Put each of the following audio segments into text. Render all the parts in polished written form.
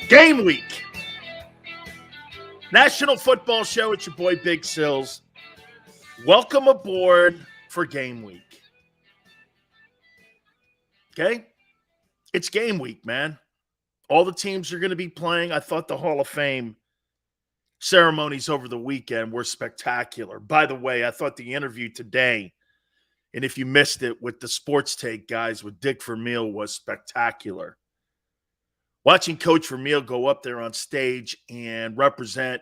Game week. National Football Show. It's your boy Big Sills. Welcome aboard for game week. Okay? It's game week, man. All the teams are going to be playing. I thought the Hall of Fame ceremonies over the weekend were spectacular. By the way, I thought the interview today, and if you missed it with the Sports Take guys with Dick Vermeil, was spectacular. Watching Coach Vermeil go up there on stage and represent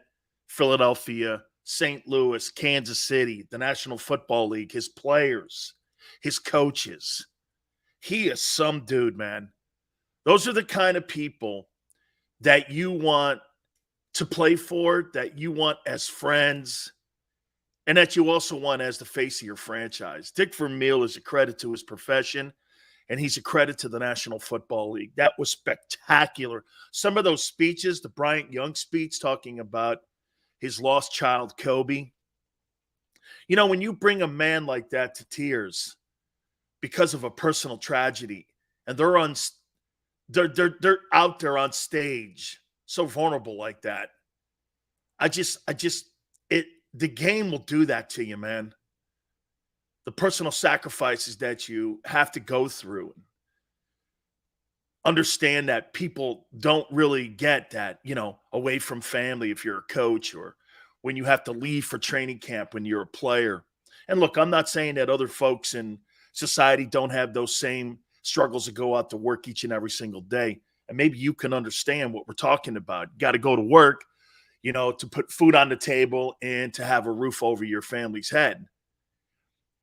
Philadelphia, St. Louis, Kansas City, the National Football League, his players, his coaches. He is some dude, man. Those are the kind of people that you want to play for, that you want as friends, and that you also want as the face of your franchise. Dick Vermeil is a credit to his profession, and he's a credit to the National Football League. That was spectacular. Some of those speeches, the Bryant Young speech talking about his lost child, Kobe. You know, when you bring a man like that to tears because of a personal tragedy, and they're out there on stage, so vulnerable like that. The game will do that to you, man. The personal sacrifices that you have to go through. Understand that people don't really get that, away from family if you're a coach, or when you have to leave for training camp when you're a player. And look, I'm not saying that other folks in society don't have those same struggles to go out to work each and every single day. And maybe you can understand what we're talking about. You got to go to work, to put food on the table and to have a roof over your family's head.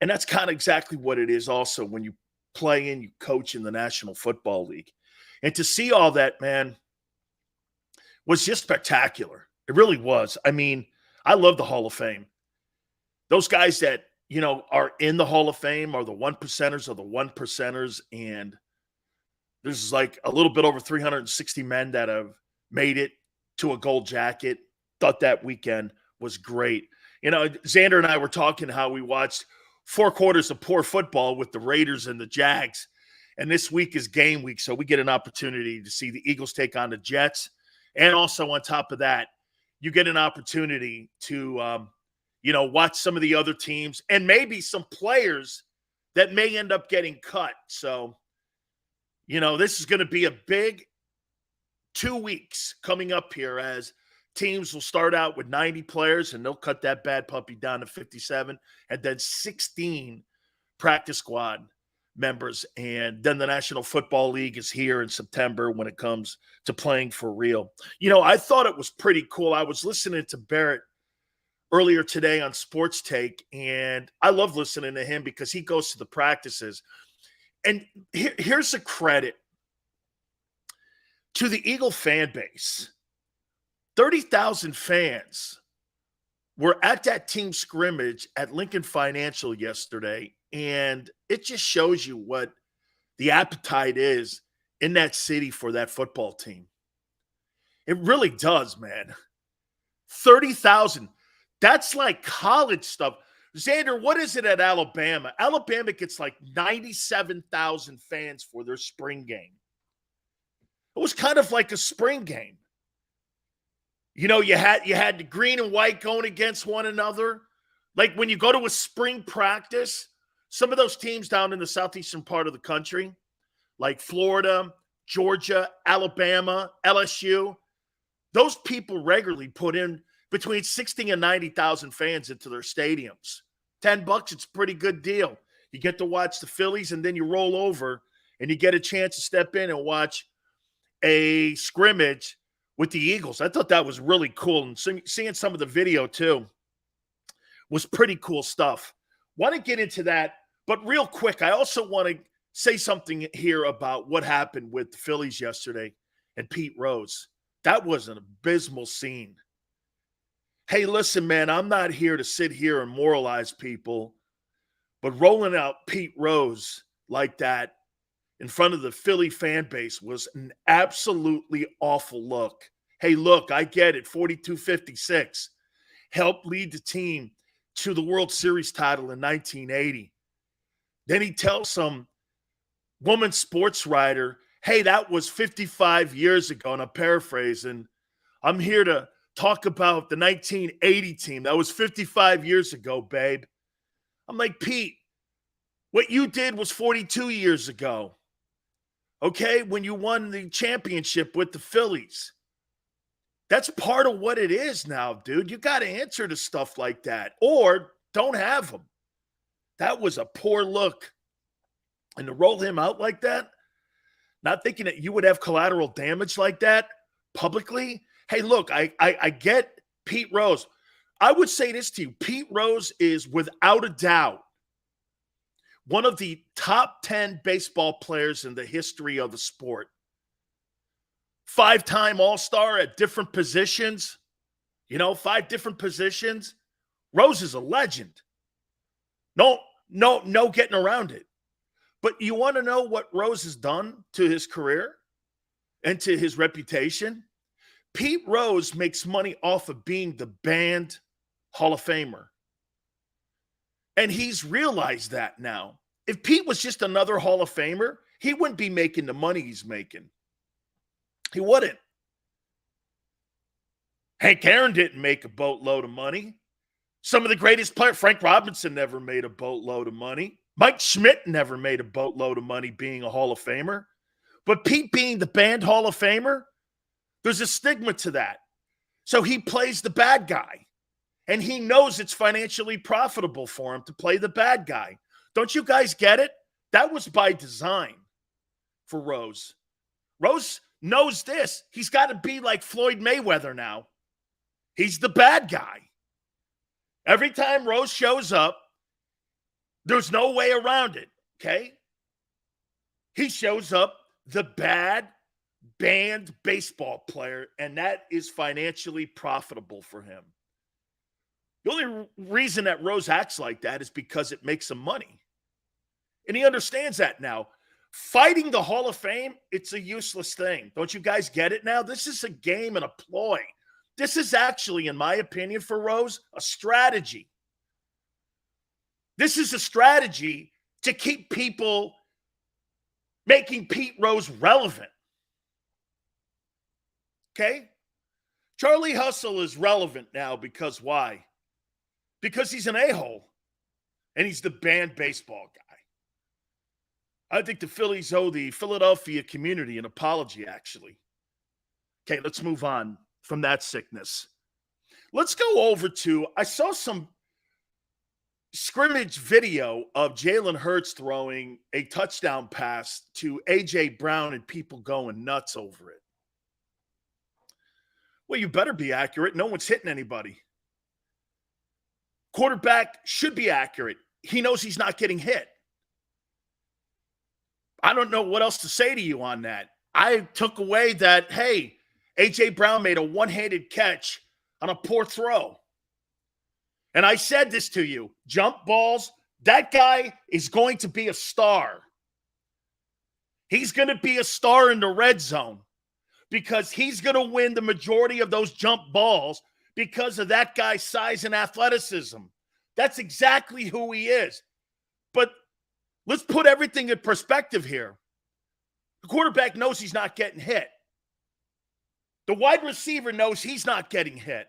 And that's kind of exactly what it is also when you play and you coach in the National Football League. And to see all that, man, was just spectacular. It really was. I mean, I love the Hall of Fame. Those guys that, are in the Hall of Fame are the one percenters of the one percenters. And there's like a little bit over 360 men that have made it to a gold jacket. Thought that weekend was great. Xander and I were talking how we watched 4 quarters of poor football with the Raiders and the Jags. And this week is game week, so we get an opportunity to see the Eagles take on the Jets. And also on top of that, you get an opportunity to, watch some of the other teams and maybe some players that may end up getting cut. So, this is going to be a big 2 weeks coming up here as teams will start out with 90 players, and they'll cut that bad puppy down to 57, and then 16 practice squad members. And then the National Football League is here in September when it comes to playing for real. I thought it was pretty cool. I was listening to Barrett earlier today on Sports Take, and I love listening to him because he goes to the practices. And here's a credit to the Eagle fan base. 30,000 fans were at that team scrimmage at Lincoln Financial yesterday, and it just shows you what the appetite is in that city for that football team. It really does, man. 30,000. That's like college stuff. Xander, what is it at Alabama? Alabama gets like 97,000 fans for their spring game. It was kind of like a spring game. You had the green and white going against one another. Like when you go to a spring practice, some of those teams down in the southeastern part of the country, like Florida, Georgia, Alabama, LSU, those people regularly put in between 60 and 90,000 fans into their stadiums. $10, it's a pretty good deal. You get to watch the Phillies, and then you roll over and you get a chance to step in and watch a scrimmage with the Eagles. I thought that was really cool. And seeing some of the video too was pretty cool stuff. Want to get into that, but real quick, I also want to say something here about what happened with the Phillies yesterday and Pete Rose. That was an abysmal scene. Hey, listen, man, I'm not here to sit here and moralize people, but rolling out Pete Rose like that in front of the Philly fan base was an absolutely awful look. Hey, look, I get it. 42-56 helped lead the team to the World Series title in 1980. Then he tells some woman sports writer, hey, that was 55 years ago, and I'm paraphrasing. I'm here to talk about the 1980 team. That was 55 years ago, babe. I'm like, Pete, what you did was 42 years ago. Okay, when you won the championship with the Phillies. That's part of what it is now, dude. You got to answer to stuff like that or don't have them. That was a poor look. And to roll him out like that, not thinking that you would have collateral damage like that publicly. Hey, look, I get Pete Rose. I would say this to you. Pete Rose is without a doubt one of the top 10 baseball players in the history of the sport. 5-time All-Star at different positions. 5 different positions. Rose is a legend. No getting around it. But you want to know what Rose has done to his career and to his reputation? Pete Rose makes money off of being the banned Hall of Famer. And he's realized that now. If Pete was just another Hall of Famer, he wouldn't be making the money he's making. He wouldn't. Hank Aaron didn't make a boatload of money. Some of the greatest players, Frank Robinson never made a boatload of money. Mike Schmidt never made a boatload of money being a Hall of Famer. But Pete being the banned Hall of Famer, there's a stigma to that. So he plays the bad guy. And he knows it's financially profitable for him to play the bad guy. Don't you guys get it? That was by design for Rose. Rose knows this. He's got to be like Floyd Mayweather now. He's the bad guy. Every time Rose shows up, there's no way around it, okay? He shows up the bad, banned baseball player, and that is financially profitable for him. The only reason that Rose acts like that is because it makes him money. And he understands that now. Fighting the Hall of Fame, it's a useless thing. Don't you guys get it now? This is a game and a ploy. This is actually, in my opinion, for Rose, a strategy. This is a strategy to keep people making Pete Rose relevant. Okay? Charlie Hustle is relevant now because why? Because he's an a-hole and he's the banned baseball guy. I think the Phillies owe the Philadelphia community an apology, actually. Okay, let's move on from that sickness. Let's go over to, I saw some scrimmage video of Jalen Hurts throwing a touchdown pass to A.J. Brown and people going nuts over it. Well, you better be accurate. No one's hitting anybody. Quarterback should be accurate. He knows he's not getting hit. I don't know what else to say to you on that. I took away that, hey, A.J. Brown made a one-handed catch on a poor throw. And I said this to you, jump balls, that guy is going to be a star. He's going to be a star in the red zone because he's going to win the majority of those jump balls because of that guy's size and athleticism. That's exactly who he is. But let's put everything in perspective here. The quarterback knows he's not getting hit. The wide receiver knows he's not getting hit.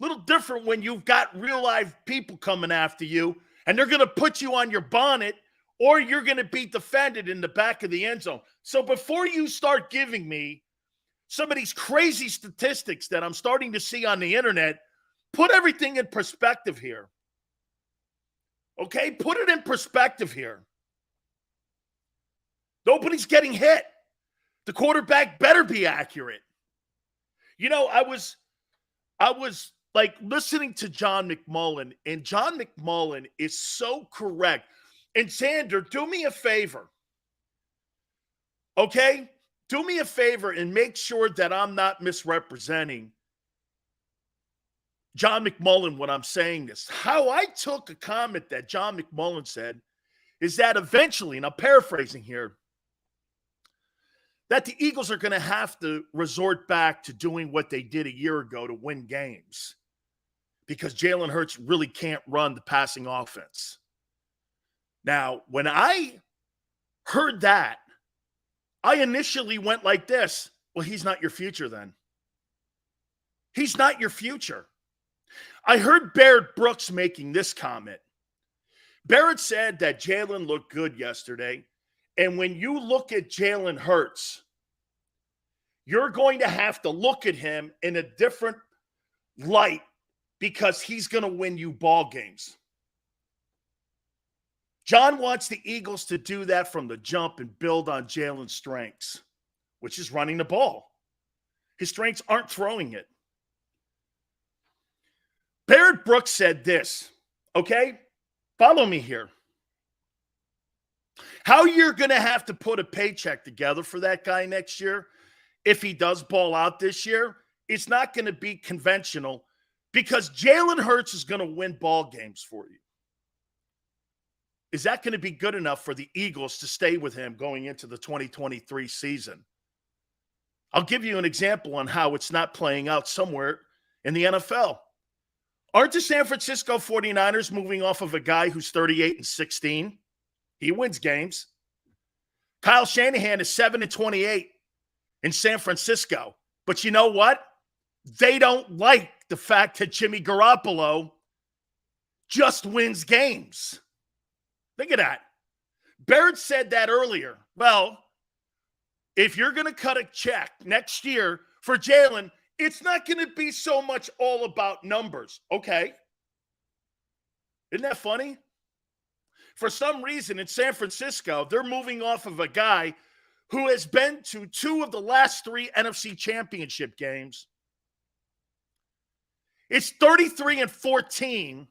Little different when you've got real live people coming after you and they're going to put you on your bonnet or you're going to be defended in the back of the end zone. So before you start giving me some of these crazy statistics that I'm starting to see on the internet, put everything in perspective here. Okay? Put it in perspective here. Nobody's getting hit. The quarterback better be accurate. I was like listening to John McMullen, and John McMullen is so correct. And Xander, do me a favor. Okay? Do me a favor and make sure that I'm not misrepresenting John McMullen when I'm saying this. How I took a comment that John McMullen said is that eventually, and I'm paraphrasing here, that the Eagles are going to have to resort back to doing what they did a year ago to win games because Jalen Hurts really can't run the passing offense. Now, when I heard that, I initially went like this. Well, he's not your future then. He's not your future. I heard Barrett Brooks making this comment. Barrett said that Jalen looked good yesterday. And when you look at Jalen Hurts, you're going to have to look at him in a different light because he's going to win you ball games. John wants the Eagles to do that from the jump and build on Jalen's strengths, which is running the ball. His strengths aren't throwing it. Barrett Brooks said this, okay? Follow me here. How you're going to have to put a paycheck together for that guy next year, if he does ball out this year, it's not going to be conventional because Jalen Hurts is going to win ball games for you. Is that going to be good enough for the Eagles to stay with him going into the 2023 season? I'll give you an example on how it's not playing out somewhere in the NFL. Aren't the San Francisco 49ers moving off of a guy who's 38-16? He wins games. Kyle Shanahan is 7-28 in San Francisco. But you know what? They don't like the fact that Jimmy Garoppolo just wins games. Think of that. Barrett said that earlier. Well, if you're going to cut a check next year for Jalen, it's not going to be so much all about numbers. Okay. Isn't that funny? For some reason in San Francisco, they're moving off of a guy who has been to 2 of the last 3 NFC championship games. It's 33-14.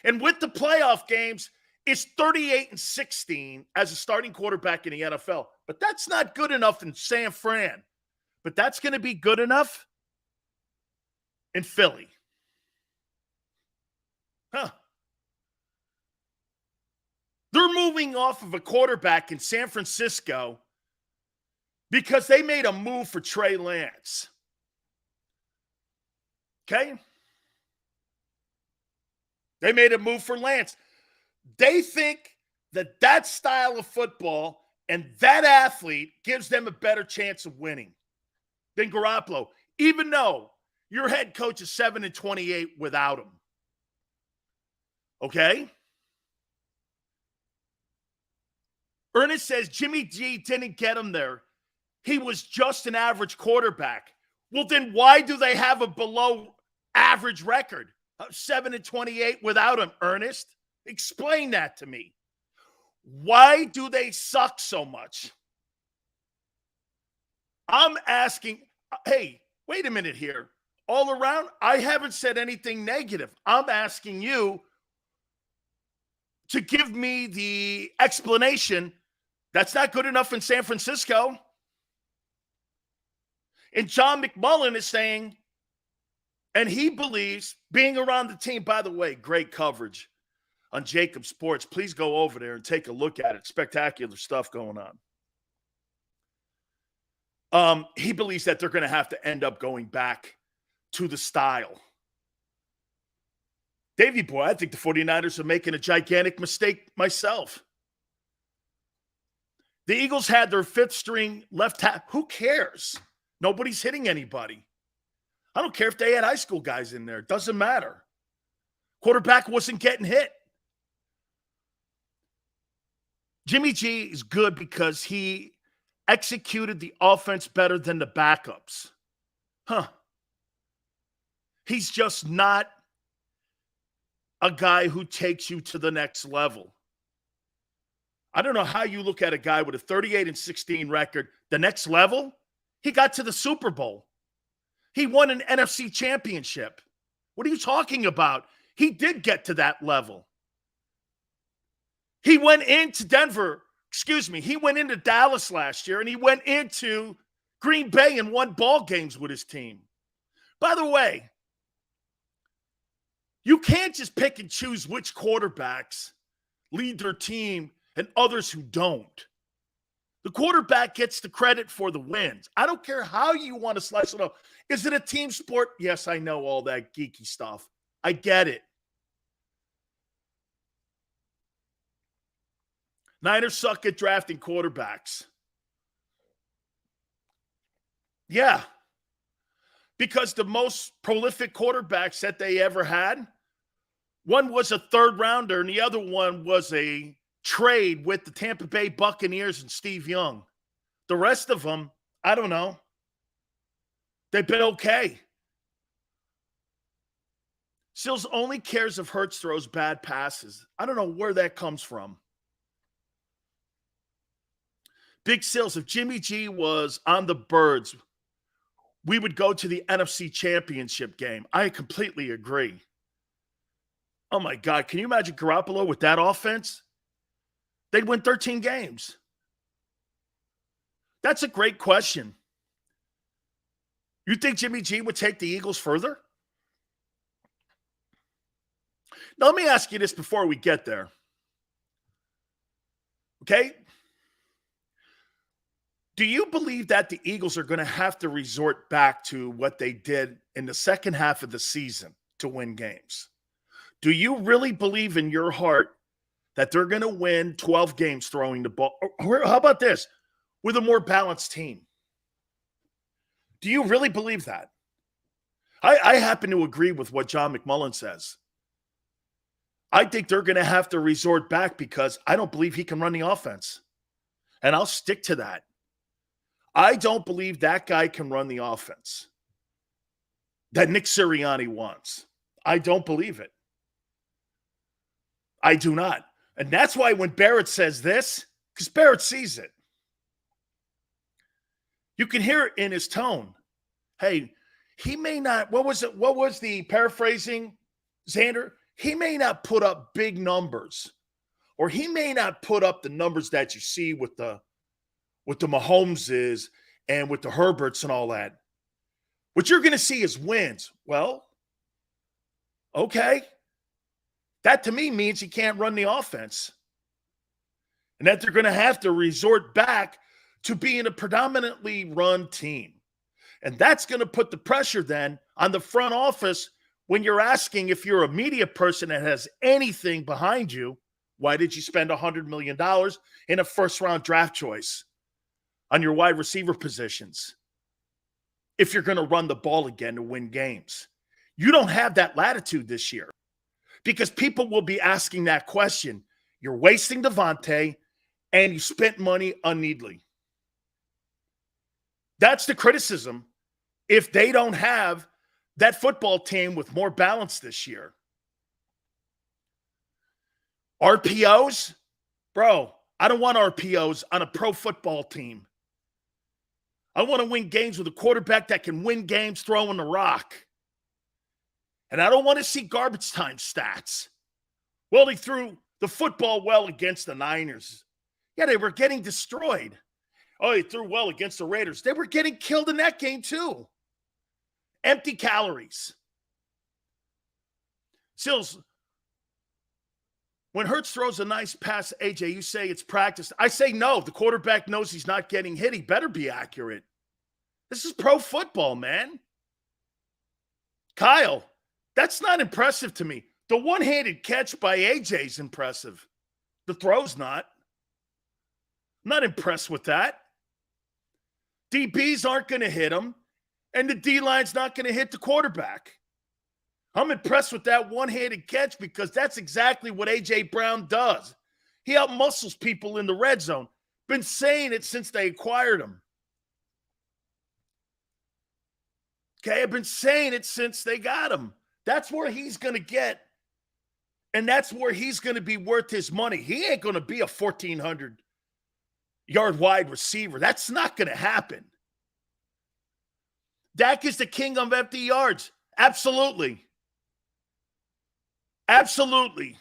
And with the playoff games, it's 38-16 as a starting quarterback in the NFL. But that's not good enough in San Fran. But that's going to be good enough in Philly. They're moving off of a quarterback in San Francisco because they made a move for Trey Lance. Okay? They made a move for Lance. They think that that style of football and that athlete gives them a better chance of winning than Garoppolo, even though your head coach is 7-28 without him. Okay? Ernest says Jimmy G didn't get him there. He was just an average quarterback. Well, then why do they have a below average record? 7-28 without him, Ernest. Explain that to me. Why do they suck so much? I'm asking, hey, wait a minute here. All around, I haven't said anything negative. I'm asking you to give me the explanation. That's not good enough in San Francisco. And John McMullen is saying, and he believes being around the team, by the way, great coverage on JAKIB Sports. Please go over there and take a look at it. Spectacular stuff going on. He believes that they're going to have to end up going back to the style. Davey boy, I think the 49ers are making a gigantic mistake myself. The Eagles had their 5th string left tackle. Who cares? Nobody's hitting anybody. I don't care if they had high school guys in there. It doesn't matter. Quarterback wasn't getting hit. Jimmy G is good because he executed the offense better than the backups. He's just not a guy who takes you to the next level. I don't know how you look at a guy with a 38-16 record. The next level, he got to the Super Bowl. He won an NFC championship. What are you talking about? He did get to that level. He went into he went into Dallas last year, and he went into Green Bay and won ball games with his team. By the way, you can't just pick and choose which quarterbacks lead their team and others who don't. The quarterback gets the credit for the wins. I don't care how you want to slice it up. Is it a team sport? Yes, I know all that geeky stuff. I get it. Niners suck at drafting quarterbacks. Yeah, because the most prolific quarterbacks that they ever had, one was a third rounder and the other one was a trade with the Tampa Bay Buccaneers and Steve Young. The rest of them, I don't know. They've been okay. Sills only cares if Hurts throws bad passes. I don't know where that comes from. Big Sills, if Jimmy G was on the Birds, we would go to the NFC Championship game. I completely agree. Oh, my God. Can you imagine Garoppolo with that offense? They'd win 13 games. That's a great question. You think Jimmy G would take the Eagles further? Now, let me ask you this before we get there. Okay? Do you believe that the Eagles are going to have to resort back to what they did in the second half of the season to win games? Do you really believe in your heart that they're going to win 12 games throwing the ball? Or how about this? With a more balanced team. Do you really believe that? I happen to agree with what John McMullen says. I think they're going to have to resort back because I don't believe he can run the offense. And I'll stick to that. I don't believe that guy can run the offense that Nick Sirianni wants. I don't believe it. I do not. And that's why when Barrett says this, because Barrett sees it, you can hear it in his tone. Hey, he may not, what was the paraphrasing, Xander? He may not put up big numbers, or he may not put up the numbers that you see with the Mahomeses and with the Herberts and all that. What you're going to see is wins. Well, okay. That to me means he can't run the offense. And that they're going to have to resort back to being a predominantly run team. And that's going to put the pressure then on the front office when you're asking if you're a media person that has anything behind you, why did you spend $100 million in a first-round draft choice on your wide receiver positions if you're going to run the ball again to win games? You don't have that latitude this year because people will be asking that question. You're wasting Devontae and you spent money unneedly. That's the criticism if they don't have that football team with more balance this year. RPOs? Bro, I don't want RPOs on a pro football team. I want to win games with a quarterback that can win games throwing the rock. And I don't want to see garbage time stats. Well, he threw the football well against the Niners. Yeah, they were getting destroyed. Oh, he threw well against the Raiders. They were getting killed in that game too. Empty calories. Sills, when Hurts throws a nice pass, AJ, you say it's practice. I say no. The quarterback knows he's not getting hit. He better be accurate. This is pro football, man. Kyle, that's not impressive to me. The one-handed catch by AJ is impressive. The throw's not. I'm not impressed with that. DBs aren't going to hit him, and the D-line's not going to hit the quarterback. I'm impressed with that one-handed catch because that's exactly what A.J. Brown does. He outmuscles people in the red zone. Been saying it since they acquired him. Okay, I've been saying it since they got him. That's where he's going to get, and that's where he's going to be worth his money. He ain't going to be a 1,400-yard wide receiver. That's not going to happen. Dak is the king of empty yards. Absolutely. Absolutely.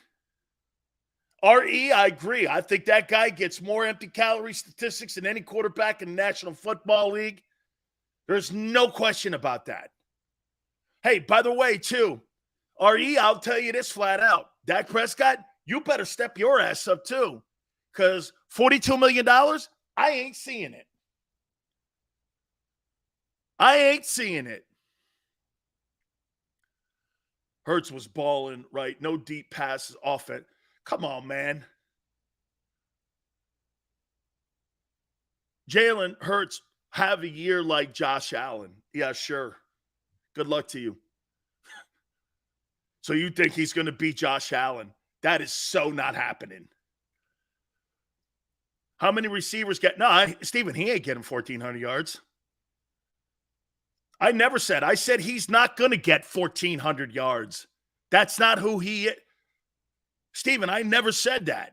R.E., I agree. I think that guy gets more empty calorie statistics than any quarterback in the National Football League. There's no question about that. Hey, by the way, too, R.E., I'll tell you this flat out. Dak Prescott, you better step your ass up, too, because $42 million, I ain't seeing it. I ain't seeing it. Hurts was balling, right? No deep passes off it. Come on, man. Jalen Hurts have a year like Josh Allen. Yeah, sure. Good luck to you. So you think he's going to beat Josh Allen? That is so not happening. How many receivers get? No, Steven, he ain't getting 1,400 yards. I never said. I said he's not going to get 1,400 yards. That's not who he is. Steven, I never said that.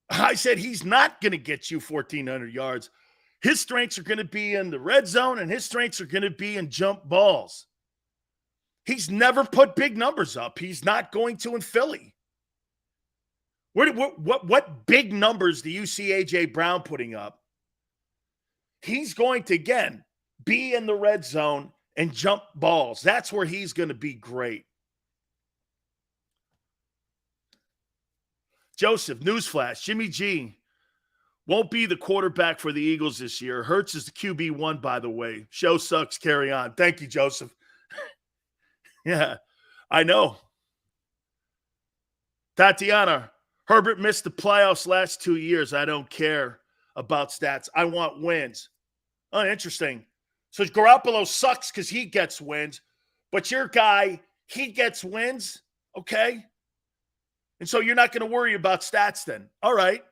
I said he's not going to get you 1,400 yards. His strengths are going to be in the red zone, and his strengths are going to be in jump balls. He's never put big numbers up. He's not going to in Philly. What big numbers do you see A.J. Brown putting up? He's going to, again, be in the red zone and jump balls. That's where he's going to be great. Joseph, newsflash, Jimmy G won't be the quarterback for the Eagles this year. Hurts is the QB1, by the way. Show sucks, carry on. Thank you, Joseph. Yeah, I know. Tatiana, Herbert missed the playoffs last 2 years. I don't care about stats. I want wins. Oh, interesting. So Garoppolo sucks because he gets wins, but your guy, he gets wins, okay? And so you're not going to worry about stats then. All right.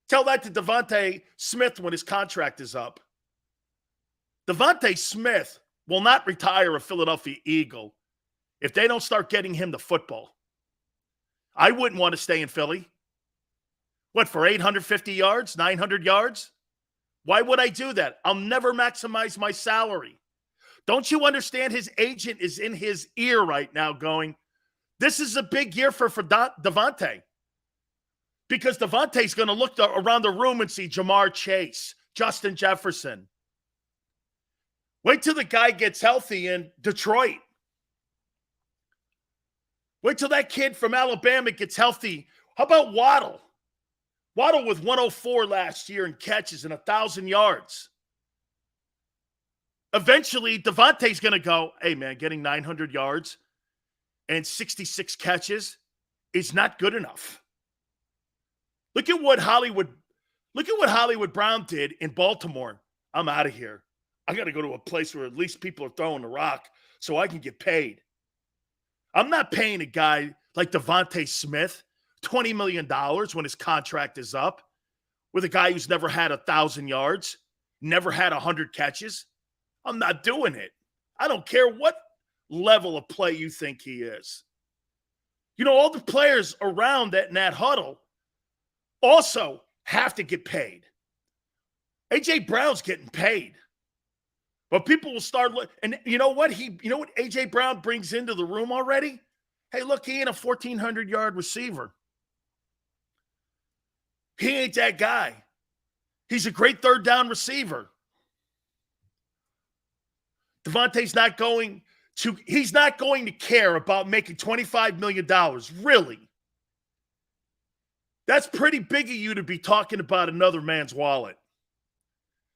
Tell that to Devontae Smith when his contract is up. Devontae Smith will not retire a Philadelphia Eagle if they don't start getting him the football. I wouldn't want to stay in Philly. What, for 850 yards, 900 yards? Why would I do that? I'll never maximize my salary. Don't you understand his agent is in his ear right now going, this is a big year for Devontae. Because Devontae's going to look around the room and see Jamar Chase, Justin Jefferson. Wait till the guy gets healthy in Detroit. Wait till that kid from Alabama gets healthy. How about Waddle? Waddle with 104 last year in catches and 1,000 yards. Eventually, Devontae's going to go, hey, man, getting 900 yards and 66 catches is not good enough. Look at what Hollywood Brown did in Baltimore. I'm out of here. I got to go to a place where at least people are throwing the rock so I can get paid. I'm not paying a guy like Devontae Smith $20 million when his contract is up with a guy who's never had 1,000 yards, never had 100 catches. I'm not doing it. I don't care what level of play you think he is. You know, all the players around that in that huddle also have to get paid. A.J. Brown's getting paid. But people will start and you know what A.J. Brown brings into the room already? Hey, look, he ain't a 1,400-yard receiver. He ain't that guy. He's a great third down receiver. Devontae's not going to care about making $25 million. Really? That's pretty big of you to be talking about another man's wallet.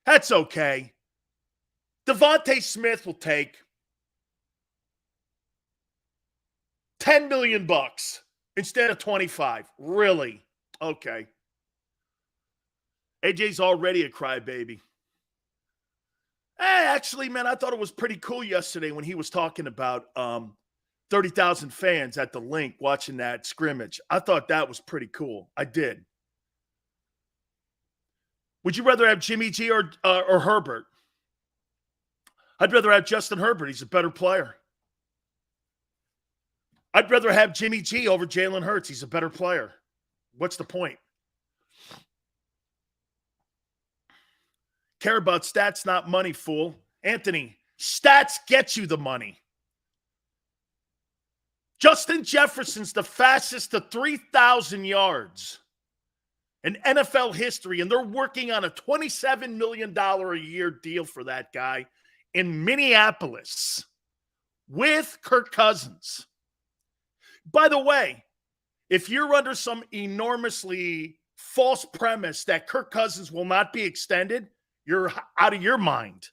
That's okay. Devontae Smith will take $10 million instead of 25. Really? Okay. AJ's already a crybaby. Actually, man, I thought it was pretty cool yesterday when he was talking about 30,000 fans at the link watching that scrimmage. I thought that was pretty cool. I did. Would you rather have Jimmy G or Herbert? I'd rather have Justin Herbert. He's a better player. I'd rather have Jimmy G over Jalen Hurts. He's a better player. What's the point? Care about stats, not money, fool. Anthony, stats get you the money. Justin Jefferson's the fastest to 3,000 yards in NFL history, and they're working on a $27 million a year deal for that guy in Minneapolis with Kirk Cousins. By the way, if you're under some enormously false premise that Kirk Cousins will not be extended, you're out of your mind.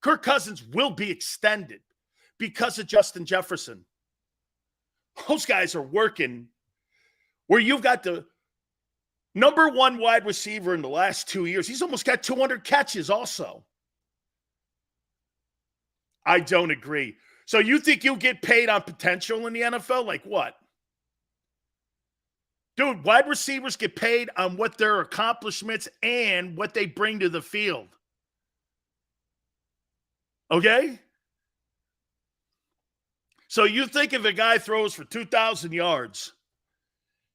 Kirk Cousins will be extended because of Justin Jefferson. Those guys are working where you've got the Number one wide receiver in the last 2 years. He's almost got 200 catches also. I don't agree. So you think you'll get paid on potential in the NFL? Like what? Dude, wide receivers get paid on what their accomplishments and what they bring to the field. Okay? So you think if a guy throws for 2,000 yards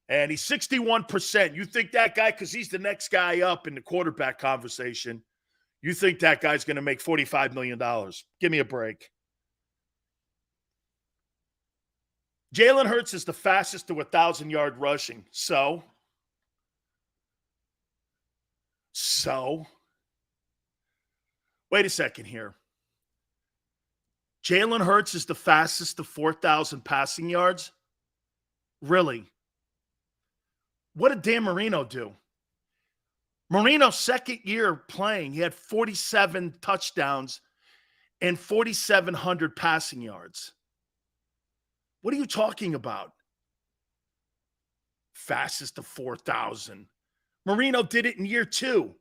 and he's 61%, you think that guy, because he's the next guy up in the quarterback conversation, you think that guy's going to make $45 million. Give me a break. Jalen Hurts is the fastest to 1,000-yard rushing. So, wait a second here. Jalen Hurts is the fastest to 4,000 passing yards? Really? What did Dan Marino do? Marino's second year playing, he had 47 touchdowns and 4,700 passing yards. What are you talking about? Fastest to 4,000. Marino did it in year 2.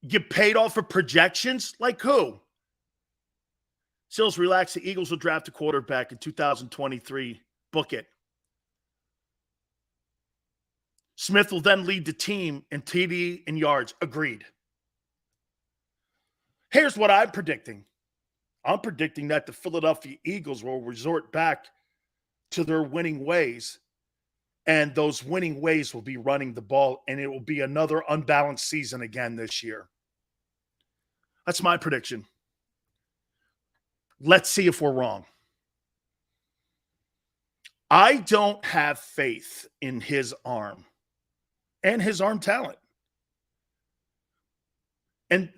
Get paid off for projections? Like who? Sills, relax. The Eagles will draft a quarterback in 2023. Book it. Smith will then lead the team in TD and yards. Agreed. Here's what I'm predicting. I'm predicting that the Philadelphia Eagles will resort back to their winning ways, and those winning ways will be running the ball, and it will be another unbalanced season again this year. That's my prediction. Let's see if we're wrong. I don't have faith in his arm and his arm talent. And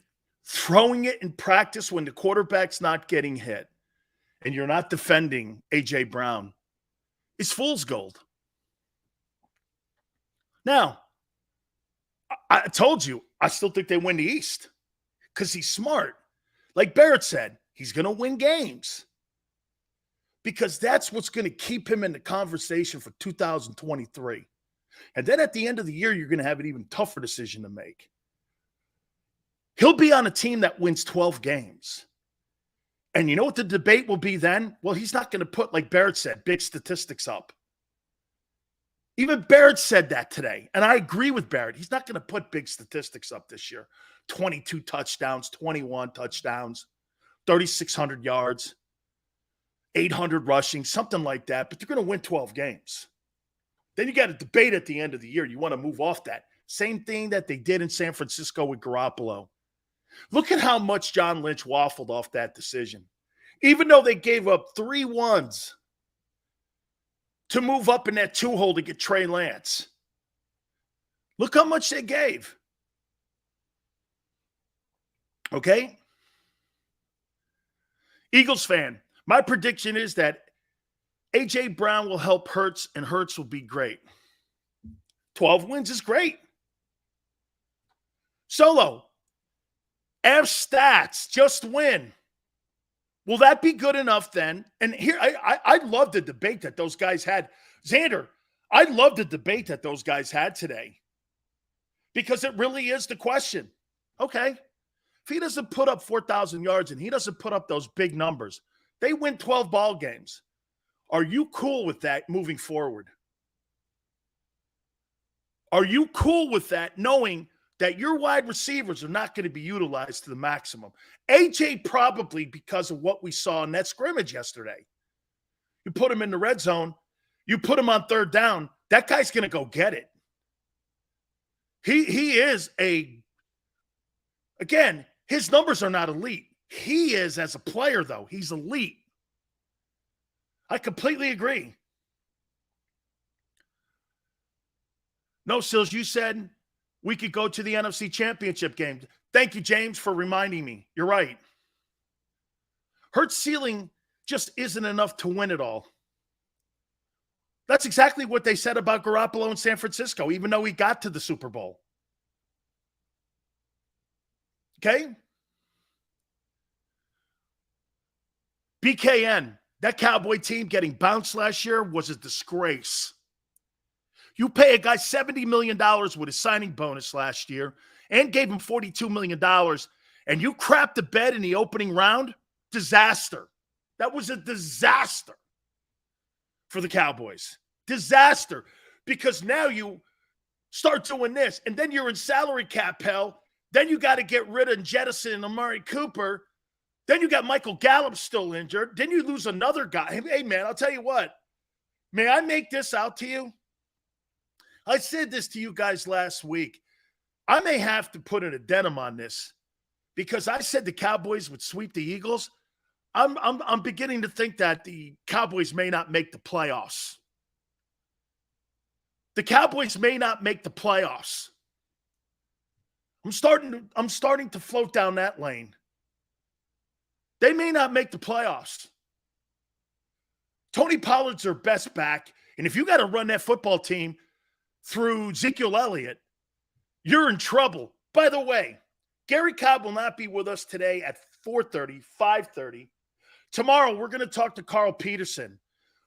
throwing it in practice when the quarterback's not getting hit and you're not defending A.J. Brown is fool's gold. Now, I told you, I still think they win the East because he's smart. Like Barrett said, he's going to win games because that's what's going to keep him in the conversation for 2023. And then at the end of the year, you're going to have an even tougher decision to make. He'll be on a team that wins 12 games. And you know what the debate will be then? Well, he's not going to put, like Barrett said, big statistics up. Even Barrett said that today. And I agree with Barrett. He's not going to put big statistics up this year. 22 touchdowns, 21 touchdowns, 3,600 yards, 800 rushing, something like that. But they're going to win 12 games. Then you got a debate at the end of the year. You want to move off that. Same thing that they did in San Francisco with Garoppolo. Look at how much John Lynch waffled off that decision. Even though they gave up 3 ones to move up in that 2-hole to get Trey Lance. Look how much they gave. Okay? Eagles fan, my prediction is that A.J. Brown will help Hurts, and Hurts will be great. 12 wins is great. Solo, F stats, just win. Will that be good enough then? And here, I love the debate that those guys had. Xander, I love the debate that those guys had today because it really is the question. Okay, if he doesn't put up 4,000 yards and he doesn't put up those big numbers, they win 12 ball games. Are you cool with that moving forward? Are you cool with that knowing that your wide receivers are not going to be utilized to the maximum? AJ probably because of what we saw in that scrimmage yesterday. You put him in the red zone, you put him on third down, that guy's going to go get it. He is again, his numbers are not elite. He is as a player, though. He's elite. I completely agree. No, Sills, you said we could go to the NFC Championship game. Thank you, James, for reminding me. You're right. Hurts' ceiling just isn't enough to win it all. That's exactly what they said about Garoppolo in San Francisco, even though he got to the Super Bowl. Okay? BKN, That Cowboy team getting bounced last year was a disgrace. You pay a guy $70 million with his signing bonus last year and gave him $42 million, and you crapped the bed in the opening round? Disaster. That was a disaster for the Cowboys. Disaster. Because now you start doing this, and then you're in salary cap hell. Then you got to get rid of and jettison and Amari Cooper. Then you got Michael Gallup still injured. Then you lose another guy. Hey, man, I'll tell you what. May I make this out to you? I said this to you guys last week. I may have to put an addendum on this because I said the Cowboys would sweep the Eagles. I'm beginning to think that the Cowboys may not make the playoffs. The Cowboys may not make the playoffs. I'm starting to float down that lane. They may not make the playoffs. Tony Pollard's their best back, and if you got to run that football team through Ezekiel Elliott, you're in trouble. By the way, Gary Cobb will not be with us today at 4:30, 5:30. Tomorrow, we're going to talk to Carl Peterson,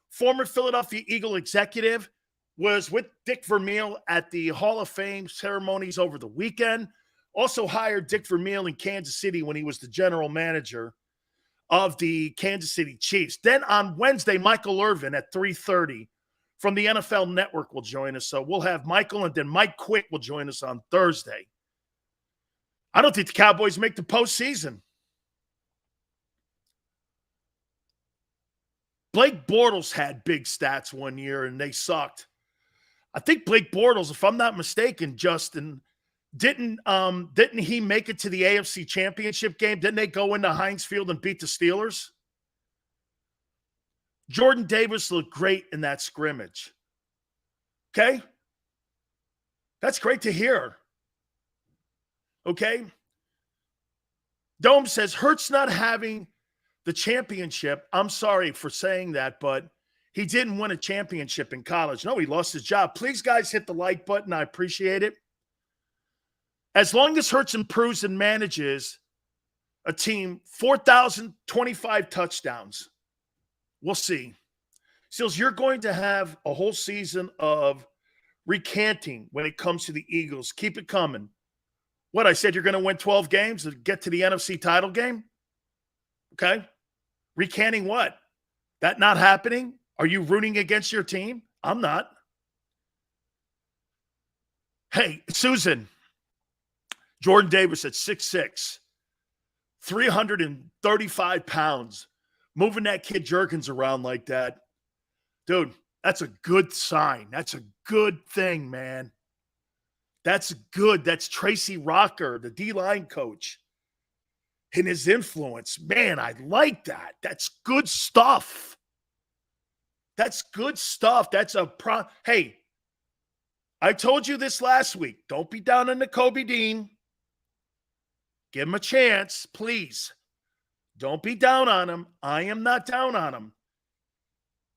former Philadelphia Eagle executive, was with Dick Vermeil at the Hall of Fame ceremonies over the weekend. Also hired Dick Vermeil in Kansas City when he was the general manager of the Kansas City Chiefs. Then on Wednesday, Michael Irvin at 3:30 from the NFL Network will join us. So we'll have Michael, and then Mike Quick will join us on Thursday. I don't think the Cowboys make the postseason. Blake Bortles had big stats one year, and they sucked. I think Blake Bortles, if I'm not mistaken, Justin, didn't he make it to the AFC Championship game? Didn't they go into Heinz Field and beat the Steelers? Jordan Davis looked great in that scrimmage. Okay? That's great to hear. Okay? Dome says, Hurts not having the championship. I'm sorry for saying that, but he didn't win a championship in college. No, he lost his job. Please, guys, hit the like button. I appreciate it. As long as Hurts improves and manages a team, 4,025 touchdowns. We'll see. Seals, you're going to have a whole season of recanting when it comes to the Eagles. Keep it coming. What, I said you're going to win 12 games to get to the NFC title game? Okay. Recanting what? That not happening? Are you rooting against your team? I'm not. Hey, Susan. Jordan Davis at 6'6", 335 pounds, moving that kid Jerkins around like that. Dude, that's a good sign. That's a good thing, man. That's good. That's Tracy Rocker, the D-line coach, and his influence. Man, I like that. That's good stuff. That's good stuff. That's a Hey, I told you this last week. Don't be down on the Kobe Dean. Give him a chance, please. Don't be down on him. I am not down on him.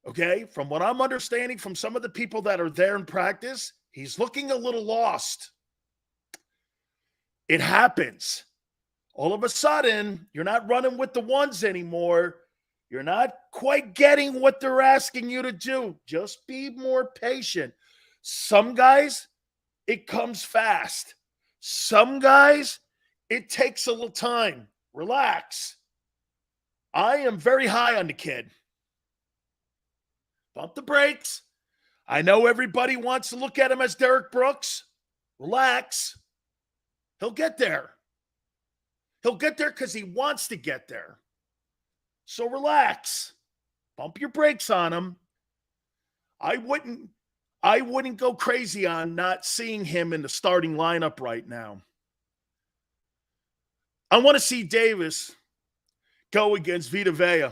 Okay? From what I'm understanding from some of the people that are there in practice, he's looking a little lost. It happens. All of a sudden, you're not running with the ones anymore. You're not quite getting what they're asking you to do. Just be more patient. Some guys, it comes fast. Some guys, it takes a little time. Relax. I am very high on the kid. Bump the brakes. I know everybody wants to look at him as Derek Brooks. Relax. He'll get there. He'll get there because he wants to get there. So relax. Bump your brakes on him. I wouldn't go crazy on not seeing him in the starting lineup right now. I want to see Davis go against Vita Vea.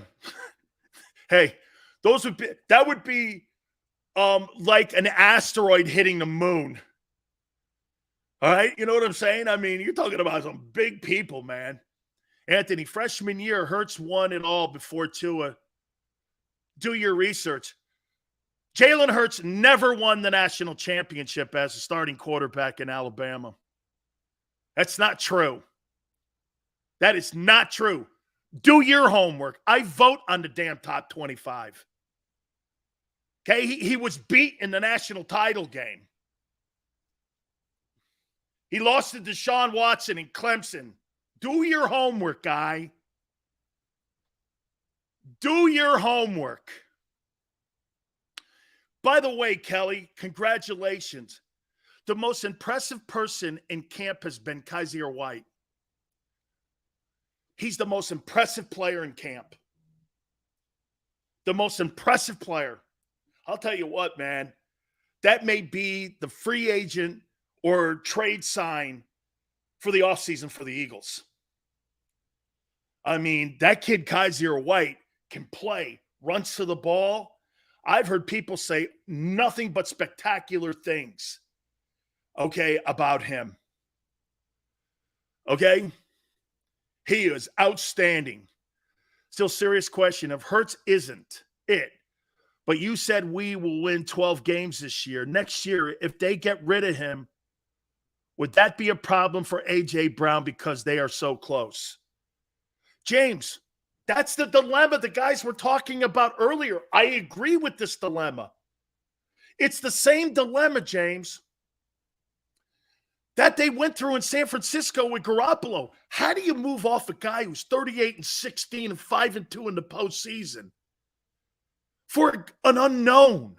Hey, that would be like an asteroid hitting the moon. All right, you know what I'm saying? I mean, you're talking about some big people, man. Anthony, freshman year, Hurts won it all before Tua. Do your research. Jalen Hurts never won the national championship as a starting quarterback in Alabama. That's not true. That is not true. Do your homework. I vote on the damn top 25. Okay, he was beat in the national title game. He lost to Deshaun Watson in Clemson. Do your homework, guy. Do your homework. By the way, Kelly, congratulations. The most impressive person in camp has been Kaiser White. He's the most impressive player in camp. The most impressive player. I'll tell you what, man. That may be the free agent or trade sign for the offseason for the Eagles. I mean, that kid Kaiser White can play, runs to the ball. I've heard people say nothing but spectacular things, okay, about him. Okay? He is outstanding. Still serious question. If Hurts isn't it, but you said we will win 12 games this year. Next year, if they get rid of him, would that be a problem for A.J. Brown because they are so close? James, that's the dilemma the guys were talking about earlier. I agree with this dilemma. It's the same dilemma, James, that they went through in San Francisco with Garoppolo. How do you move off a guy who's 38-16 and 5-2 in the postseason for an unknown?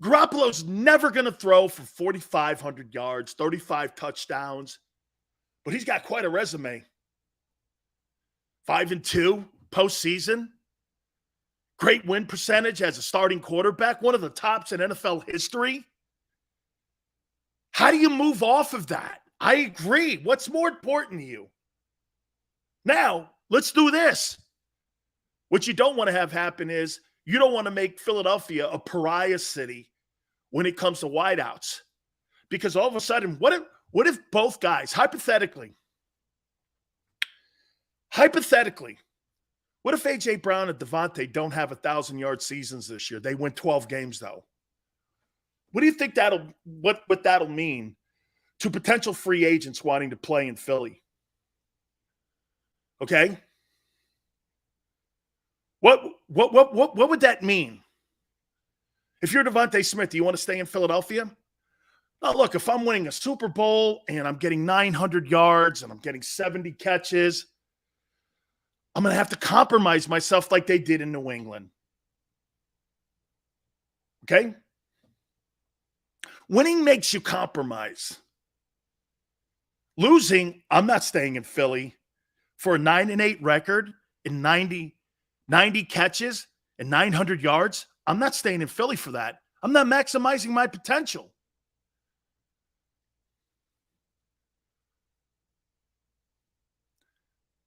Garoppolo's never going to throw for 4,500 yards, 35 touchdowns, but he's got quite a resume. 5-2 postseason, great win percentage as a starting quarterback, one of the tops in NFL history. How do you move off of that? I agree. What's more important to you? Now, let's do this. What you don't want to have happen is you don't want to make Philadelphia a pariah city when it comes to wideouts. Because all of a sudden, what if both guys, hypothetically, what if A.J. Brown and Devontae don't have 1,000-yard seasons this year? They win 12 games, though. What do you think what that'll mean to potential free agents wanting to play in Philly? Okay? What would that mean? If you're Devontae Smith, do you want to stay in Philadelphia? Now, look, if I'm winning a Super Bowl and I'm getting 900 yards and I'm getting 70 catches, I'm going to have to compromise myself like they did in New England. Okay? Winning makes you compromise. Losing, I'm not staying in Philly for a 9-8 record and 90 catches and 900 yards. I'm not staying in Philly for that. I'm not maximizing my potential.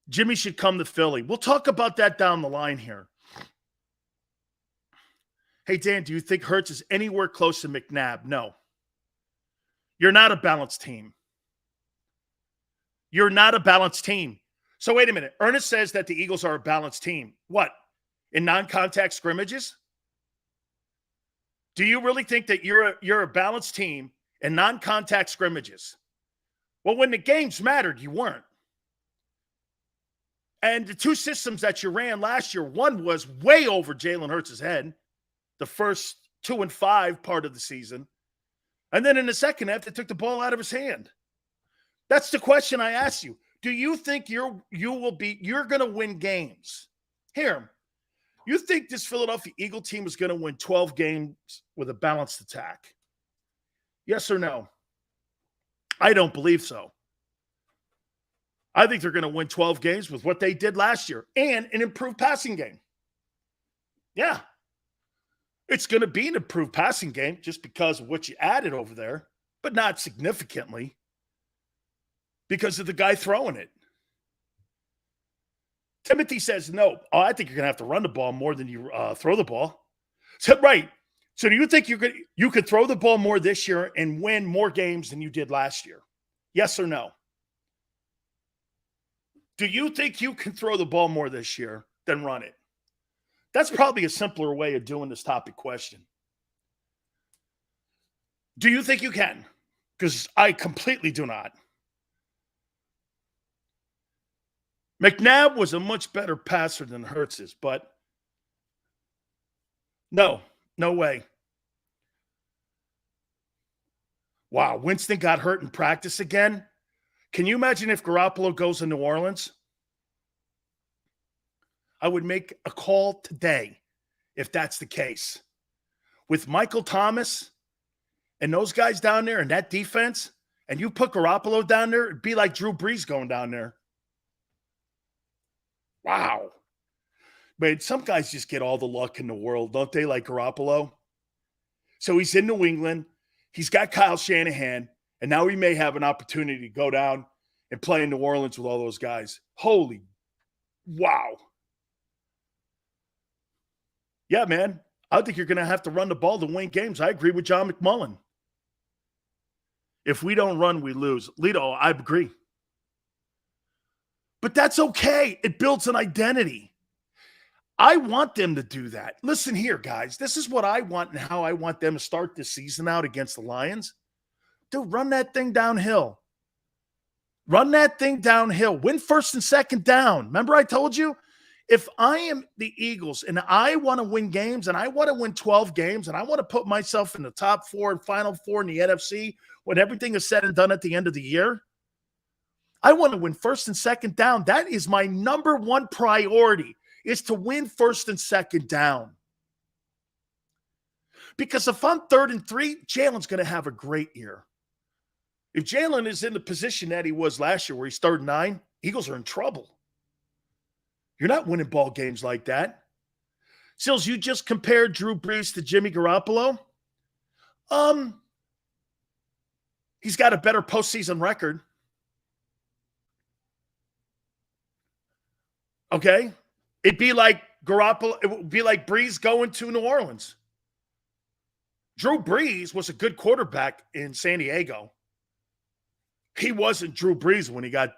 Jimmy should come to Philly. We'll talk about that down the line here. Hey, Dan, do you think Hurts is anywhere close to McNabb? No. You're not a balanced team. You're not a balanced team. So wait a minute. Ernest says that the Eagles are a balanced team. What? In non-contact scrimmages? Do you really think that you're a balanced team in non-contact scrimmages? Well, when the games mattered, you weren't. And the two systems that you ran last year, one was way over Jalen Hurts' head, the first 2 and 5 part of the season. And then in the second half, they took the ball out of his hand. That's the question I ask you. Do you think you're going to win games? Here, you think this Philadelphia Eagle team is going to win 12 games with a balanced attack? Yes or no? I don't believe so. I think they're going to win 12 games with what they did last year and an improved passing game. Yeah. It's going to be an improved passing game just because of what you added over there, but not significantly because of the guy throwing it. Timothy says no. Oh, I think you're going to have to run the ball more than you throw the ball. So, right. So do you think you could throw the ball more this year and win more games than you did last year? Yes or no? Do you think you can throw the ball more this year than run it? That's probably a simpler way of doing this topic question. Do you think you can? Because I completely do not. McNabb was a much better passer than Hurts is, but no way. Wow, Winston got hurt in practice again. Can you imagine if Garoppolo goes to New Orleans? I would make a call today if that's the case. With Michael Thomas and those guys down there and that defense, and you put Garoppolo down there, it'd be like Drew Brees going down there. Wow. Man, some guys just get all the luck in the world, don't they, like Garoppolo? So he's in New England. He's got Kyle Shanahan, and now he may have an opportunity to go down and play in New Orleans with all those guys. Holy wow. Yeah, man. I think you're going to have to run the ball to win games. I agree with John McMullen. If we don't run, we lose. Lito, I agree. But that's okay. It builds an identity. I want them to do that. Listen here, guys. This is what I want and how I want them to start this season out against the Lions. Dude, run that thing downhill. Run that thing downhill. Win first and second down. Remember I told you? If I am the Eagles and I want to win games and I want to win 12 games and I want to put myself in the top 4 and final 4 in the NFC when everything is said and done at the end of the year, I want to win first and second down. That is my number one priority, is to win first and second down. Because if I'm 3rd and 3, Jalen's going to have a great year. If Jalen is in the position that he was last year where he's 3rd and 9, Eagles are in trouble. You're not winning ball games like that. Sills, you just compared Drew Brees to Jimmy Garoppolo. He's got a better postseason record. Okay? It'd be like Garoppolo. It would be like Brees going to New Orleans. Drew Brees was a good quarterback in San Diego. He wasn't Drew Brees when he got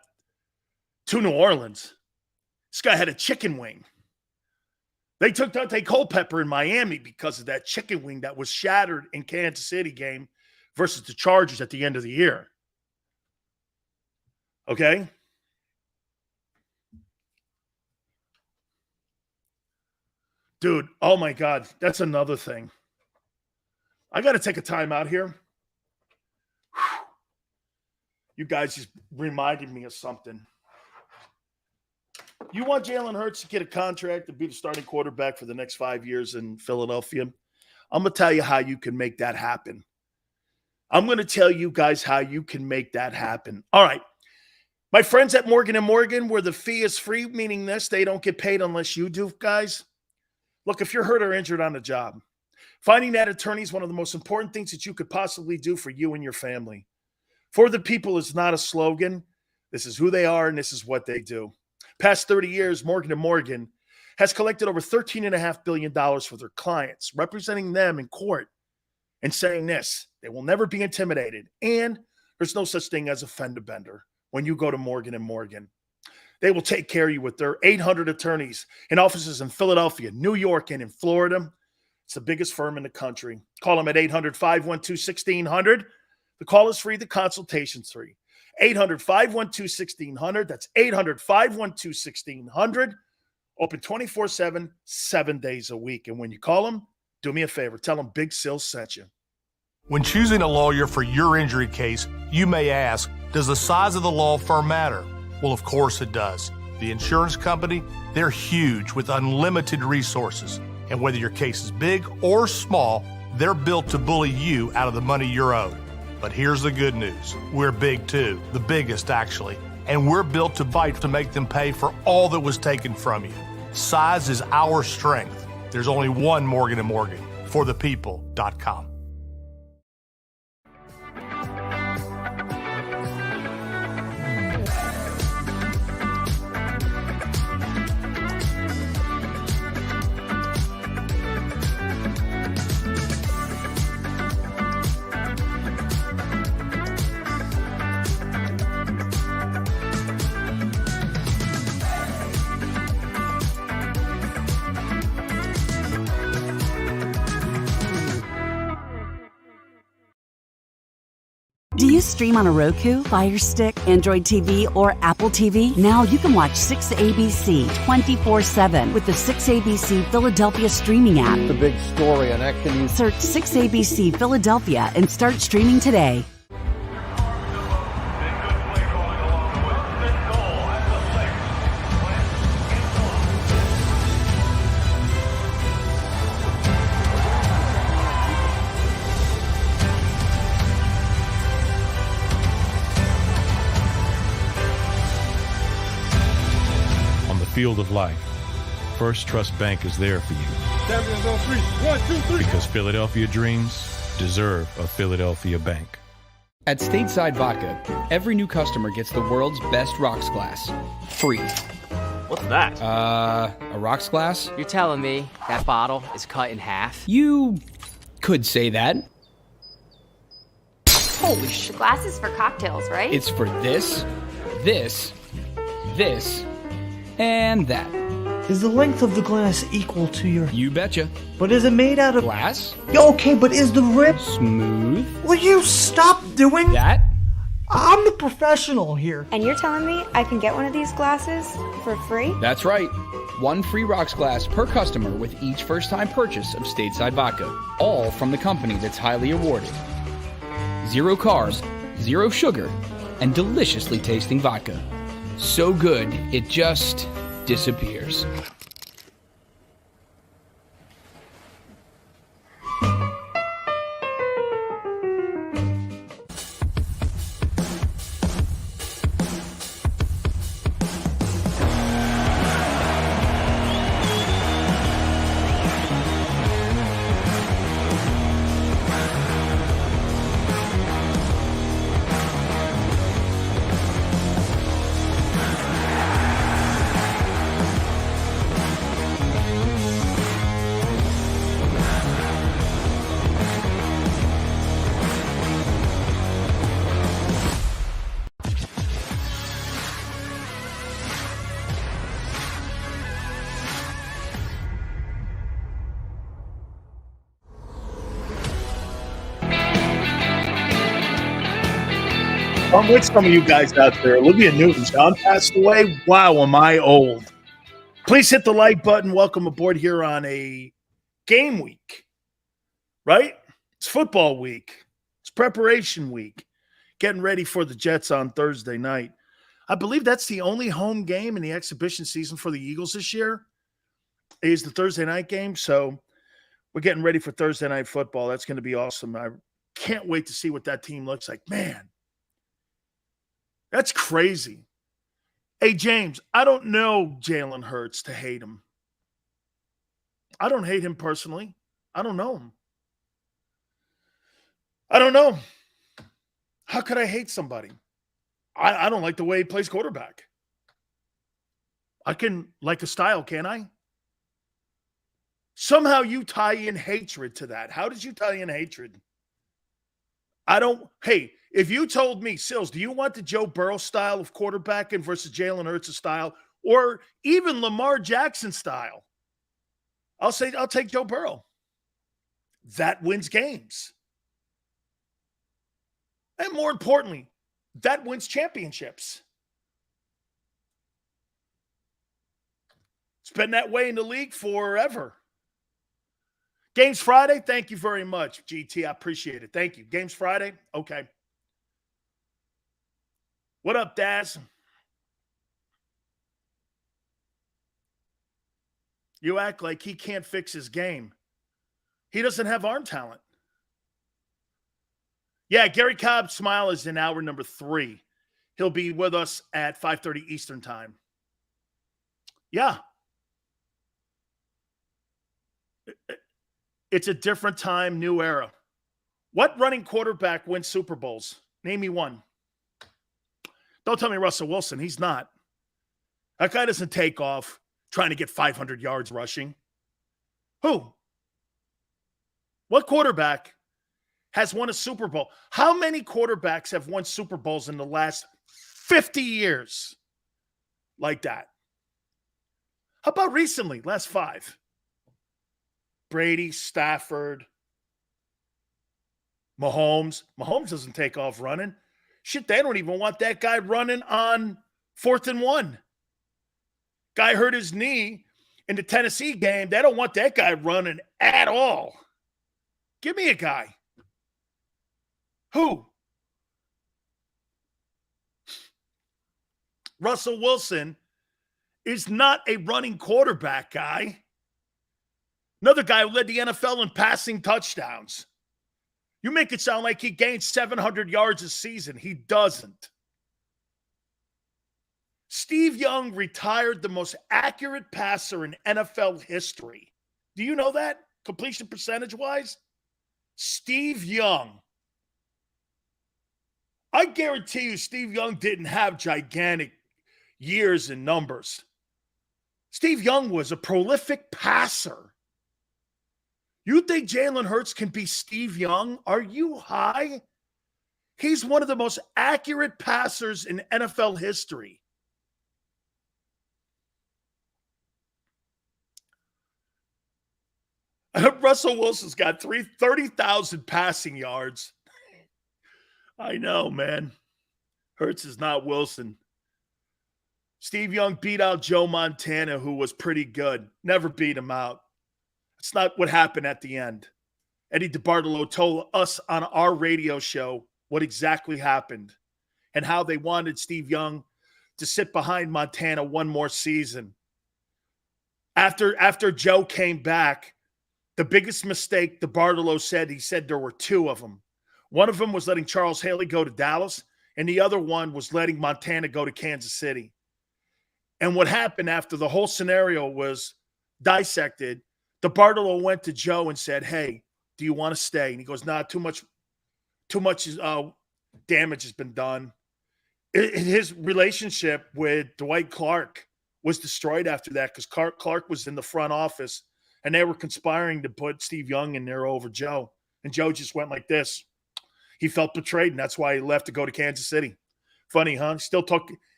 to New Orleans. This guy had a chicken wing. They took Dante Culpepper in Miami because of that chicken wing that was shattered in Kansas City game versus the Chargers at the end of the year. Okay? Dude, oh my God, that's another thing. I got to take a time out here. Whew. You guys just reminded me of something. You want Jalen Hurts to get a contract to be the starting quarterback for the next 5 years in Philadelphia? I'm going to tell you how you can make that happen. I'm going to tell you guys how you can make that happen. All right. My friends at Morgan & Morgan, where the fee is free, meaning this, they don't get paid unless you do, guys. Look, if you're hurt or injured on the job, finding that attorney is one of the most important things that you could possibly do for you and your family. For the people is not a slogan. This is who they are, and this is what they do. Past 30 years, Morgan & Morgan has collected over $13.5 billion for their clients, representing them in court and saying this: they will never be intimidated, and there's no such thing as a fender bender when you go to Morgan & Morgan. They will take care of you with their 800 attorneys in offices in Philadelphia, New York, and in Florida. It's the biggest firm in the country. Call them at 800-512-1600. The call is free. The consultation's free. 800-512-1600. That's 800-512-1600. Open 24/7, 7 days a week. And when you call them, do me a favor. Tell them Big Sil sent you. When choosing a lawyer for your injury case, you may ask, does the size of the law firm matter? Well, of course it does. The insurance company, they're huge with unlimited resources. And whether your case is big or small, they're built to bully you out of the money you're owed. But here's the good news. We're big too, the biggest actually. And we're built to fight to make them pay for all that was taken from you. Size is our strength. There's only one Morgan & Morgan, forthepeople.com. Do you stream on a Roku, Fire Stick, Android TV, or Apple TV? Now you can watch 6ABC 24/7 with the 6ABC Philadelphia streaming app. The big story on Action. Search 6ABC Philadelphia and start streaming today. Field of life, First Trust Bank is there for you. Champions on three. 1, 2, 3. Because Philadelphia dreams deserve a Philadelphia bank. At Stateside Vodka, every new customer gets the world's best rocks glass. Free. What's that? A rocks glass? You're telling me that bottle is cut in half? You could say that. Holy shit. Glasses for cocktails, right? It's for this, this, and that. Is the length of the glass equal to your... You betcha. But is it made out of... Glass? Yeah, okay, but is the rip... Smooth? Will you stop doing... That? I'm the professional here. And you're telling me I can get one of these glasses for free? That's right. One free rocks glass per customer with each first-time purchase of Stateside Vodka. All from the company that's highly awarded. 0 carbs, 0 sugar, and deliciously tasting vodka. So good, it just disappears. I'm with some of you guys out there. Olivia Newton-John passed away. Wow, am I old. Please hit the like button. Welcome aboard here on a game week, right? It's football week. It's preparation week. Getting ready for the Jets on Thursday night. I believe that's the only home game in the exhibition season for the Eagles this year is the Thursday night game. So we're getting ready for Thursday night football. That's going to be awesome. I can't wait to see what that team looks like. Man, that's crazy. Hey, James, I don't know Jalen Hurts to hate him. I don't hate him personally. I don't know him. I don't know. How could I hate somebody? I don't like the way he plays quarterback. I can like a style, can't I? Somehow you tie in hatred to that. How did you tie in hatred? Hey, if you told me, Sills, do you want the Joe Burrow style of quarterbacking versus Jalen Hurts' style, or even Lamar Jackson style? I'll take Joe Burrow. That wins games. And more importantly, that wins championships. It's been that way in the league forever. Games Friday, thank you very much, GT. I appreciate it. Thank you. Games Friday? Okay. What up, Daz? You act like he can't fix his game. He doesn't have arm talent. Yeah, Gary Cobb Smile is in hour number 3. He'll be with us at 5:30 Eastern time. Yeah. It's a different time, new era. What running quarterback wins Super Bowls? Name me one. Don't tell me Russell Wilson. He's not. That guy doesn't take off trying to get 500 yards rushing. Who? What quarterback has won a Super Bowl? How many quarterbacks have won Super Bowls in the last 50 years like that? How about recently, last 5? Brady, Stafford, Mahomes doesn't take off running. Shit, they don't even want that guy running on 4th and 1. Guy hurt his knee in the Tennessee game. They don't want that guy running at all. Give me a guy. Who? Russell Wilson is not a running quarterback guy. Another guy who led the NFL in passing touchdowns. You make it sound like he gained 700 yards a season. He doesn't. Steve Young retired the most accurate passer in NFL history. Do you know that? Completion percentage-wise? Steve Young. I guarantee you Steve Young didn't have gigantic years and numbers. Steve Young was a prolific passer. You think Jalen Hurts can be Steve Young? Are you high? He's one of the most accurate passers in NFL history. Russell Wilson's got 30,000 passing yards. I know, man. Hurts is not Wilson. Steve Young beat out Joe Montana, who was pretty good. Never beat him out. It's not what happened at the end. Eddie DeBartolo told us on our radio show what exactly happened and how they wanted Steve Young to sit behind Montana one more season. After Joe came back, the biggest mistake DeBartolo said, he said there were two of them. One of them was letting Charles Haley go to Dallas, and the other one was letting Montana go to Kansas City. And what happened after the whole scenario was dissected, DeBartolo went to Joe and said, hey, do you want to stay? And he goes, nah, too much damage has been done. His relationship with Dwight Clark was destroyed after that because Clark was in the front office, and they were conspiring to put Steve Young in there over Joe. And Joe just went like this. He felt betrayed, and that's why he left to go to Kansas City. Funny, huh?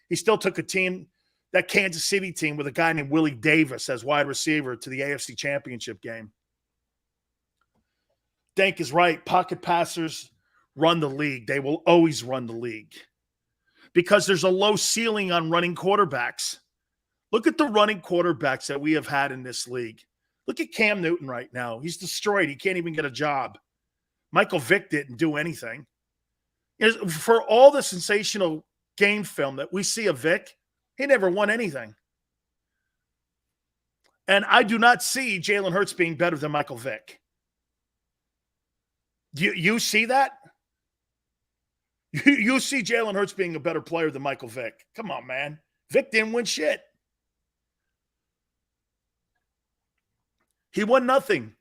He still took a team, that Kansas City team with a guy named Willie Davis as wide receiver, to the AFC Championship game. Dank is right. Pocket passers run the league. They will always run the league because there's a low ceiling on running quarterbacks. Look at the running quarterbacks that we have had in this league. Look at Cam Newton right now. He's destroyed. He can't even get a job. Michael Vick didn't do anything. For all the sensational game film that we see of Vick, he never won anything. And I do not see Jalen Hurts being better than Michael Vick. You see that? You see Jalen Hurts being a better player than Michael Vick. Come on, man. Vick didn't win shit. He won nothing.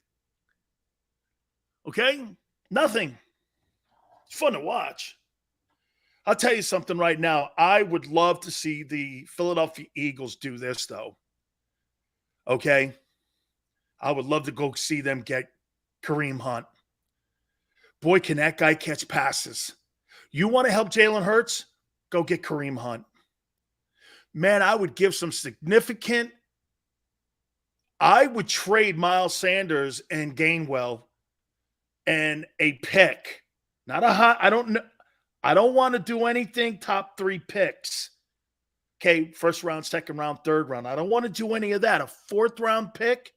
Okay? Nothing. It's fun to watch. I'll tell you something right now. I would love to see the Philadelphia Eagles do this, though. Okay? I would love to go see them get Kareem Hunt. Boy, can that guy catch passes. You want to help Jalen Hurts? Go get Kareem Hunt. Man, I would give some significant – I would trade Miles Sanders and Gainwell and a pick. Not a hot – I don't want to do anything top 3 picks. Okay, first round, second round, third round. I don't want to do any of that. A 4th round pick?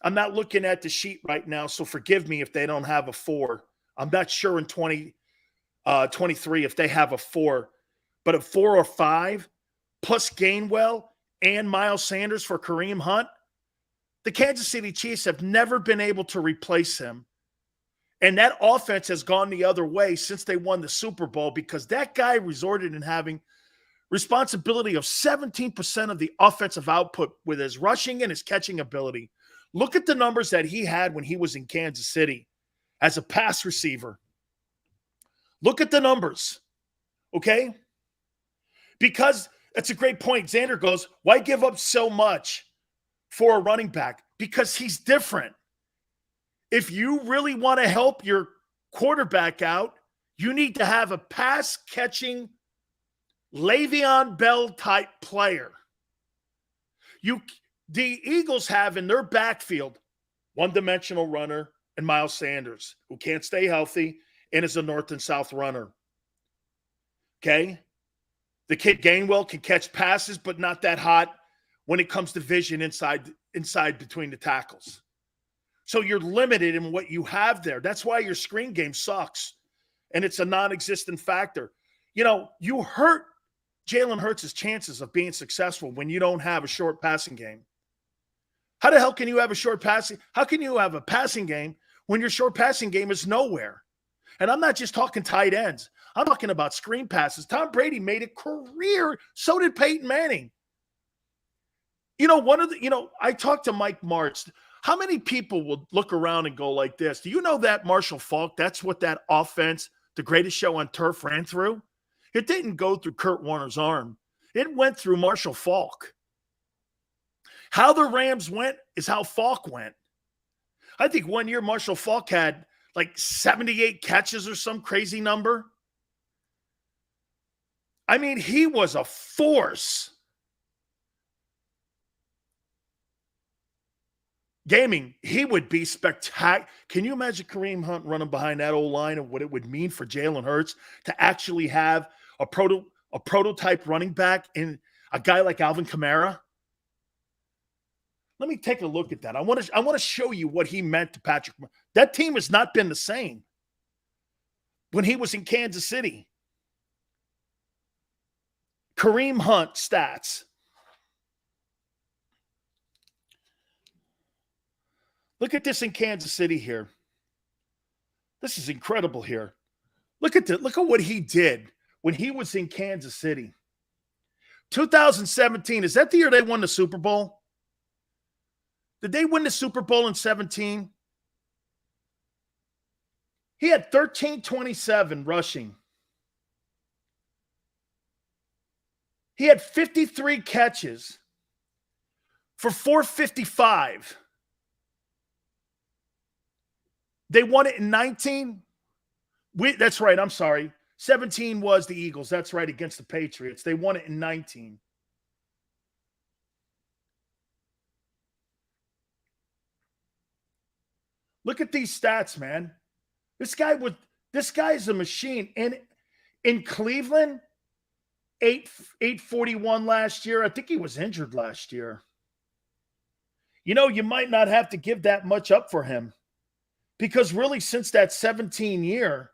I'm not looking at the sheet right now, so forgive me if they don't have a 4. I'm not sure in 2023 if they have a 4. But a 4 or 5 plus Gainwell and Miles Sanders for Kareem Hunt, the Kansas City Chiefs have never been able to replace him. And that offense has gone the other way since they won the Super Bowl because that guy resorted in having responsibility of 17% of the offensive output with his rushing and his catching ability. Look at the numbers that he had when he was in Kansas City as a pass receiver. Look at the numbers, okay? Because that's a great point. Xander goes, why give up so much for a running back? Because he's different. If you really want to help your quarterback out, you need to have a pass-catching Le'Veon Bell-type player. The Eagles have in their backfield one-dimensional runner, and Miles Sanders, who can't stay healthy and is a north and south runner. Okay? The kid Gainwell can catch passes, but not that hot when it comes to vision inside between the tackles. So you're limited in what you have there. That's why your screen game sucks, and it's a non-existent factor. You know, you hurt Jalen Hurts' chances of being successful when you don't have a short passing game. How the hell can you have a short passing? How can you have a passing game when your short passing game is nowhere? And I'm not just talking tight ends. I'm talking about screen passes. Tom Brady made a career. So did Peyton Manning. You know, I talked to Mike Martz. How many people will look around and go like this? Do you know that Marshall Faulk, that's what that offense, the greatest show on turf, ran through? It didn't go through Kurt Warner's arm. It went through Marshall Faulk. How the Rams went is how Faulk went. I think one year Marshall Faulk had like 78 catches or some crazy number. I mean, he was a force. Gaming, he would be spectacular. Can you imagine Kareem Hunt running behind that old line and what it would mean for Jalen Hurts to actually have a prototype running back in a guy like Alvin Kamara? Let me take a look at that. I want to show you what he meant to Patrick. That team has not been the same when he was in Kansas City. Kareem Hunt stats. Look at this in Kansas City here. This is incredible here. Look at what he did when he was in Kansas City. 2017, is that the year they won the Super Bowl? Did they win the Super Bowl in 17? He had 1327 rushing. He had 53 catches for 455. They won it in 19. That's right. I'm sorry. 17 was the Eagles. That's right, against the Patriots. They won it in 19. Look at these stats, man. This guy's a machine. And in Cleveland, 841 last year. I think he was injured last year. You know, you might not have to give that much up for him. Because really, since that 17 year,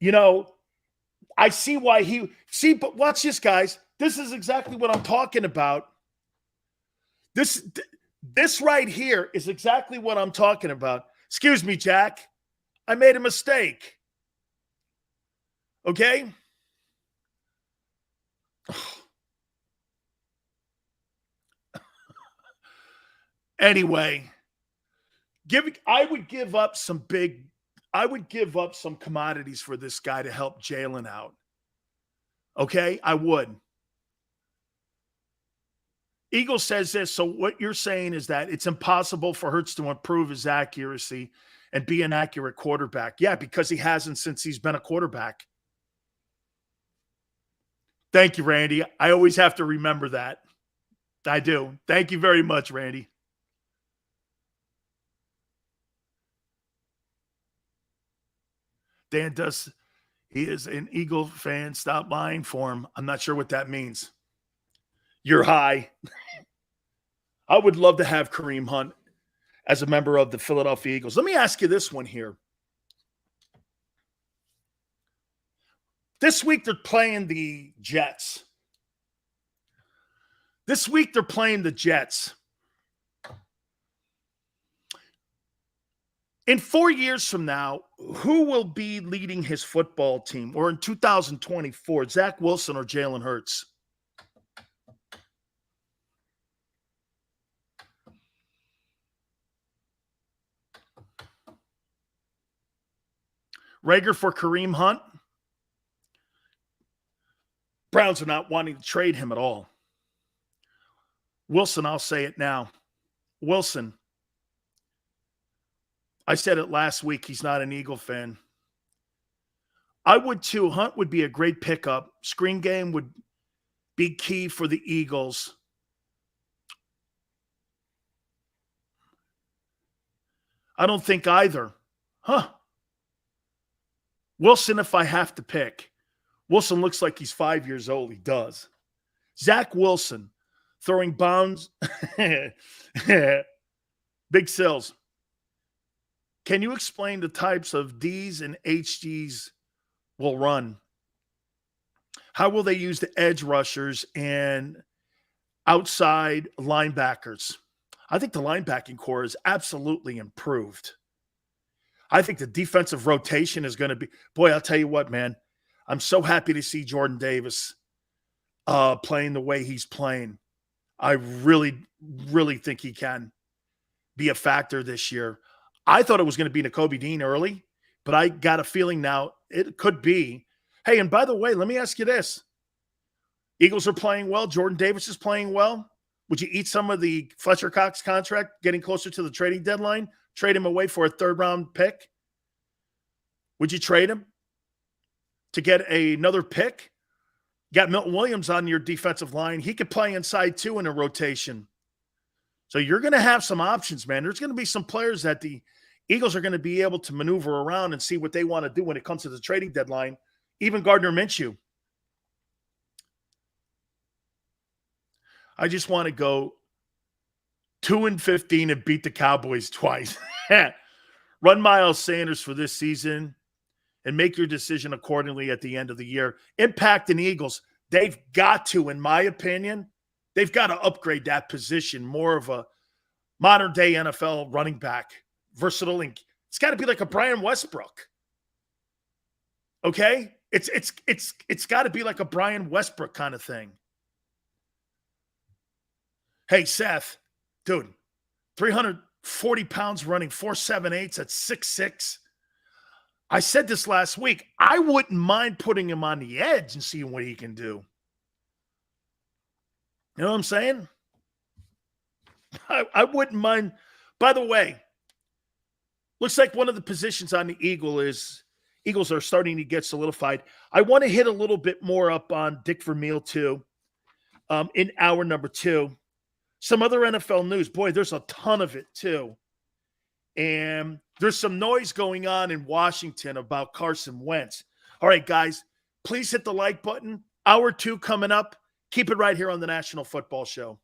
you know, I see why but watch this, guys. This is exactly what I'm talking about. This right here is exactly what I'm talking about. Excuse me, Jack. I made a mistake. Okay? Anyway, I would give up some commodities for this guy to help Jalen out. Okay? I would. Eagle says this, so what you're saying is that it's impossible for Hurts to improve his accuracy and be an accurate quarterback. Yeah, because he hasn't since he's been a quarterback. Thank you, Randy. I always have to remember that. I do. Thank you very much, Randy. Dan does. He is an Eagle fan. Stop lying for him. I'm not sure what that means. You're high. I would love to have Kareem Hunt as a member of the Philadelphia Eagles. Let me ask you this one here. This week they're playing the Jets. In 4 years from now, who will be leading his football team? Or in 2024, Zach Wilson or Jalen Hurts? Rager for Kareem Hunt. Browns are not wanting to trade him at all. Wilson, I'll say it now. Wilson. I said it last week. He's not an Eagle fan. I would too. Hunt would be a great pickup. Screen game would be key for the Eagles. I don't think either. Wilson, if I have to pick. Wilson looks like he's 5 years old. He does. Zach Wilson throwing bombs. Big Sills. Can you explain the types of Ds and HGs will run? How will they use the edge rushers and outside linebackers? I think the linebacking core is absolutely improved. I think the defensive rotation is going to be, boy, I'll tell you what, man. I'm so happy to see Jordan Davis playing the way he's playing. I really, really think he can be a factor this year. I thought it was going to be Nakobe Dean early, but I got a feeling now it could be. Hey, and by the way, let me ask you this. Eagles are playing well. Jordan Davis is playing well. Would you eat some of the Fletcher Cox contract getting closer to the trading deadline? Trade him away for a third-round pick? Would you trade him to get another pick? Got Milton Williams on your defensive line. He could play inside too in a rotation. So you're going to have some options, man. There's going to be some players that the Eagles are going to be able to maneuver around and see what they want to do when it comes to the trading deadline. Even Gardner Minshew. I just want to go 2-15 and beat the Cowboys twice. Run Miles Sanders for this season and make your decision accordingly at the end of the year. Impact and Eagles, they've got to, in my opinion, they've got to upgrade that position, more of a modern-day NFL running back. Versatile. And it's got to be like a Brian Westbrook. Okay? It's got to be like a Brian Westbrook kind of thing. Hey, Seth, dude, 340 pounds running 4.78 at 6'6". I said this last week. I wouldn't mind putting him on the edge and seeing what he can do. You know what I'm saying? I wouldn't mind. By the way, looks like one of the positions on the Eagles are starting to get solidified. I want to hit a little bit more up on Dick Vermeil, too, in hour number 2. Some other NFL news. Boy, there's a ton of it, too. And there's some noise going on in Washington about Carson Wentz. All right, guys, please hit the like button. Hour 2 coming up. Keep it right here on the National Football Show.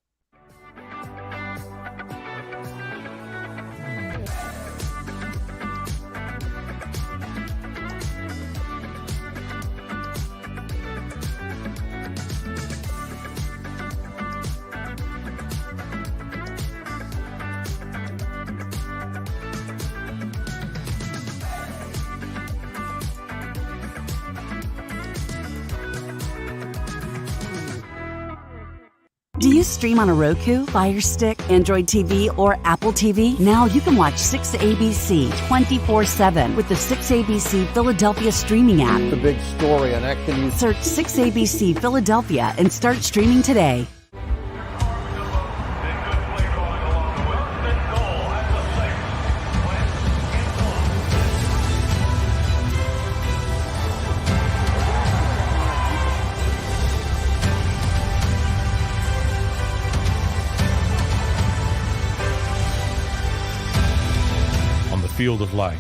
Do you stream on a Roku, Fire Stick, Android TV, or Apple TV? Now you can watch 6ABC 24/7 with the 6ABC Philadelphia streaming app. The big story on Action News. Search 6ABC Philadelphia and start streaming today. Field of life,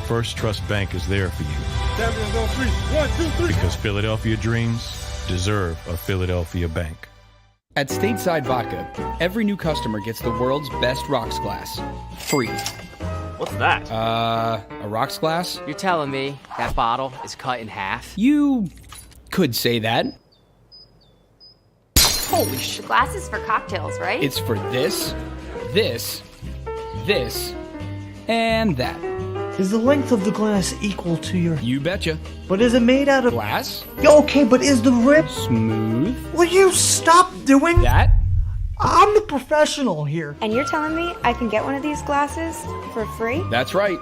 First Trust Bank is there for you. Champions on 3. 1, 2, 3. Because Philadelphia dreams deserve a Philadelphia bank. At Stateside Vodka, every new customer gets the world's best rocks glass. Free. What's that? A rocks glass? You're telling me that bottle is cut in half? You could say that. Holy shit. Glasses for cocktails, right? It's for this, this, and that. Is the length of the glass equal to your... You betcha. But is it made out of... Glass? Okay, but is the rip... Smooth? Will you stop doing... That? I'm the professional here. And you're telling me I can get one of these glasses for free? That's right.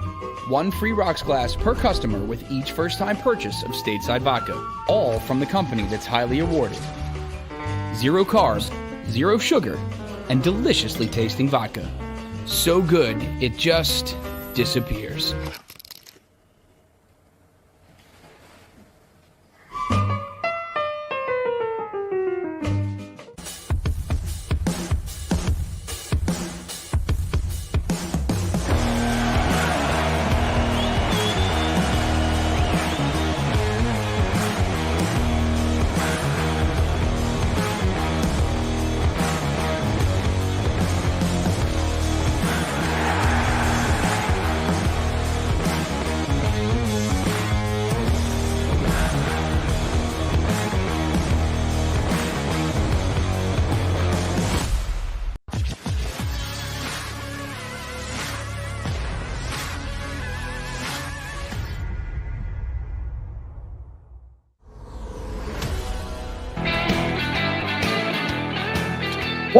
One free rocks glass per customer with each first-time purchase of Stateside Vodka. All from the company that's highly awarded. 0 carbs, 0 sugar, and deliciously tasting vodka. So good, it just disappears.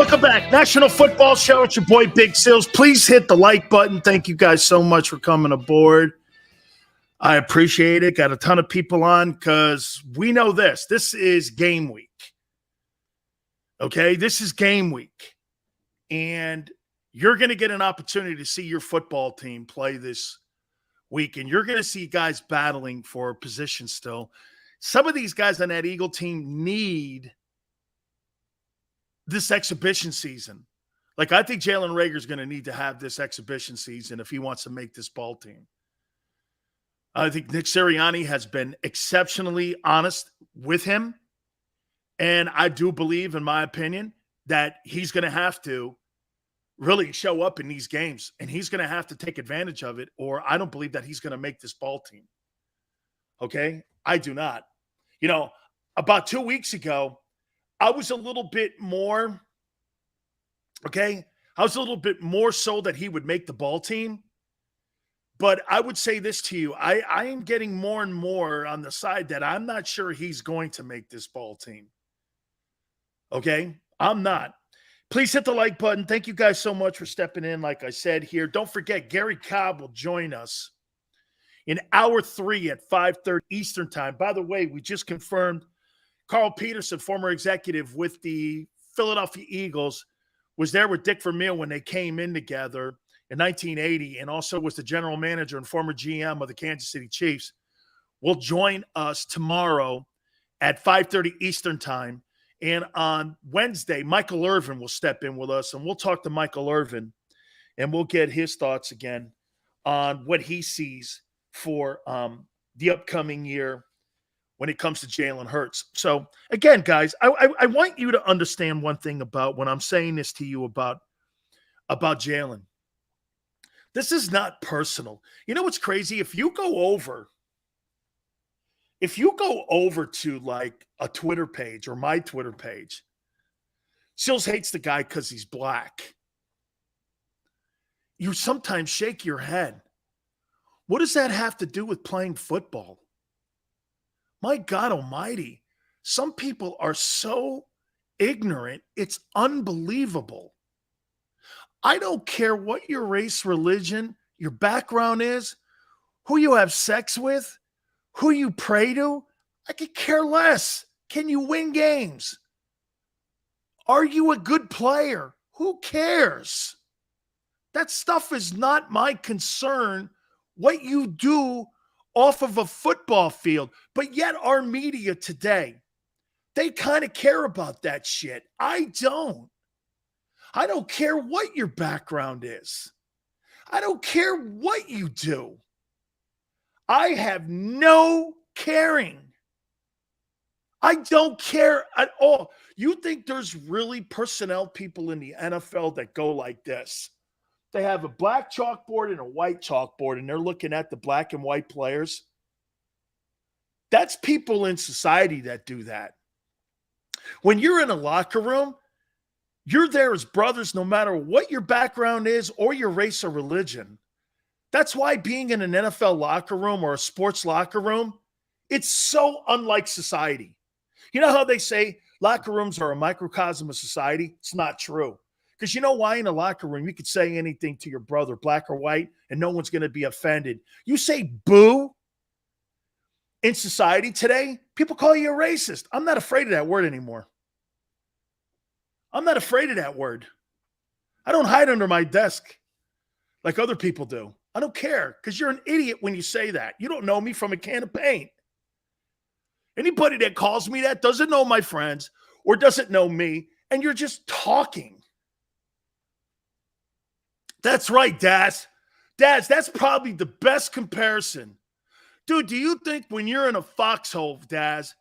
Welcome back. National Football Show. It's your boy, Big Sills. Please hit the like button. Thank you guys so much for coming aboard. I appreciate it. Got a ton of people on because we know this. This is game week. Okay? This is game week. And you're going to get an opportunity to see your football team play this week. And you're going to see guys battling for position still. Some of these guys on that Eagle team need this exhibition season. Like, I think Jalen Reagor's going to need to have this exhibition season if he wants to make this ball team. I think Nick Sirianni has been exceptionally honest with him. And I do believe, in my opinion, that he's going to have to really show up in these games. And he's going to have to take advantage of it, or I don't believe that he's going to make this ball team. Okay? I do not. You know, about 2 weeks ago, I was a little bit more, okay? I was a little bit more so that he would make the ball team. But I would say this to you. I am getting more and more on the side that I'm not sure he's going to make this ball team. Okay? I'm not. Please hit the like button. Thank you guys so much for stepping in, like I said here. Don't forget, Gary Cobb will join us in hour 3 at 5:30 Eastern time. By the way, we just confirmed Carl Peterson, former executive with the Philadelphia Eagles, was there with Dick Vermeil when they came in together in 1980, and also was the general manager and former GM of the Kansas City Chiefs, will join us tomorrow at 5:30 Eastern time. And on Wednesday, Michael Irvin will step in with us, and we'll talk to Michael Irvin, and we'll get his thoughts again on what he sees for the upcoming year when it comes to Jalen Hurts. So, again, guys, I want you to understand one thing about when I'm saying this to you about Jalen. This is not personal. You know what's crazy? If you go over to like a Twitter page or my Twitter page, Sills hates the guy because he's black. You sometimes shake your head. What does that have to do with playing football? My God almighty, some people are so ignorant, it's unbelievable. I don't care what your race, religion, your background is, who you have sex with, who you pray to. I could care less. Can you win games? Are you a good player? Who cares? That stuff is not my concern, what you do off of a football field. But yet our media today, they kind of care about that shit. I don't. I don't care what your background is. I don't care what you do. I have no caring. I don't care at all. You think there's really personnel people in the NFL that go like this? They have a black chalkboard and a white chalkboard, and they're looking at the black and white players. That's people in society that do that. When you're in a locker room, you're there as brothers no matter what your background is or your race or religion. That's why being in an NFL locker room or a sports locker room, it's so unlike society. You know how they say locker rooms are a microcosm of society? It's not true. Because you know why? In a locker room, you could say anything to your brother, black or white, and no one's going to be offended. You say boo in society today, people call you a racist. I'm not afraid of that word anymore. I'm not afraid of that word. I don't hide under my desk like other people do. I don't care because you're an idiot when you say that. You don't know me from a can of paint. Anybody that calls me that doesn't know my friends or doesn't know me, and you're just talking. That's right, Daz. Daz, that's probably the best comparison. Dude, do you think when you're in a foxhole, Daz,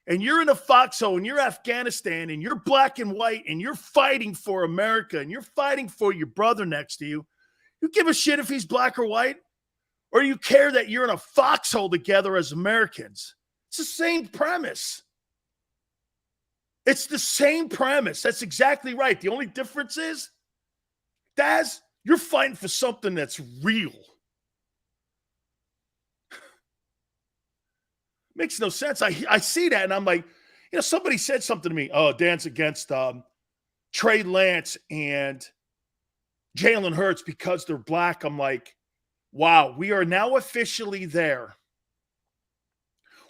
and you're in a foxhole and you're Afghanistan and you're black and white and you're fighting for America and you're fighting for your brother next to you, you give a shit if he's black or white? Or you care that you're in a foxhole together as Americans? It's the same premise. It's the same premise. That's exactly right. The only difference is, Daz, you're fighting for something that's real. Makes no sense. I see that, and I'm like, somebody said something to me. Oh, Dan's against Trey Lance and Jalen Hurts because they're black, I'm like, wow, we are now officially there.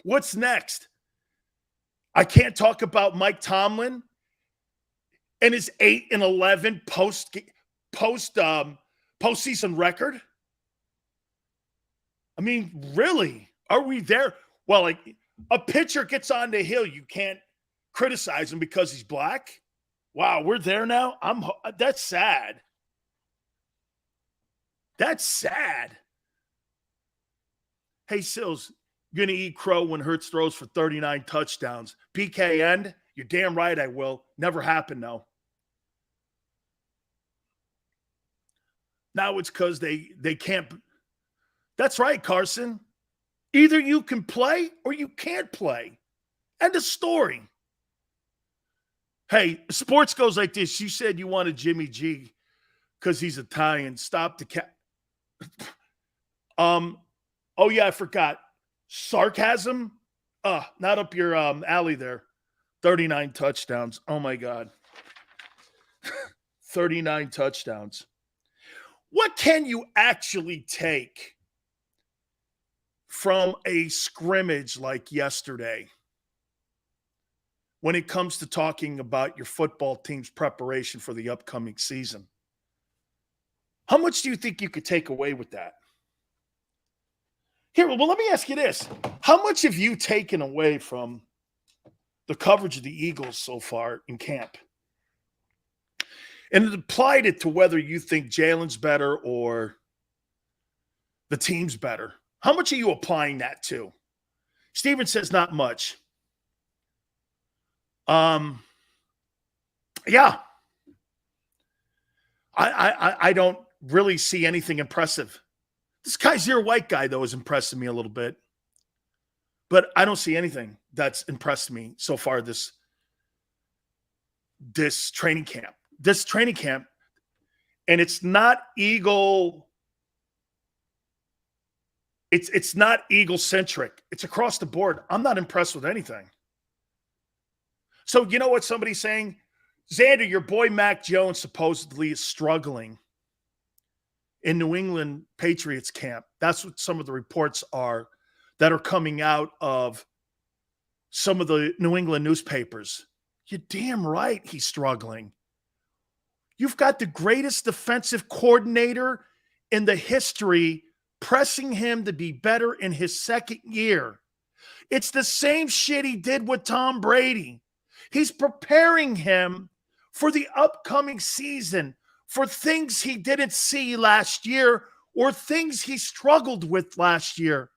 What's next? I can't talk about Mike Tomlin and his 8-11 postseason record. I mean, really, are we there? Well, like a pitcher gets on the hill, you can't criticize him because he's black. Wow, we're there now. That's sad. That's sad. Hey, Sills, you're going to eat crow when Hurts throws for 39 touchdowns. PK end? You're damn right I will. Never happened, though. Now it's because they can't. That's right, Carson. Either you can play or you can't play. End of story. Hey, sports goes like this. You said you wanted Jimmy G because he's Italian. Stop the cat. Oh, yeah, I forgot. Sarcasm? Not up your alley there. 39 touchdowns. Oh, my God. 39 touchdowns. What can you actually take from a scrimmage like yesterday when it comes to talking about your football team's preparation for the upcoming season? How much do you think you could take away with that? Here, well, let me ask you this. How much have you taken away from the coverage of the Eagles so far in camp? And it applied it to whether you think Jalen's better or the team's better. How much are you applying that to? Steven says not much. Yeah. I don't really see anything impressive. This Kaiser White guy, though, is impressing me a little bit. But I don't see anything that's impressed me so far this training camp. This training camp, and it's not Eagle. It's not Eagle-centric. It's across the board. I'm not impressed with anything. So you know what somebody's saying? Xander, your boy Mac Jones supposedly is struggling in New England Patriots camp. That's what some of the reports are that are coming out of some of the New England newspapers. You're damn right he's struggling. You've got the greatest defensive coordinator in the history pressing him to be better in his second year. It's the same shit he did with Tom Brady. He's preparing him for the upcoming season, for things he didn't see last year or things he struggled with last year.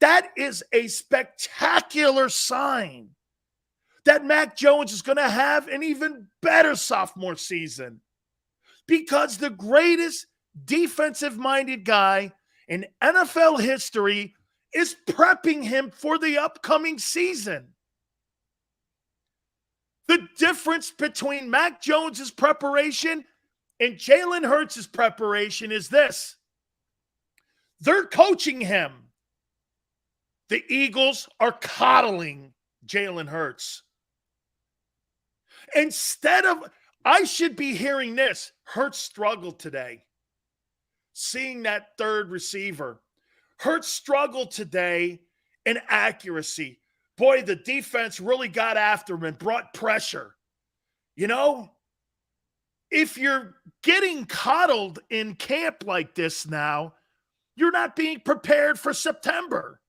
That is a spectacular sign that Mac Jones is going to have an even better sophomore season, because the greatest defensive-minded guy in NFL history is prepping him for the upcoming season. The difference between Mac Jones's preparation and Jalen Hurts' preparation is this. They're coaching him. The Eagles are coddling Jalen Hurts. Instead of, I should be hearing this, Hurts struggled today. Seeing that third receiver. Hurts struggled today in accuracy. Boy, the defense really got after him and brought pressure. You know, if you're getting coddled in camp like this now, you're not being prepared for September.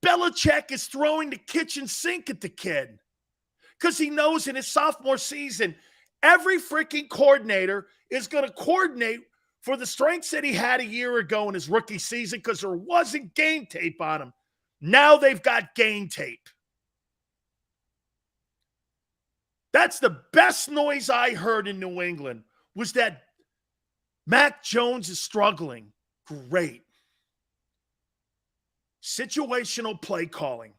Belichick is throwing the kitchen sink at the kid because he knows in his sophomore season, every freaking coordinator is going to coordinate for the strengths that he had a year ago in his rookie season because there wasn't game tape on him. Now they've got game tape. That's the best noise I heard in New England, was that Mac Jones is struggling. Great. Situational play calling.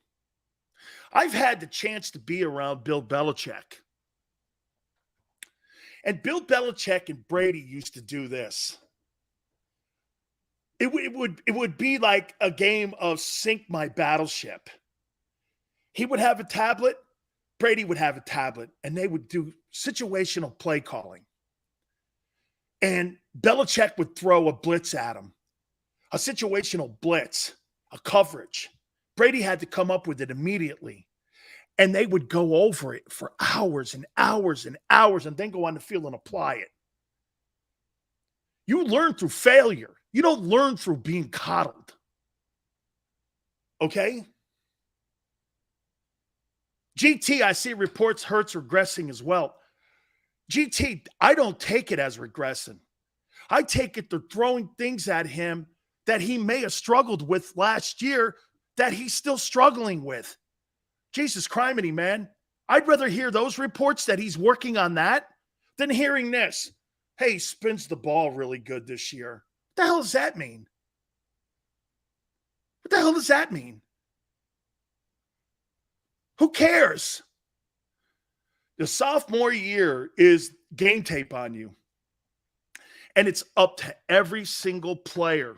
I've had the chance to be around Bill Belichick. And Bill Belichick and Brady used to do this. It would be like a game of Sink My Battleship. He would have a tablet. Brady would have a tablet and they would do situational play calling. And Belichick would throw a blitz at him, a situational blitz, a coverage. Brady had to come up with it immediately. And they would go over it for hours and hours and hours and then go on the field and apply it. You learn through failure. You don't learn through being coddled. Okay? GT, I see reports Hurts regressing as well. GT, I don't take it as regressing. I take it they're throwing things at him that he may have struggled with last year that he's still struggling with. Jesus criminy, man. I'd rather hear those reports that he's working on that than hearing this. Hey, he spins the ball really good this year. What the hell does that mean? What the hell does that mean? Who cares? The sophomore year is game tape on you. And it's up to every single player.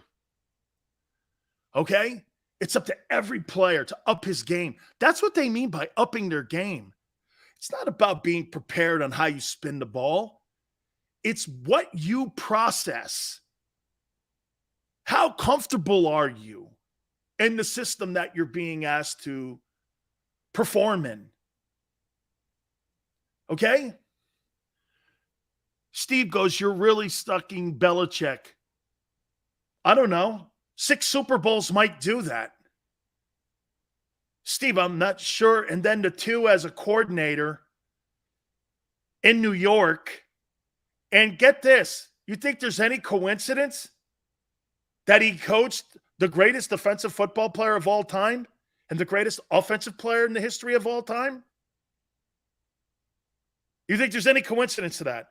Okay? It's up to every player to up his game. That's what they mean by upping their game. It's not about being prepared on how you spin the ball. It's what you process. How comfortable are you in the system that you're being asked to perform in? Okay? Steve goes, you're really stucking Belichick. I don't know. 6 Super Bowls might do that. Steve, I'm not sure. And then the 2 as a coordinator in New York. And get this. You think there's any coincidence that he coached the greatest defensive football player of all time and the greatest offensive player in the history of all time? You think there's any coincidence to that?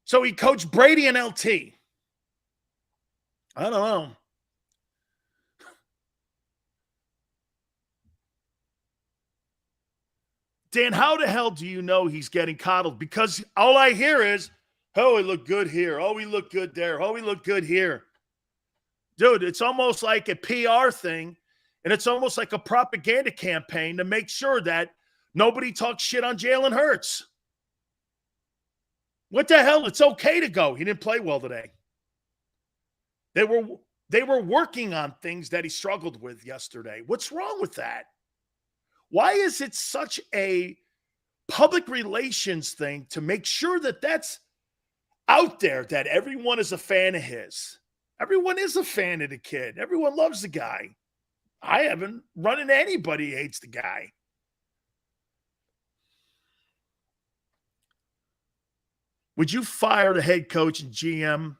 So he coached Brady and LT. I don't know. Dan, how the hell do you know he's getting coddled? Because all I hear is, oh, he looked good here. Oh, he looked good there. Oh, he looked good here. Dude, it's almost like a PR thing, and it's almost like a propaganda campaign to make sure that nobody talks shit on Jalen Hurts. What the hell? It's okay to go. He didn't play well today. They were working on things that he struggled with yesterday. What's wrong with that? Why is it such a public relations thing to make sure that that's out there, that everyone is a fan of his? Everyone is a fan of the kid. Everyone loves the guy. I haven't run into anybody who hates the guy. Would you fire the head coach and GM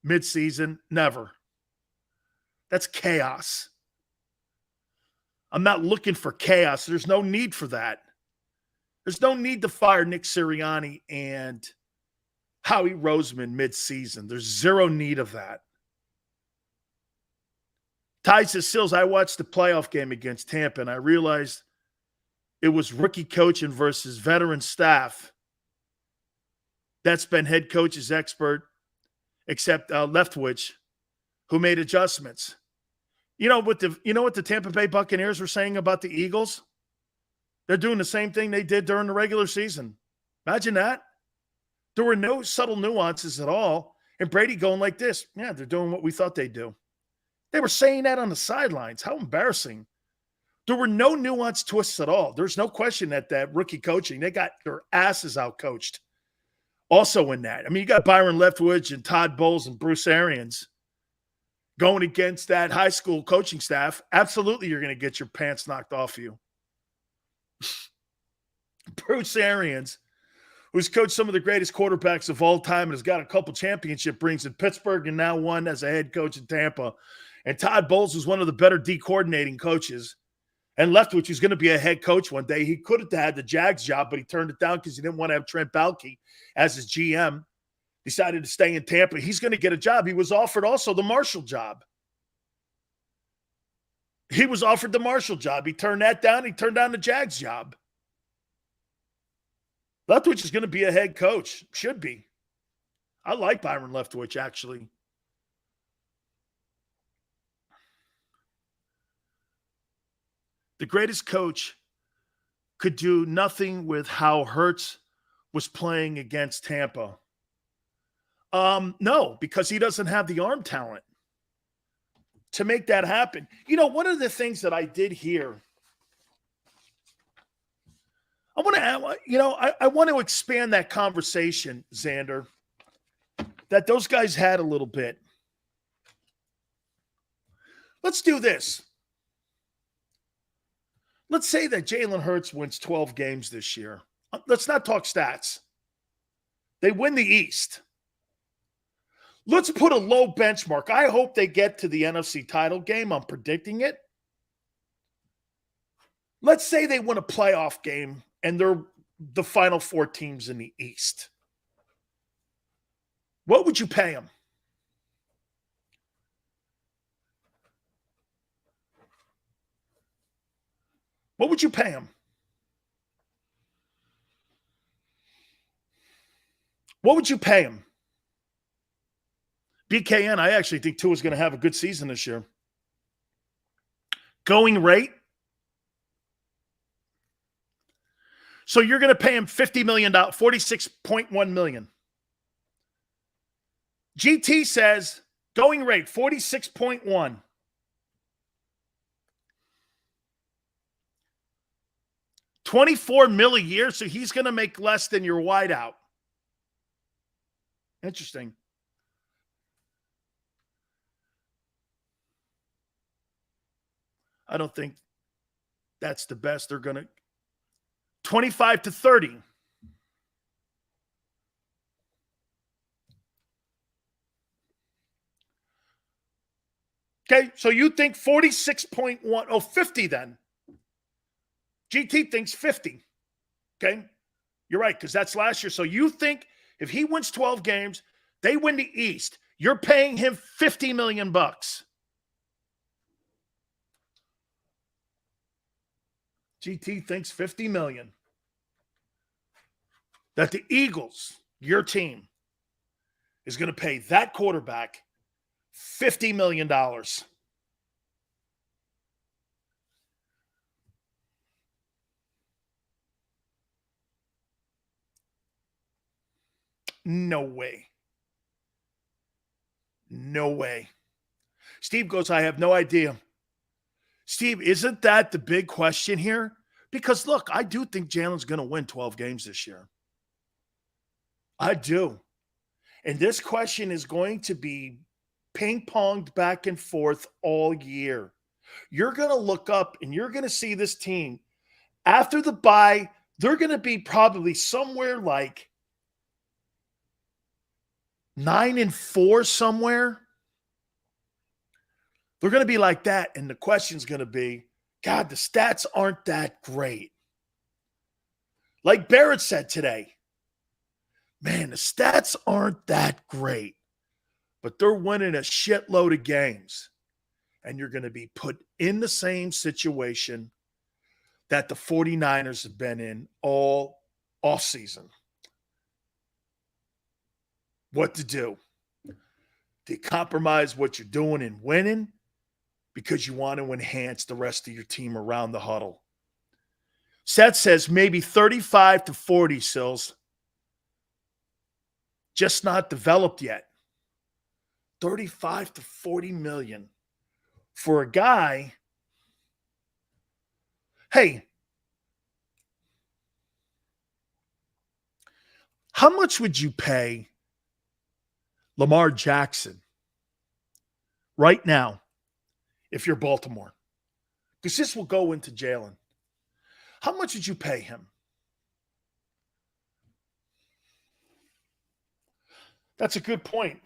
midseason? Never. That's chaos. I'm not looking for chaos. There's no need for that. There's no need to fire Nick Sirianni and Howie Roseman midseason. There's zero need of that. Ty says, Sills, I watched the playoff game against Tampa, and I realized it was rookie coaching versus veteran staff. That's been head coach's expert, except Leftwich, who made adjustments. You know what the Tampa Bay Buccaneers were saying about the Eagles? They're doing the same thing they did during the regular season. Imagine that. There were no subtle nuances at all. And Brady going like this. Yeah, they're doing what we thought they'd do. They were saying that on the sidelines. How embarrassing. There were no nuance twists at all. There's no question that rookie coaching, they got their asses out coached. Also in that. I mean, you got Byron Leftwich and Todd Bowles and Bruce Arians going against that high school coaching staff. Absolutely, you're going to get your pants knocked off you. Bruce Arians, who's coached some of the greatest quarterbacks of all time and has got a couple championship rings in Pittsburgh and now one as a head coach in Tampa. And Todd Bowles was one of the better D-coordinating coaches. And Leftwich was going to be a head coach one day. He could have had the Jags job, but he turned it down because he didn't want to have Trent Baalke as his GM. Decided to stay in Tampa. He's going to get a job. He was offered also the Marshall job. He was offered the Marshall job. He turned that down. He turned down the Jags job. Leftwich is going to be a head coach. Should be. I like Byron Leftwich, actually. The greatest coach could do nothing with how Hurts was playing against Tampa. No, because he doesn't have the arm talent to make that happen. You know, one of the things that I did here, I want to expand that conversation, Xander, that those guys had a little bit. Let's do this. Let's say that Jalen Hurts wins 12 games this year. Let's not talk stats. They win the East. Let's put a low benchmark. I hope they get to the NFC title game. I'm predicting it. Let's say they win a playoff game and they're the final 4 teams in the East. What would you pay them? What would you pay him? What would you pay him? BKN, I actually think Tua's going to have a good season this year. Going rate? So you're going to pay him $50 million, $46.1 million. GT says going rate, 46.1. $24 million a year, so he's going to make less than your wideout. Interesting. I don't think that's the best. They're going to 25 to 30. Okay, so you think 46.1, 50 then. GT thinks 50. Okay? You're right, because that's last year. So you think if he wins 12 games, they win the East, you're paying him $50 million. GT thinks $50 million. That the Eagles, your team, is going to pay that quarterback $50 million. No way. No way. Steve goes, I have no idea. Steve, isn't that the big question here? Because, look, I do think Jalen's going to win 12 games this year. I do. And this question is going to be ping-ponged back and forth all year. You're going to look up and you're going to see this team. After the bye, they're going to be probably somewhere like 9-4 somewhere. They're going to be like that. And the question's going to be, God, the stats aren't that great. Like Barrett said today, man, the stats aren't that great, but they're winning a shitload of games. And you're going to be put in the same situation that the 49ers have been in all offseason. What to do? Do you compromise what you're doing and winning because you want to enhance the rest of your team around the huddle? Seth says maybe 35 to 40, Sills. Just not developed yet. 35 to 40 million for a guy. Hey, how much would you pay Lamar Jackson right now if you're Baltimore? Because this will go into Jalen. How much would you pay him? That's a good point.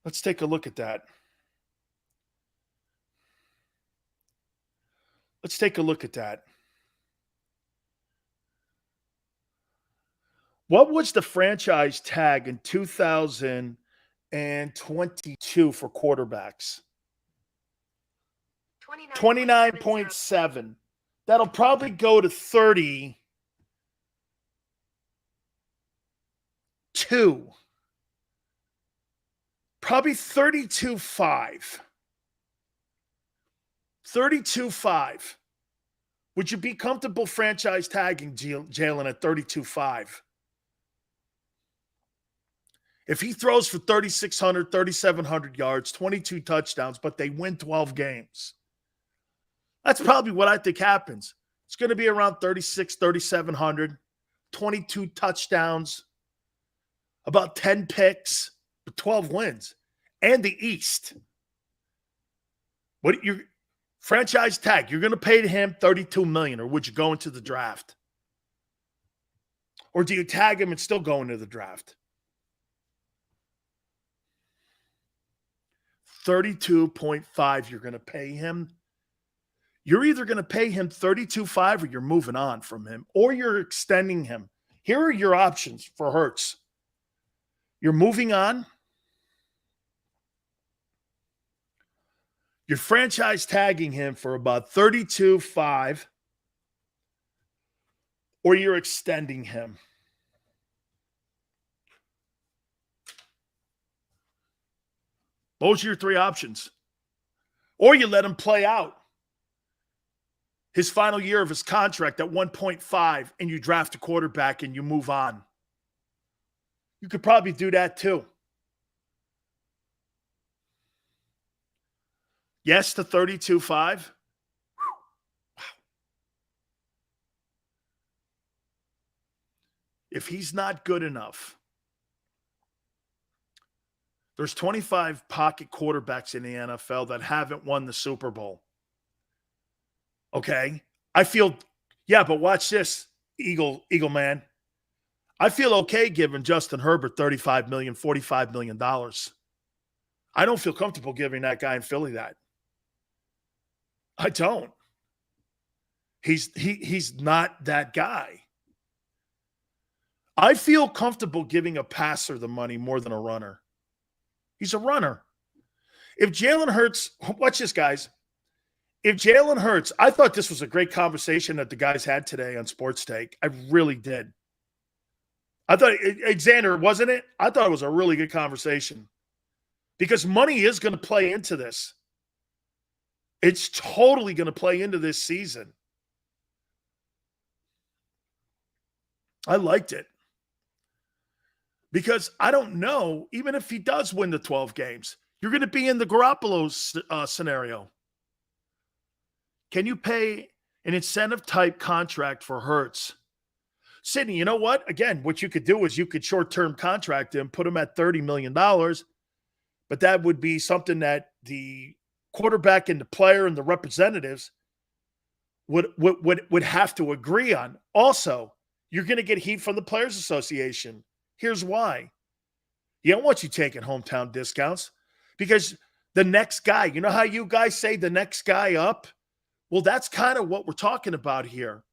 Let's take a look at that. Let's take a look at that. What was the franchise tag in 2022 for quarterbacks? 29.7. That'll probably go to 32. Probably 32.5. 32.5. Would you be comfortable franchise tagging Jalen at 32.5? If he throws for 3,600, 3,700 yards, 22 touchdowns, but they win 12 games, that's probably what I think happens. It's going to be around 36, 3,700, 22 touchdowns, about 10 picks, 12 wins, and the East. What you franchise tag? You're going to pay him $32 million, or would you go into the draft? Or do you tag him and still go into the draft? 32.5 you're going to pay him. You're either going to pay him 32.5 or you're moving on from him, or you're extending him. Here are your options for Hurts. You're moving on. You're franchise tagging him for about 32.5, or you're extending him. Those are your three options. Or you let him play out his final year of his contract at 1.5 and you draft a quarterback and you move on. You could probably do that too. Yes to 32.5. Wow. If he's not good enough, there's 25 pocket quarterbacks in the NFL that haven't won the Super Bowl. Okay? I feel, yeah, but watch this, Eagle man. I feel okay giving Justin Herbert $35 million, $45 million. I don't feel comfortable giving that guy in Philly that. I don't. He's not that guy. I feel comfortable giving a passer the money more than a runner. He's a runner. If Jalen Hurts, watch this, guys. If Jalen Hurts, I thought this was a great conversation that the guys had today on Sports Take. I really did. I thought, Xander, wasn't it? I thought it was a really good conversation because money is going to play into this. It's totally going to play into this season. I liked it. Because I don't know, even if he does win the 12 games, you're going to be in the Garoppolo scenario. Can you pay an incentive-type contract for Hurts? Sidney, you know what? Again, what you could do is you could short-term contract him, put him at $30 million, but that would be something that the quarterback and the player and the representatives would have to agree on. Also, you're going to get heat from the Players Association. Here's why. You don't want you taking hometown discounts because the next guy, you know how you guys say the next guy up? Well, that's kind of what we're talking about here.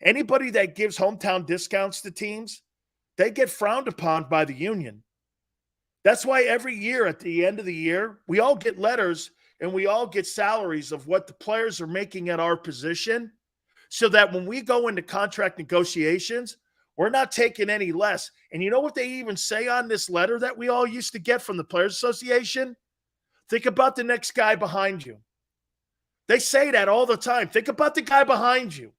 Anybody that gives hometown discounts to teams, they get frowned upon by the union. That's why every year at the end of the year, we all get letters and we all get salaries of what the players are making at our position so that when we go into contract negotiations, we're not taking any less. And you know what they even say on this letter that we all used to get from the Players Association? Think about the next guy behind you. They say that all the time. Think about the guy behind you.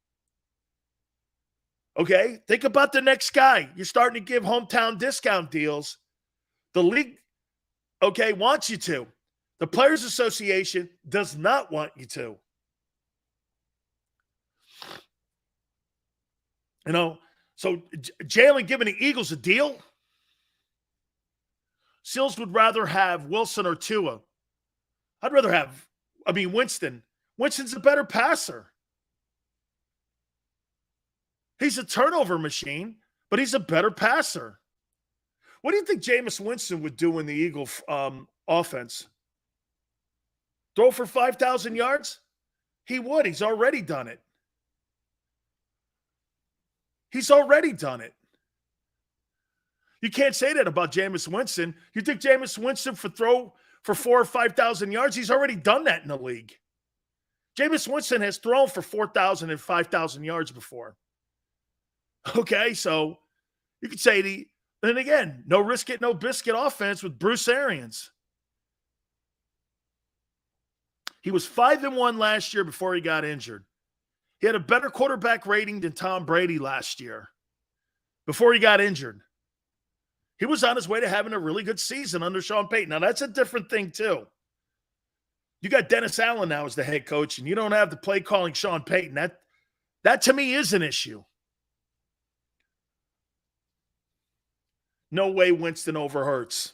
Okay? Think about the next guy. You're starting to give hometown discount deals. The league, okay, wants you to. The Players Association does not want you to. You know, so Jalen giving the Eagles a deal? Sills would rather have Wilson or Tua. I'd rather have, Winston. Winston's a better passer. He's a turnover machine, but he's a better passer. What do you think Jameis Winston would do in the Eagle offense? Throw for 5,000 yards? He would. He's already done it. He's already done it. You can't say that about Jameis Winston. You think Jameis Winston throw for 4,000 or 5,000 yards? He's already done that in the league. Jameis Winston has thrown for 4,000 and 5,000 yards before. Okay, so you could say then again, no risk it, no biscuit offense with Bruce Arians. He was 5-1 last year before he got injured. He had a better quarterback rating than Tom Brady last year before he got injured. He was on his way to having a really good season under Sean Payton. Now, that's a different thing, too. You got Dennis Allen now as the head coach, and you don't have the play calling Sean Payton. That to me is an issue. No way Winston over Hurts.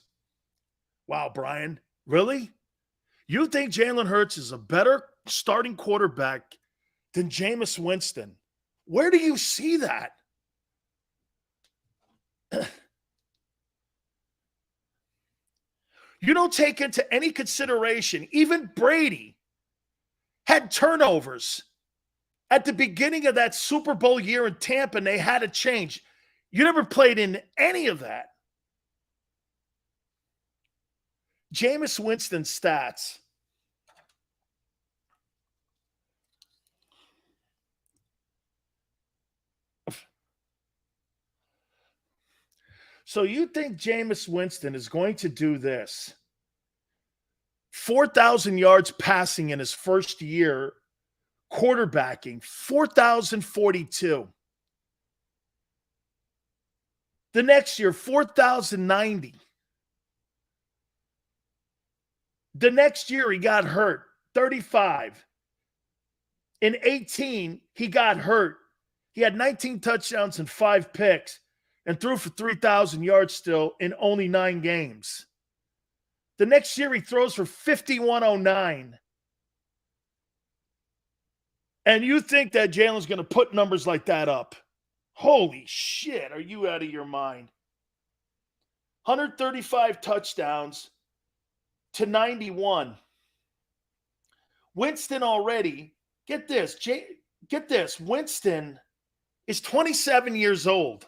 Wow, Brian. Really? You think Jalen Hurts is a better starting quarterback than Jameis Winston? Where do you see that? You don't take into any consideration, even Brady had turnovers at the beginning of that Super Bowl year in Tampa, and they had to change. You never played in any of that. Jameis Winston's stats. So you think Jameis Winston is going to do this? 4,000 yards passing in his first year quarterbacking, 4,042. The next year, 4,090. The next year, he got hurt, 35. In 18, he got hurt. He had 19 touchdowns and 5 picks and threw for 3,000 yards still in only 9 games. The next year, he throws for 5,109. And you think that Jalen's going to put numbers like that up? Holy shit, are you out of your mind? 135 touchdowns to 91. Winston already, get this, Winston is 27 years old.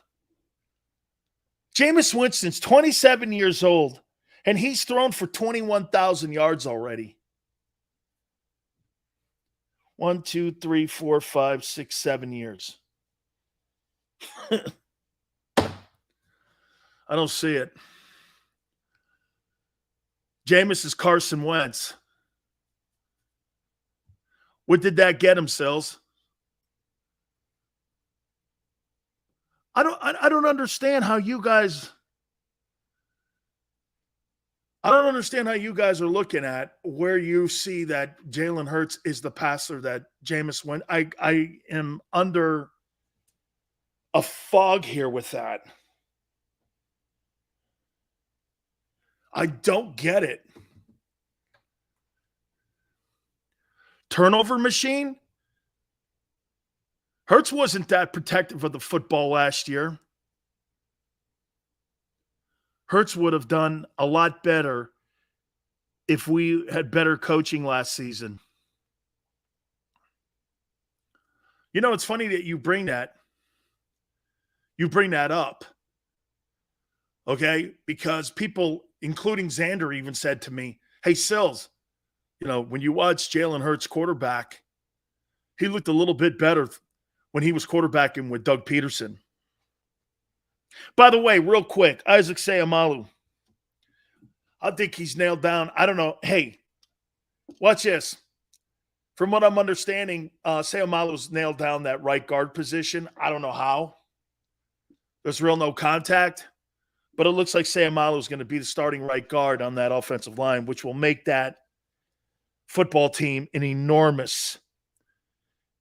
Jameis Winston's 27 years old, and he's thrown for 21,000 yards already. 1, 2, 3, 4, 5, 6, 7 years. I don't see it. Jameis is Carson Wentz. What did that get him, Sills? I don't understand how you guys. I don't understand how you guys are looking at where you see that Jalen Hurts is the passer that Jameis went. I am under a fog here with that. I don't get it. Turnover machine? Hurts wasn't that protective of the football last year. Hurts would have done a lot better if we had better coaching last season. You know, it's funny that you bring that. You bring that up. Okay? Because people, including Xander, even said to me, hey, Sills, you know, when you watch Jalen Hurts quarterback, he looked a little bit better when he was quarterbacking with Doug Peterson. By the way, real quick, Isaac Seumalo. I think he's nailed down. I don't know. Hey, watch this. From what I'm understanding, Seumalo's nailed down that right guard position. I don't know how. There's real no contact. But it looks like Seumalo's going to be the starting right guard on that offensive line, which will make that football team an enormous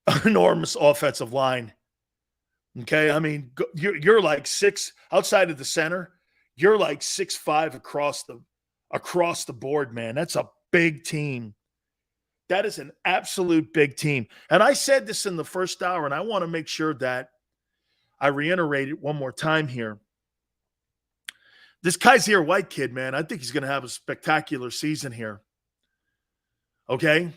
offensive line. Okay, I mean, you're like 6 outside of the center. You're like 6'5" across the board, man. That's a big team. That is an absolute big team. And I said this in the first hour, and I want to make sure that I reiterate it one more time here. This Kaiser White kid, man, I think he's going to have a spectacular season here. Okay?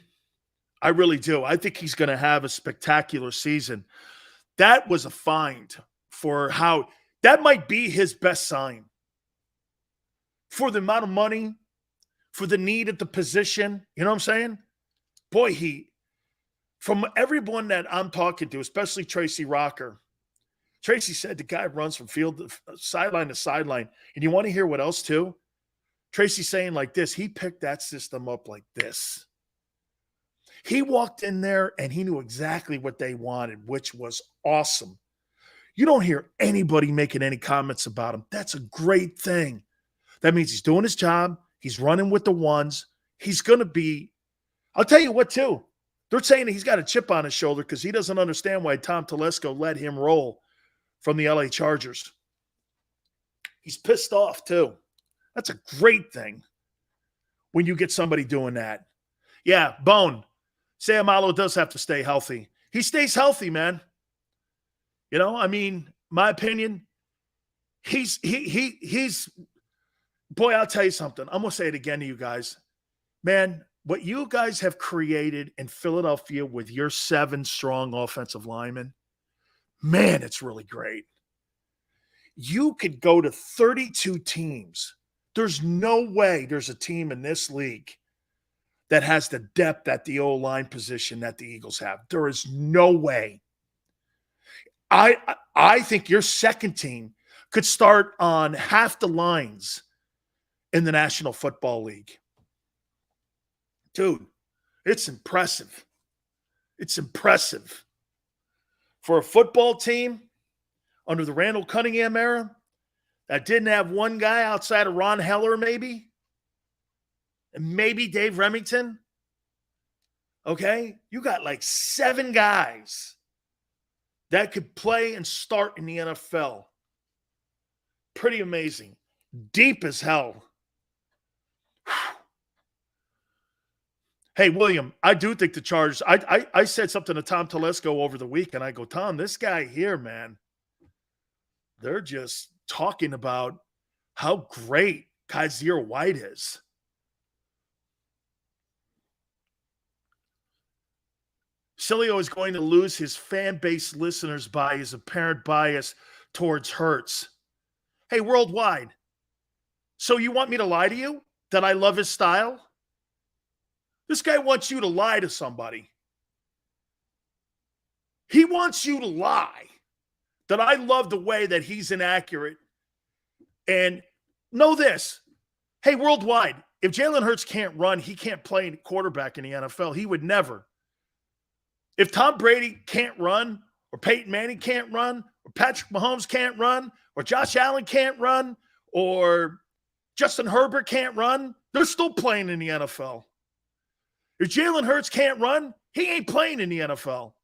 I really do. I think he's going to have a spectacular season. That was a find for how – that might be his best sign. For the amount of money, for the need at the position, you know what I'm saying? Boy, from everyone that I'm talking to, especially Tracy Rocker, Tracy said the guy runs from sideline to sideline. And you want to hear what else, too? Tracy's saying like this, he picked that system up like this. He walked in there and he knew exactly what they wanted, which was awesome. You don't hear anybody making any comments about him. That's a great thing. That means he's doing his job. He's running with the ones. He's going to be, I'll tell you what, too. They're saying he's got a chip on his shoulder because he doesn't understand why Tom Telesco let him roll from the LA Chargers. He's pissed off, too. That's a great thing when you get somebody doing that. Yeah, Bone. Sayamalo does have to stay healthy. He stays healthy, man. You know, I mean, my opinion, he's boy, I'll tell you something. I'm going to say it again to you guys. Man, what you guys have created in Philadelphia with your 7 strong offensive linemen, man, it's really great. You could go to 32 teams. There's no way there's a team in this league that has the depth at the O-line position that the Eagles have. There is no way. I think your second team could start on half the lines in the National Football League. Dude, it's impressive. It's impressive. For a football team under the Randall Cunningham era that didn't have one guy outside of Ron Heller maybe, and maybe Dave Remington, okay? You got like 7 guys that could play and start in the NFL. Pretty amazing. Deep as hell. Hey, William, I do think the Chargers, I said something to Tom Telesco over the week, and I go, Tom, this guy here, man, they're just talking about how great Kaiser White is. Sileo is going to lose his fan base listeners by his apparent bias towards Hurts. Hey, worldwide, so you want me to lie to you that I love his style? This guy wants you to lie to somebody. He wants you to lie that I love the way that he's inaccurate. And know this. Hey, worldwide, if Jalen Hurts can't run, he can't play quarterback in the NFL. He would never. If Tom Brady can't run, or Peyton Manning can't run, or Patrick Mahomes can't run, or Josh Allen can't run, or Justin Herbert can't run, they're still playing in the NFL. If Jalen Hurts can't run, he ain't playing in the NFL.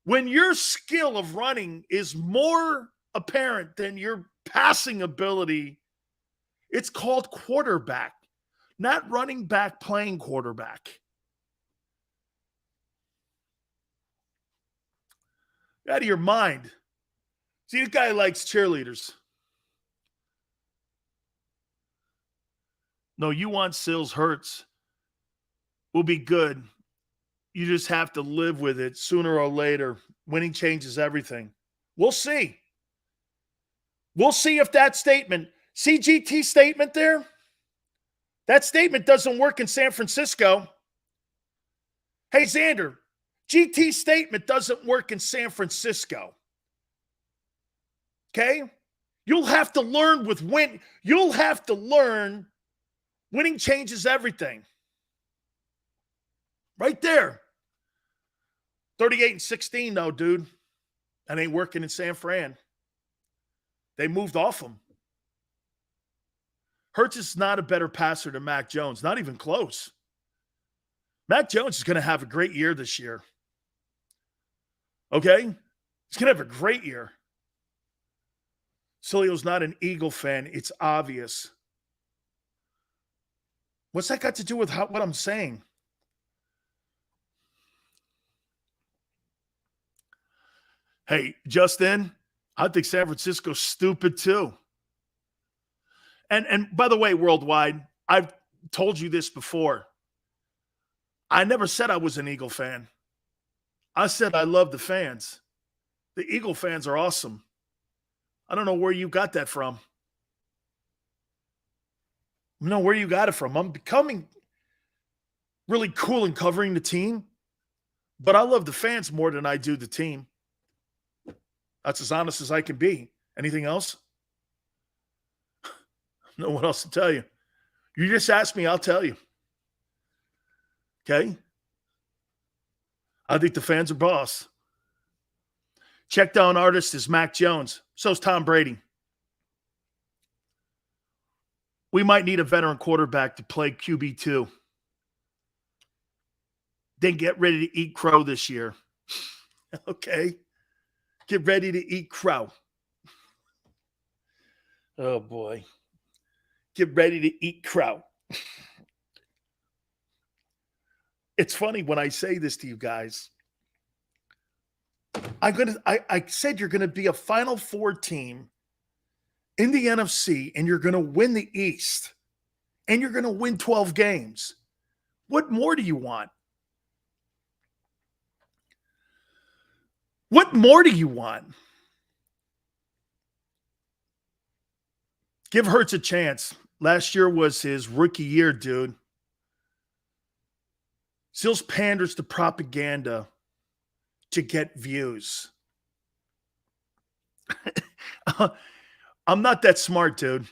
When your skill of running is more apparent than your passing ability, it's called quarterback, not running back playing quarterback. Out of your mind. See, this guy likes cheerleaders. No, you want Sills Hurts. Will be good. You just have to live with it sooner or later. Winning changes everything. We'll see. We'll see if that statement, CGT statement there, that statement doesn't work in San Francisco. Hey, Xander, GT statement doesn't work in San Francisco. Okay? You'll have to learn with win. You'll have to learn winning changes everything. Right there. 38-16, though, dude. That ain't working in San Fran. They moved off him. Hurts is not a better passer than Mac Jones. Not even close. Mac Jones is going to have a great year this year. Okay? He's going to have a great year. Sileo's not an Eagle fan. It's obvious. What's that got to do with what I'm saying? Hey, Justin, I think San Francisco's stupid too. And by the way, worldwide, I've told you this before. I never said I was an Eagle fan. I said I love the fans. The Eagle fans are awesome. I don't know where you got that from. I don't know where you got it from. I'm becoming really cool in covering the team, but I love the fans more than I do the team. That's as honest as I can be. Anything else? I don't know what else to tell you. You just ask me, I'll tell you. Okay? I think the fans are boss. Check down artist is Mac Jones. So's Tom Brady. We might need a veteran quarterback to play QB2. Then get ready to eat crow this year. Okay? Get ready to eat crow. Oh, boy. Get ready to eat crow. It's funny when I say this to you guys. I said you're going to be a Final Four team in the NFC, and you're going to win the East, and you're going to win 12 games. What more do you want? What more do you want? Give Hurts a chance. Last year was his rookie year, dude. Sills panders to propaganda to get views. I'm not that smart, dude.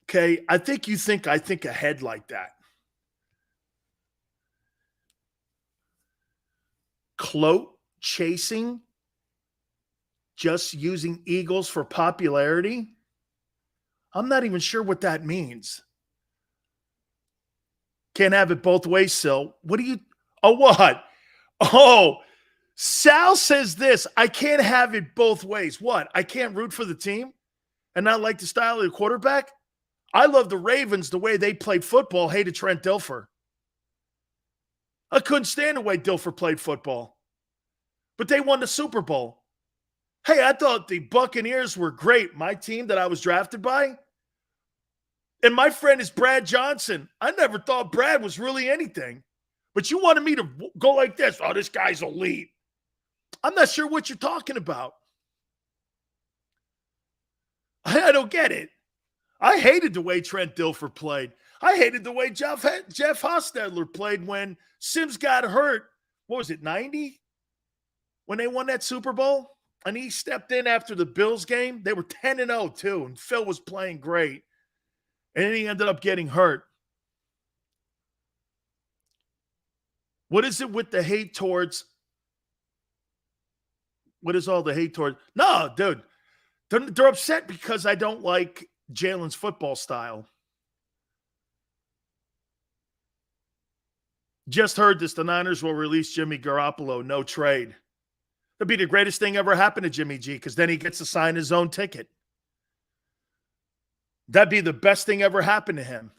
Okay, I think I think ahead like that. Clout chasing, just using Eagles for popularity. I'm not even sure what that means. Can't have it both ways, Sil. What do you – oh, what? Oh, Sal says this. I can't have it both ways. What? I can't root for the team and not like the style of the quarterback? I love the Ravens the way they played football, hated Trent Dilfer. I couldn't stand the way Dilfer played football. But they won the Super Bowl. Hey, I thought the Buccaneers were great. My team that I was drafted by. And my friend is Brad Johnson. I never thought Brad was really anything. But you wanted me to go like this. Oh, this guy's elite. I'm not sure what you're talking about. I don't get it. I hated the way Trent Dilfer played. I hated the way Jeff Hostetler played when Sims got hurt. What was it, 90? When they won that Super Bowl? And he stepped in after the Bills game. They were 10-0 too, and Phil was playing great. And then he ended up getting hurt. What is it with the hate towards? What is all the hate towards? No, dude. They're upset because I don't like Jalen's football style. Just heard this. The Niners will release Jimmy Garoppolo. No trade. That'd be the greatest thing ever happened to Jimmy G, because then he gets to sign his own ticket. That'd be the best thing ever happened to him.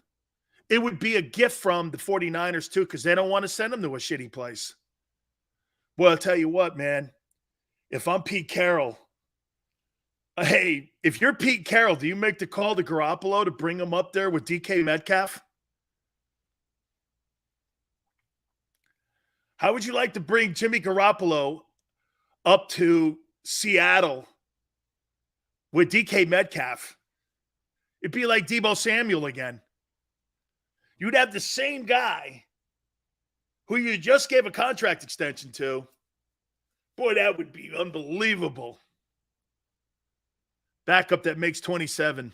It would be a gift from the 49ers, too, because they don't want to send him to a shitty place. Well, I'll tell you what, man. If I'm Pete Carroll, hey, if you're Pete Carroll, do you make the call to Garoppolo to bring him up there with DK Metcalf? How would you like to bring Jimmy Garoppolo up to Seattle with DK Metcalf? It'd be like Deebo Samuel again. You'd have the same guy who you just gave a contract extension to. Boy, that would be unbelievable. Backup that makes 27.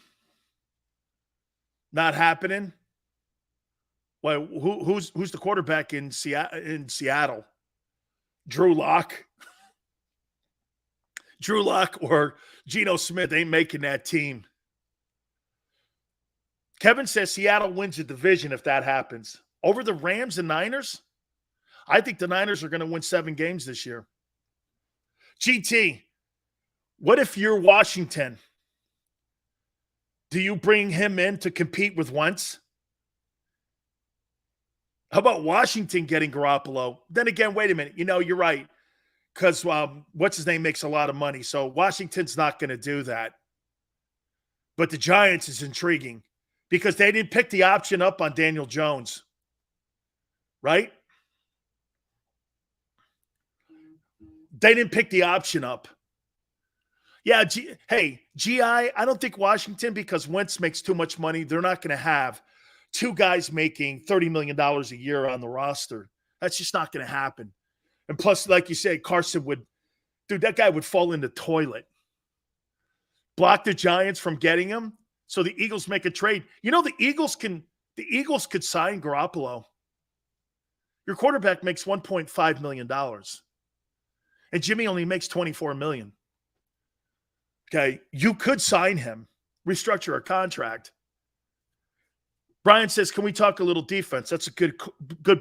Not happening. Why? Who's the quarterback in Seattle? Drew Lock. Drew Lock or Geno Smith ain't making that team. Kevin says Seattle wins the division if that happens. Over the Rams and Niners? I think the Niners are going to win 7 games this year. GT, what if you're Washington? Do you bring him in to compete with Wentz? How about Washington getting Garoppolo? Then again, wait a minute. You know, you're right. Because what's his name makes a lot of money. So Washington's not going to do that. But the Giants is intriguing because they didn't pick the option up on Daniel Jones. Right? They didn't pick the option up. Yeah, GI, I don't think Washington, because Wentz makes too much money, they're not going to have 2 guys making $30 million a year on the roster. That's just not going to happen. And plus, like you said, Carson would, dude, that guy would fall in the toilet. Block the Giants from getting him, so the Eagles make a trade. You know, the Eagles could sign Garoppolo. Your quarterback makes $1.5 million. And Jimmy only makes $24 million. Okay, you could sign him, restructure a contract. Brian says, can we talk a little defense? That's a good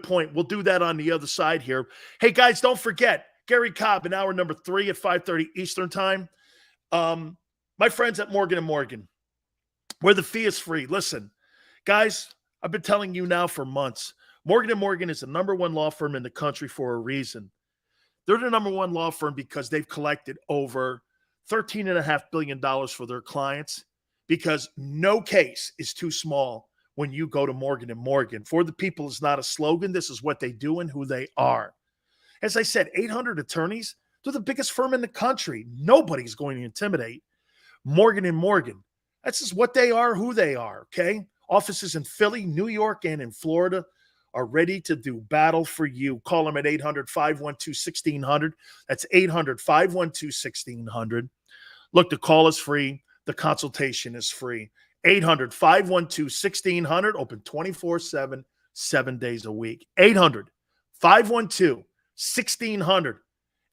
point. We'll do that on the other side here. Hey, guys, don't forget, Gary Cobb in hour number 3 at 5:30 Eastern time. My friends at Morgan & Morgan, where the fee is free. Listen, guys, I've been telling you now for months, Morgan & Morgan is the number one law firm in the country for a reason. They're the number one law firm because they've collected over $13.5 billion for their clients, because no case is too small when you go to Morgan & Morgan. For the people is not a slogan. This is what they do and who they are. As I said, 800 attorneys. They're the biggest firm in the country. Nobody's going to intimidate Morgan & Morgan. That's just what they are, who they are, okay? Offices in Philly, New York, and in Florida are ready to do battle for you. Call them at 800-512-1600. That's 800-512-1600. Look, the call is free. The consultation is free. 800-512-1600, open 24/7, 7 days a week. 800-512-1600.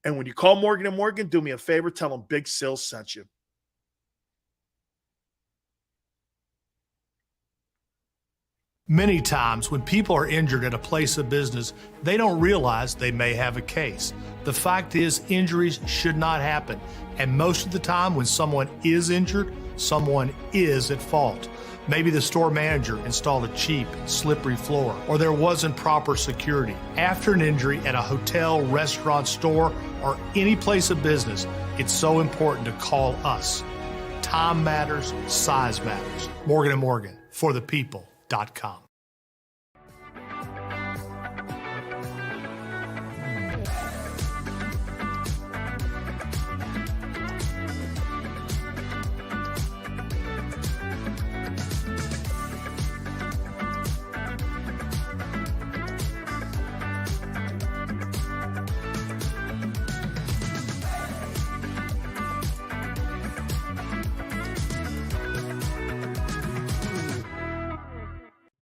And when you call Morgan & Morgan, do me a favor, tell them Big Sil sent you. Many times when people are injured at a place of business, they don't realize they may have a case. The fact is, injuries should not happen. And most of the time when someone is injured, someone is at fault. Maybe the store manager installed a cheap, slippery floor, or there wasn't proper security. After an injury at a hotel, restaurant, store, or any place of business, it's so important to call us. Time matters, size matters. Morgan & Morgan, for the people.com.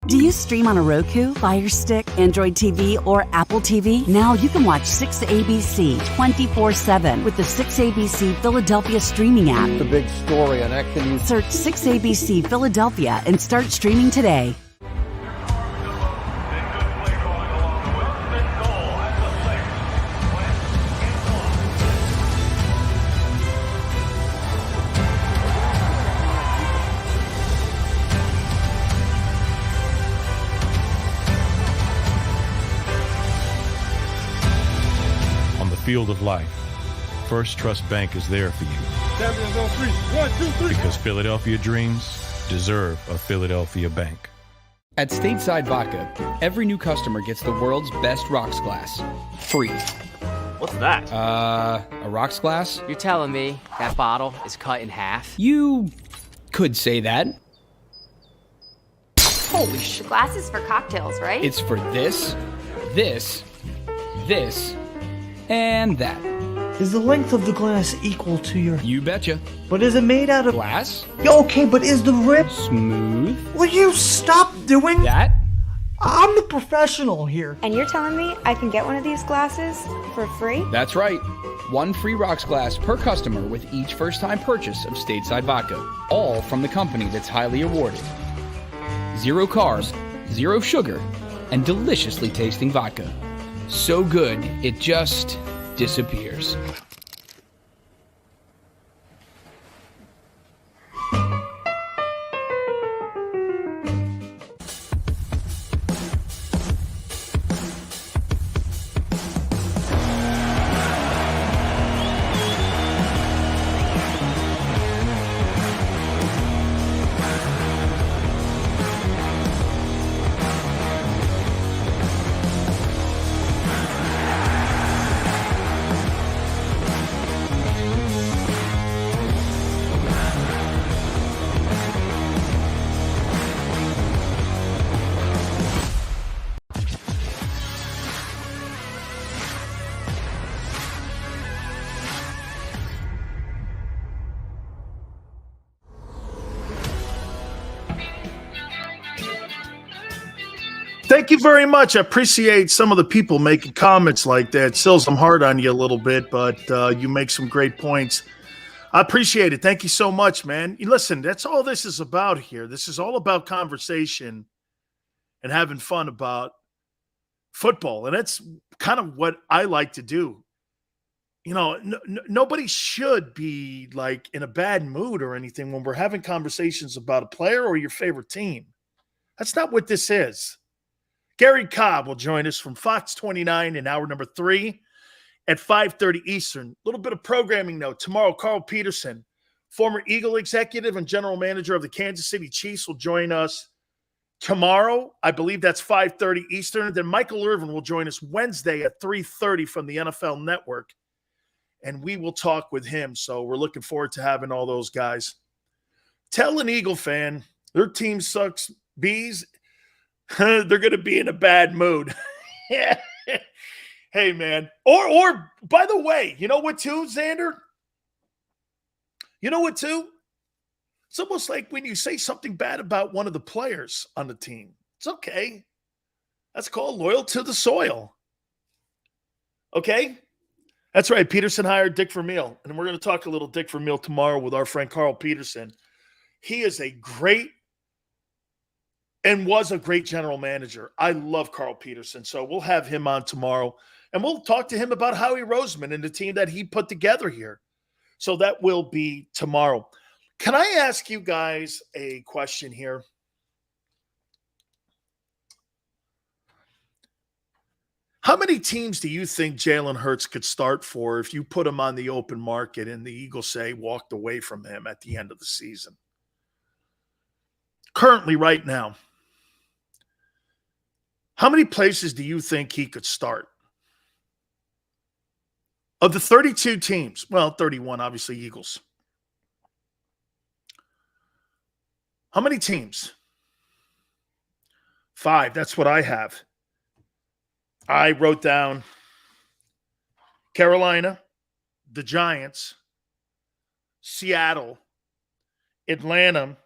Do you stream on a Roku, Fire Stick, Android TV, or Apple TV? Now you can watch 6ABC 24/7 with the 6ABC Philadelphia streaming app. The big story on Action News. Search 6ABC Philadelphia and start streaming today. Field of life, First Trust Bank is there for you. Champions on 3. 1, 2, 3. Because Philadelphia dreams deserve a Philadelphia bank. At Stateside Vodka, every new customer gets the world's best rocks glass. Free. What's that? A rocks glass? You're telling me that bottle is cut in half? You could say that. Holy shit. Glass is for cocktails, right? It's for this, this, this, and that. Is the length of the glass equal to your... You betcha. But is it made out of... Glass? Yeah, okay, but is the rip... Smooth? Will you stop doing... That? I'm the professional here. And you're telling me I can get one of these glasses for free? That's right. One free rocks glass per customer with each first-time purchase of Stateside Vodka. All from the company that's highly awarded. 0 carbs, 0 sugar, and deliciously tasting vodka. So good, it just disappears. Thank you very much. I appreciate some of the people making comments like that. Sills, I'm hard on you a little bit, but you make some great points. I appreciate it. Thank you so much, man. Listen, that's all this is about here. This is all about conversation and having fun about football. And that's kind of what I like to do. You know, nobody should be like in a bad mood or anything when we're having conversations about a player or your favorite team. That's not what this is. Gary Cobb will join us from Fox 29 in hour number 3 at 5:30 Eastern. A little bit of programming note. Tomorrow, Carl Peterson, former Eagle executive and general manager of the Kansas City Chiefs, will join us tomorrow. I believe that's 5:30 Eastern. Then Michael Irvin will join us Wednesday at 3:30 from the NFL Network, and we will talk with him. So we're looking forward to having all those guys. Tell an Eagle fan their team sucks bees. They're going to be in a bad mood. Hey, man. Or by the way, you know what too, Xander? You know what too? It's almost like when you say something bad about one of the players on the team. It's okay. That's called loyal to the soil. Okay? That's right. Peterson hired Dick Vermeil. And we're going to talk a little Dick Vermeil tomorrow with our friend Carl Peterson. He is a great and was a great general manager. I love Carl Peterson. So we'll have him on tomorrow. And we'll talk to him about Howie Roseman and the team that he put together here. So that will be tomorrow. Can I ask you guys a question here? How many teams do you think Jalen Hurts could start for if you put him on the open market and the Eagles say walked away from him at the end of the season? Currently, right now, how many places do you think he could start? Of the 32 teams, well, 31, obviously, Eagles. How many teams? 5. That's what I have. I wrote down Carolina, the Giants, Seattle, Atlanta,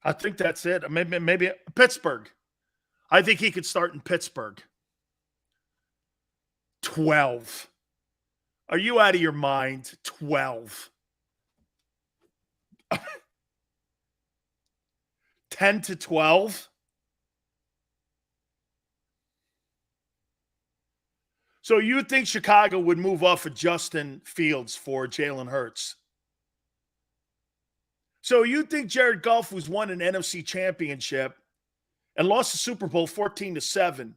I think that's it. Maybe Pittsburgh. I think he could start in Pittsburgh. 12. Are you out of your mind? 12. 10 to 12. So you think Chicago would move off of Justin Fields for Jalen Hurts? So you think Jared Goff, who's won an NFC championship and lost the Super Bowl 14-7,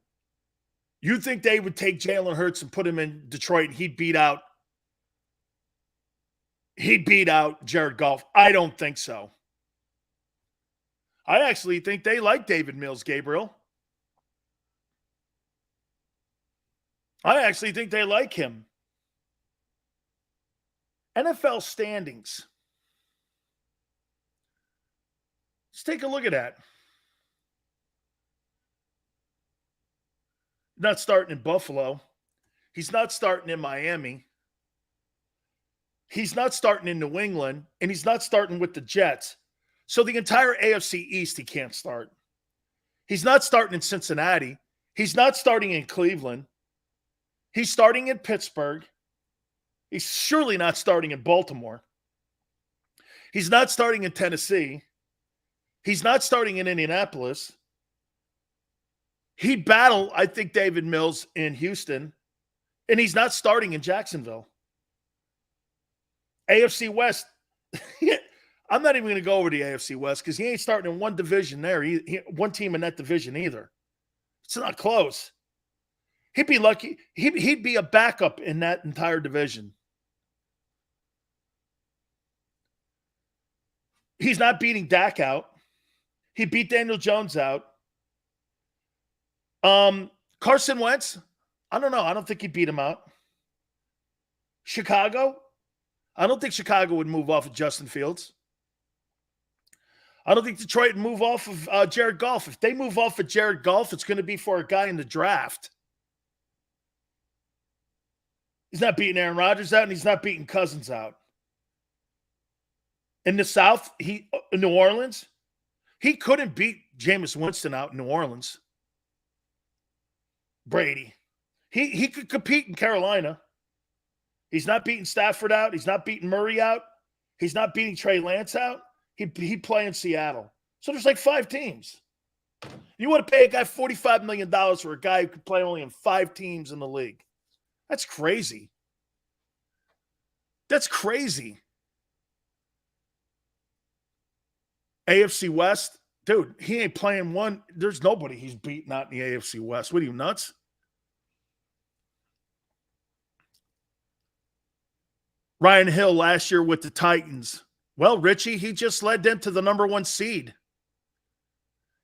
you think they would take Jalen Hurts and put him in Detroit and he'd beat out Jared Goff? I don't think so. I actually think they like David Mills, Gabriel. I actually think they like him. NFL standings. Let's take a look at that. Not starting in Buffalo. He's not starting in Miami. He's not starting in New England. And he's not starting with the Jets. So the entire AFC East, he can't start. He's not starting in Cincinnati. He's not starting in Cleveland. He's starting in Pittsburgh. He's surely not starting in Baltimore. He's not starting in Tennessee. He's not starting in Indianapolis. He'd battle, I think, David Mills in Houston. And he's not starting in Jacksonville. AFC West. I'm not even going to go over the AFC West because he ain't starting in one division there. One team in that division either. It's not close. He'd be lucky. He'd be a backup in that entire division. He's not beating Dak out. He beat Daniel Jones out. Carson Wentz, I don't know. I don't think he beat him out. Chicago, I don't think Chicago would move off of Justin Fields. I don't think Detroit would move off of Jared Goff. If they move off of Jared Goff, it's going to be for a guy in the draft. He's not beating Aaron Rodgers out, and he's not beating Cousins out. In the South, in New Orleans, he couldn't beat Jameis Winston out in New Orleans. Brady. He could compete in Carolina. He's not beating Stafford out. He's not beating Murray out. He's not beating Trey Lance out. He play in Seattle. So there's like 5 teams. You want to pay a guy $45 million for a guy who could play only in 5 teams in the league. That's crazy. That's crazy. AFC West, dude, he ain't playing one. There's nobody he's beating out in the AFC West. What are you, nuts? Ryan Hill last year with the Titans. Well, Richie, he just led them to the number 1 seed.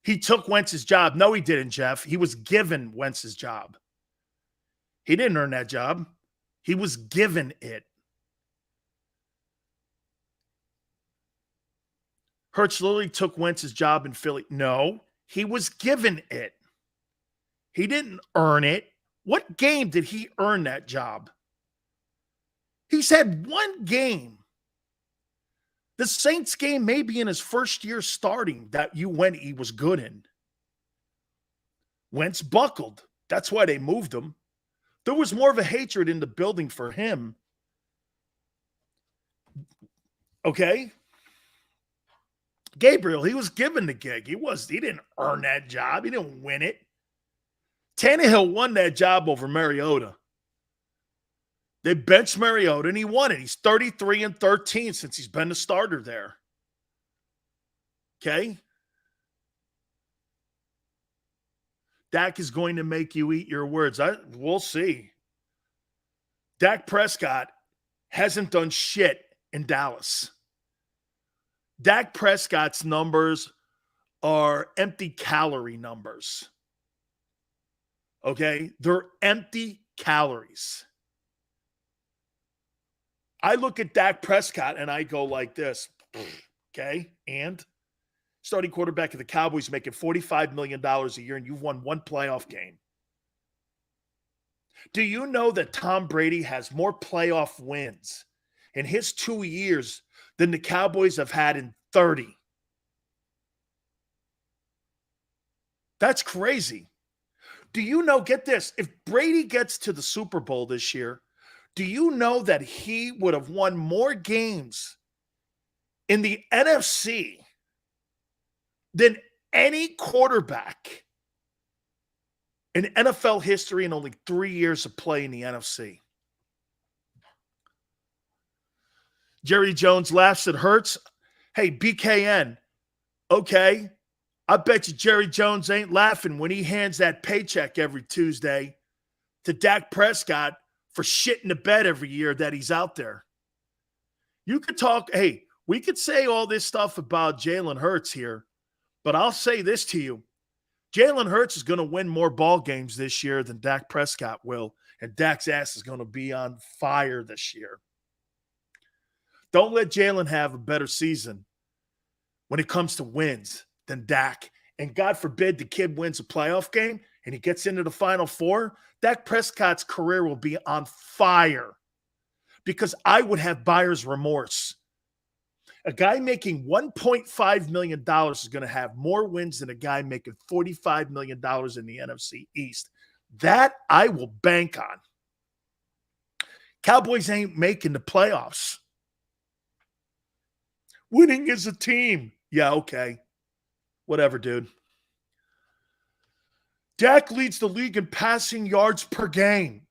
He took Wentz's job. No, he didn't, Jeff. He was given Wentz's job. He didn't earn that job. He was given it. Hurts literally took Wentz's job in Philly. No, he was given it. He didn't earn it. What game did he earn that job? He's had 1 game. The Saints game may be in his first year starting that he was good in. Wentz buckled. That's why they moved him. There was more of a hatred in the building for him. Okay? Gabriel, he was given the gig. He didn't earn that job. He didn't win it. Tannehill won that job over Mariota. They benched Mariota, and he won it. He's 33-13 since he's been the starter there. Okay? Dak is going to make you eat your words. We'll see. Dak Prescott hasn't done shit in Dallas. Dak Prescott's numbers are empty calorie numbers. Okay? They're empty calories. I look at Dak Prescott and I go like this, okay? And starting quarterback of the Cowboys making $45 million a year and you've won 1 playoff game. Do you know that Tom Brady has more playoff wins in his 2 years than the Cowboys have had in 30? That's crazy. Do you know, get this, if Brady gets to the Super Bowl this year, do you know that he would have won more games in the NFC than any quarterback in NFL history in only 3 years of play in the NFC? Jerry Jones laughs at Hurts. Hey, BKN, okay, I bet you Jerry Jones ain't laughing when he hands that paycheck every Tuesday to Dak Prescott for shitting the bed every year that he's out there. You could talk, hey, we could say all this stuff about Jalen Hurts here, but I'll say this to you. Jalen Hurts is going to win more ball games this year than Dak Prescott will, and Dak's ass is going to be on fire this year. Don't let Jalen have a better season when it comes to wins than Dak. And God forbid the kid wins a playoff game and he gets into the Final Four, Dak Prescott's career will be on fire because I would have buyer's remorse. A guy making $1.5 million is going to have more wins than a guy making $45 million in the NFC East. That I will bank on. Cowboys ain't making the playoffs. Winning as a team. Yeah, okay. Whatever, dude. Dak leads the league in passing yards per game.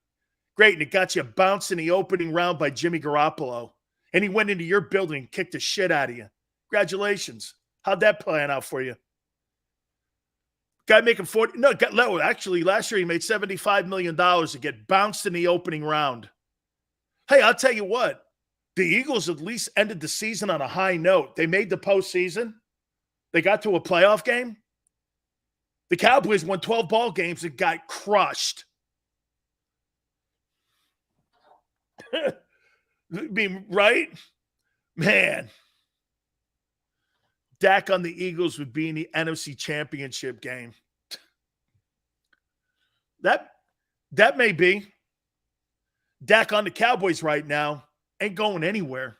Great, and it got you bounced in the opening round by Jimmy Garoppolo. And he went into your building and kicked the shit out of you. Congratulations. How'd that plan out for you? Guy making 40. No, actually, last year he made $75 million to get bounced in the opening round. Hey, I'll tell you what. The Eagles at least ended the season on a high note. They made the postseason. They got to a playoff game. The Cowboys won 12 ball games and got crushed. I mean, right? Man. Dak on the Eagles would be in the NFC Championship game. That may be. Dak on the Cowboys right now ain't going anywhere.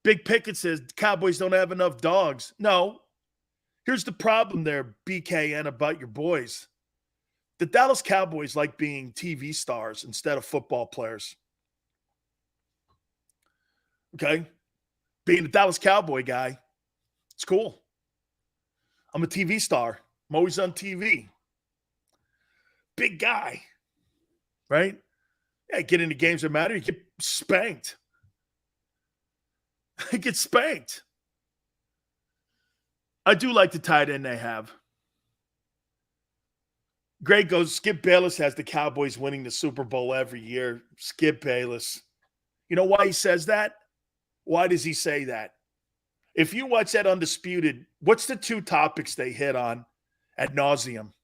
Big Pickett says Cowboys don't have enough dogs. No. Here's the problem there, BKN, about your boys. The Dallas Cowboys like being TV stars instead of football players. Okay? Being a Dallas Cowboy guy, it's cool. I'm a TV star. I'm always on TV. Big guy. Right? Yeah, get into games that matter, you get spanked. I get spanked. I do like the tight end they have. Greg goes, Skip Bayless has the Cowboys winning the Super Bowl every year. Skip Bayless. You know why he says that? Why does he say that? If you watch that Undisputed, what's the two topics they hit on ad nauseum?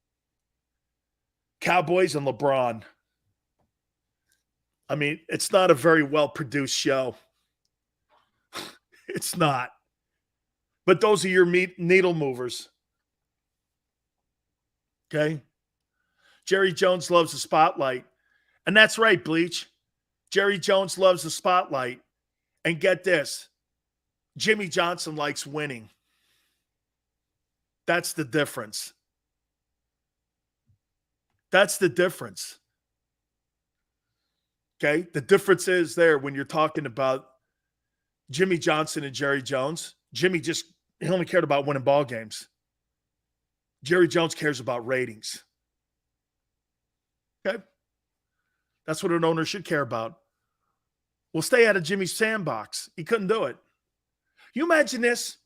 Cowboys and LeBron. I mean, it's not a very well-produced show. It's not. But those are your needle movers. Okay? Jerry Jones loves the spotlight. And that's right, Bleach. Jerry Jones loves the spotlight. And get this. Jimmy Johnson likes winning. That's the difference. That's the difference. Okay? The difference is there when you're talking about Jimmy Johnson and Jerry Jones. Jimmy he only cared about winning ball games. Jerry Jones cares about ratings. Okay? That's what an owner should care about. We'll stay out of Jimmy's sandbox. He couldn't do it. You imagine this?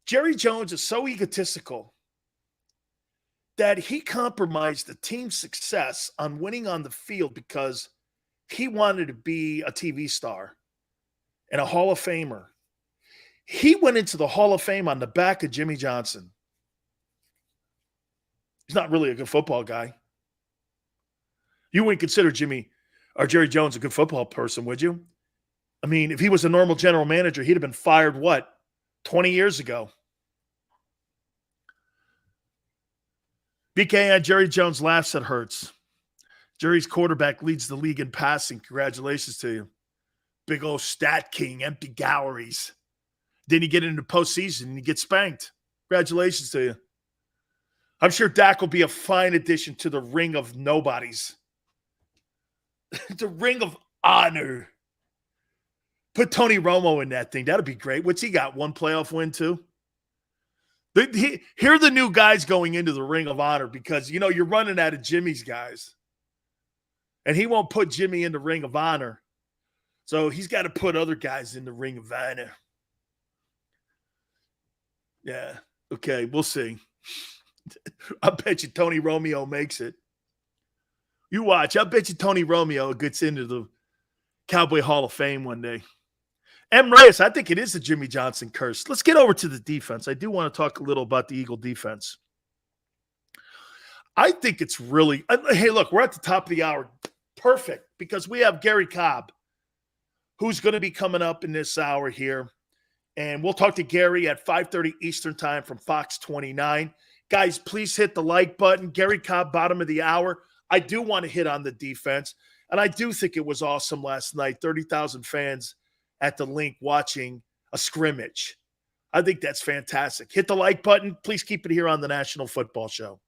Jerry Jones is so egotistical that he compromised the team's success on winning on the field because he wanted to be a TV star and a Hall of Famer. He went into the Hall of Fame on the back of Jimmy Johnson. He's not really a good football guy. You wouldn't consider Jimmy or Jerry Jones a good football person, would you? I mean, if he was a normal general manager, he'd have been fired, 20 years ago. BK, Jerry Jones laughs at Hurts. Jerry's quarterback leads the league in passing. Congratulations to you. Big old stat king, empty galleries. Then you get into postseason and you get spanked. Congratulations to you. I'm sure Dak will be a fine addition to the ring of nobodies. The ring of honor. Put Tony Romo in that thing. That'd be great. What's he got? One playoff win, too? Here are the new guys going into the ring of honor because, you're running out of Jimmy's guys. And he won't put Jimmy in the ring of honor. So he's got to put other guys in the ring of honor. Yeah. Okay, we'll see. I bet you Tony Romeo makes it. You watch. I bet you Tony Romeo gets into the Cowboy Hall of Fame one day. M. Reyes, I think it is the Jimmy Johnson curse. Let's get over to the defense. I do want to talk a little about the Eagle defense. I think it's really – hey, look, we're at the top of the hour. Perfect, because we have Gary Cobb, who's going to be coming up in this hour here. And we'll talk to Gary at 5:30 Eastern time from Fox 29. Guys, please hit the like button. Gary Cobb, bottom of the hour. I do want to hit on the defense, and I do think it was awesome last night. 30,000 fans at the link watching a scrimmage. I think that's fantastic. Hit the like button. Please keep it here on the National Football Show.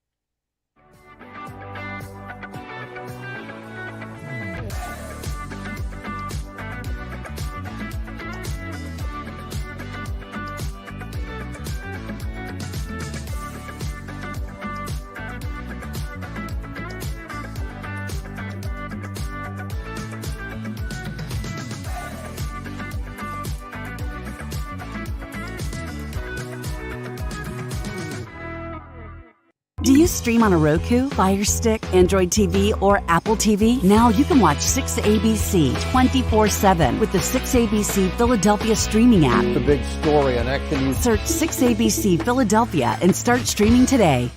Do you stream on a Roku, Fire Stick, Android TV, or Apple TV? Now you can watch 6ABC 24/7 with the 6ABC Philadelphia streaming app. The big story on Action News. Search 6ABC Philadelphia and start streaming today.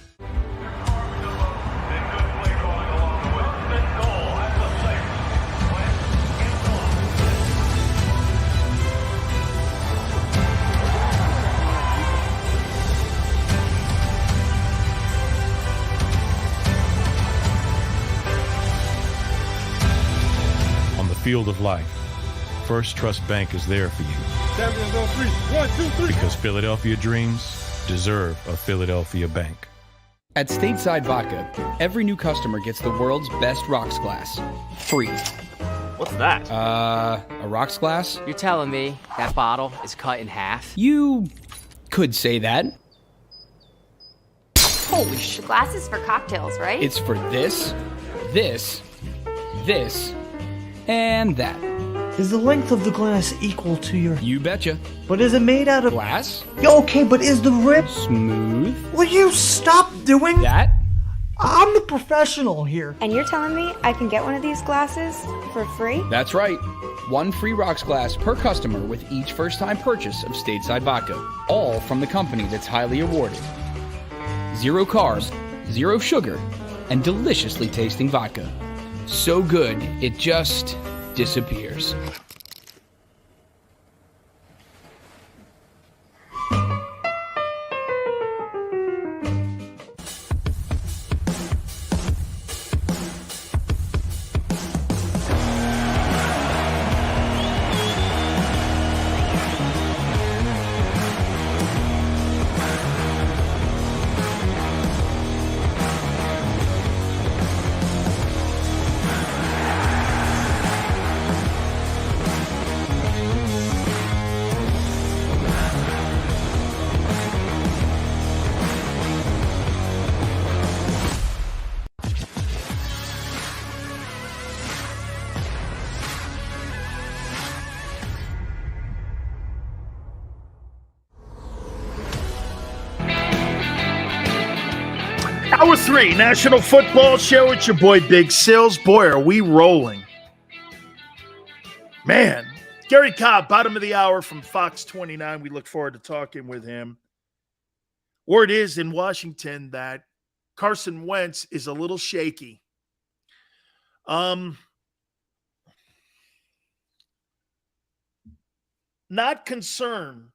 Field of life. First Trust Bank is there for you. Champions on three. 1, 2, 3. Because Philadelphia dreams deserve a Philadelphia bank. At Stateside Vodka, every new customer gets the world's best rocks glass. Free. What's that? A rocks glass? You're telling me that bottle is cut in half? You could say that. Holy shit. Glasses for cocktails, right? It's for this, this, and that. Is the length of the glass equal to your... You betcha. But is it made out of... Glass? Yeah, okay, but is the rip... Smooth? Will you stop doing... That? I'm the professional here. And you're telling me I can get one of these glasses for free? That's right. One free rocks glass per customer with each first-time purchase of Stateside Vodka. All from the company that's highly awarded. 0 carbs, 0 sugar, and deliciously tasting vodka. So good, it just disappears. Hour 3, National Football Show. It's your boy Big Sills. Boy, are we rolling. Man, Gary Cobb, bottom of the hour from Fox 29. We look forward to talking with him. Word is in Washington that Carson Wentz is a little shaky. Not concerned,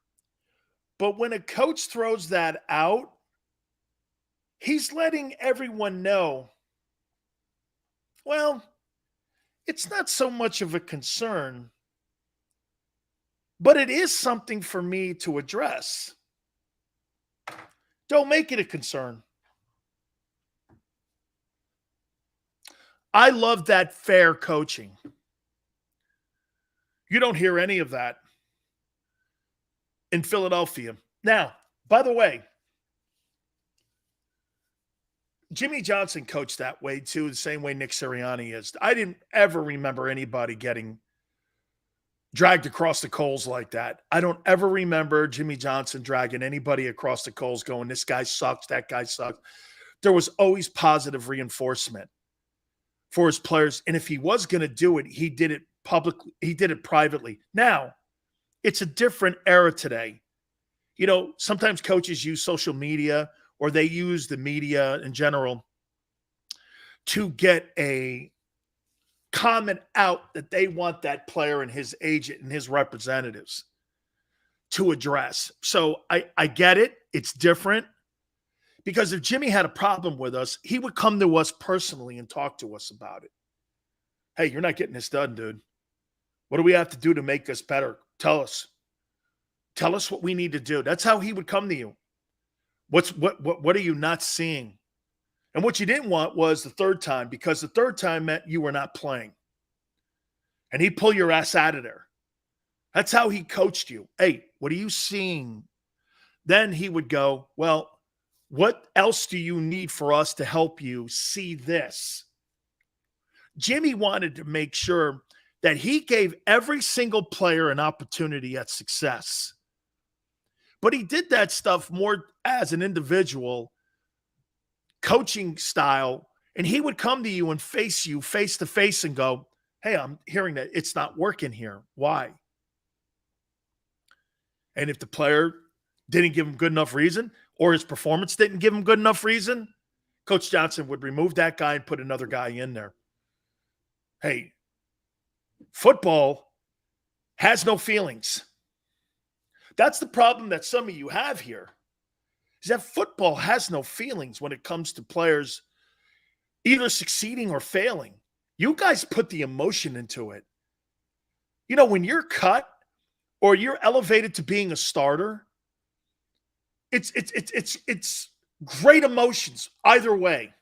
but when a coach throws that out, he's letting everyone know, well, it's not so much of a concern, but it is something for me to address. Don't make it a concern. I love that fair coaching. You don't hear any of that in Philadelphia. Now, by the way, Jimmy Johnson coached that way too, the same way Nick Sirianni is. I didn't ever remember anybody getting dragged across the coals like that. I don't ever remember Jimmy Johnson dragging anybody across the coals going, this guy sucks, that guy sucks. There was always positive reinforcement for his players. And if he was going to do it, he did it publicly. He did it privately. Now, it's a different era today. You know, sometimes coaches use social media or they use the media in general to get a comment out that they want that player and his agent and his representatives to address. So I get it. It's different. Because if Jimmy had a problem with us, he would come to us personally and talk to us about it. Hey, you're not getting this done, dude. What do we have to do to make this better? Tell us. Tell us what we need to do. That's how he would come to you. What are you not seeing? And what you didn't want was the third time, because the third time meant you were not playing. And he'd pull your ass out of there. That's how he coached you. Hey, what are you seeing? Then he would go, well, what else do you need for us to help you see this? Jimmy wanted to make sure that he gave every single player an opportunity at success. But he did that stuff more as an individual coaching style. And he would come to you and face you face to face and go, hey, I'm hearing that it's not working here. Why? And if the player didn't give him good enough reason, or his performance didn't give him good enough reason, Coach Johnson would remove that guy and put another guy in there. Hey, football has no feelings. That's the problem that some of you have here, is that football has no feelings when it comes to players either succeeding or failing. You guys put the emotion into it. when you're cut or you're elevated to being a starter, it's great emotions either way.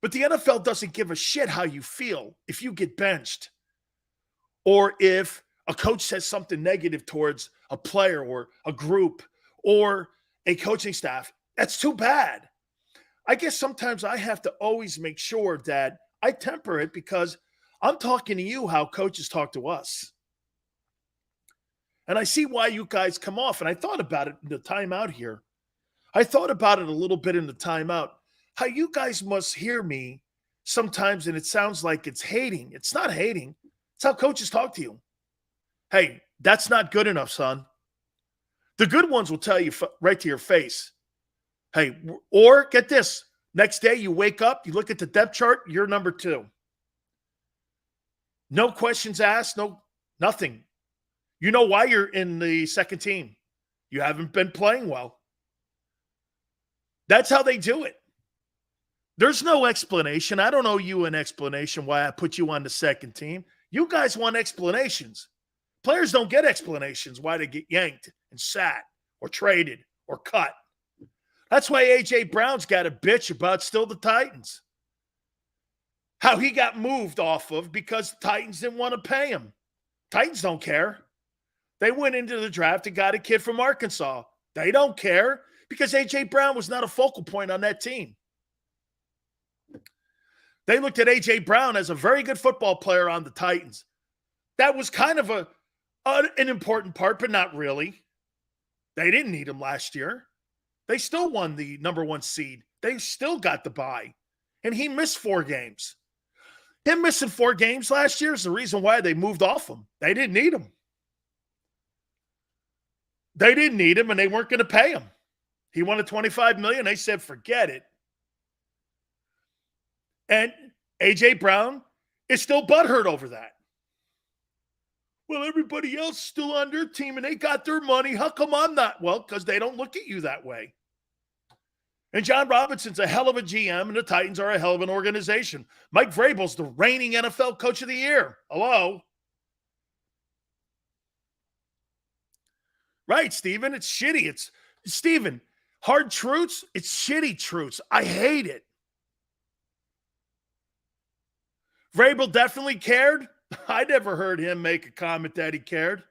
But the NFL doesn't give a shit how you feel if you get benched or if a coach says something negative towards a player or a group or a coaching staff. That's too bad. I guess sometimes I have to always make sure that I temper it because I'm talking to you how coaches talk to us. And I see why you guys come off. And I thought about it in the timeout here. I thought about it a little bit in the timeout. How you guys must hear me sometimes and it sounds like it's hating. It's not hating. It's how coaches talk to you. Hey, that's not good enough, son. The good ones will tell you right to your face. Hey, or get this. Next day you wake up, you look at the depth chart, you're number 2. No questions asked, nothing. You know why you're in the second team. You haven't been playing well. That's how they do it. There's no explanation. I don't owe you an explanation why I put you on the second team. You guys want explanations. Players don't get explanations why they get yanked and sat or traded or cut. That's why A.J. Brown's got a bitch about still the Titans. How he got moved off of because the Titans didn't want to pay him. Titans don't care. They went into the draft and got a kid from Arkansas. They don't care because A.J. Brown was not a focal point on that team. They looked at A.J. Brown as a very good football player on the Titans. That was kind of an important part, but not really. They didn't need him last year. They still won the number 1 seed. They still got the bye. And he missed 4 games. Him missing 4 games last year is the reason why they moved off him. They didn't need him. They didn't need him, and they weren't going to pay him. He wanted $25 million. They said, forget it. And A.J. Brown is still butthurt over that. Well, everybody else is still on their team, and they got their money. How come I'm not? Well, because they don't look at you that way. And John Robinson's a hell of a GM, and the Titans are a hell of an organization. Mike Vrabel's the reigning NFL Coach of the Year. Hello? Right, Steven? It's shitty. Steven, hard truths, it's shitty truths. I hate it. Vrabel definitely cared. I never heard him make a comment that he cared.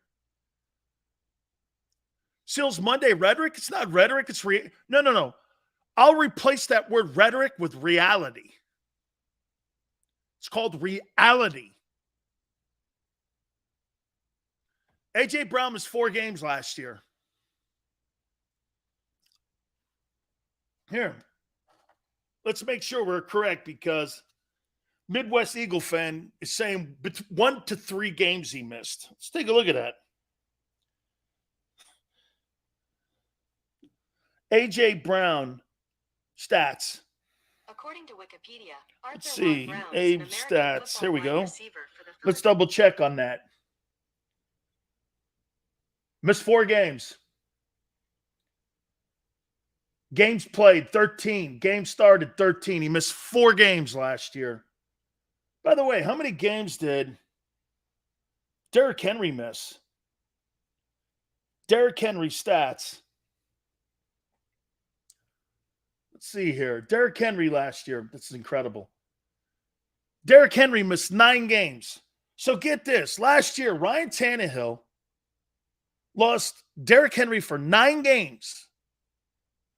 Seals Monday rhetoric? It's not rhetoric. It's no. I'll replace that word rhetoric with reality. It's called reality. A.J. Brown missed 4 games last year. Here, let's make sure we're correct because Midwest Eagle fan is saying 1 to 3 games he missed. Let's take a look at that. A.J. Brown stats. According to Wikipedia, let's see. Abe stats. Here we go. Let's double check on that. Missed 4 games. Games played, 13. Games started, 13. He missed 4 games last year. By the way, how many games did Derrick Henry miss? Derrick Henry stats. Let's see here. Derrick Henry last year. This is incredible. Derrick Henry missed 9 games. So get this. Last year, Ryan Tannehill lost Derrick Henry for 9 games.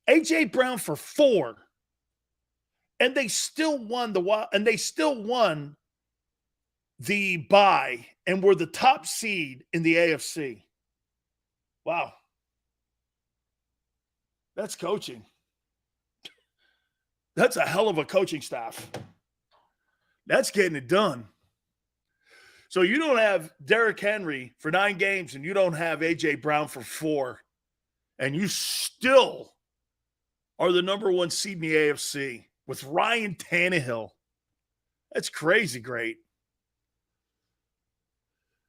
A.J. Brown for 4. And they still won the bye and were the top seed in the AFC. Wow. That's coaching. That's a hell of a coaching staff. That's getting it done. So you don't have Derrick Henry for 9 games and you don't have A.J. Brown for 4. And you still are the number 1 seed in the AFC with Ryan Tannehill. That's crazy great.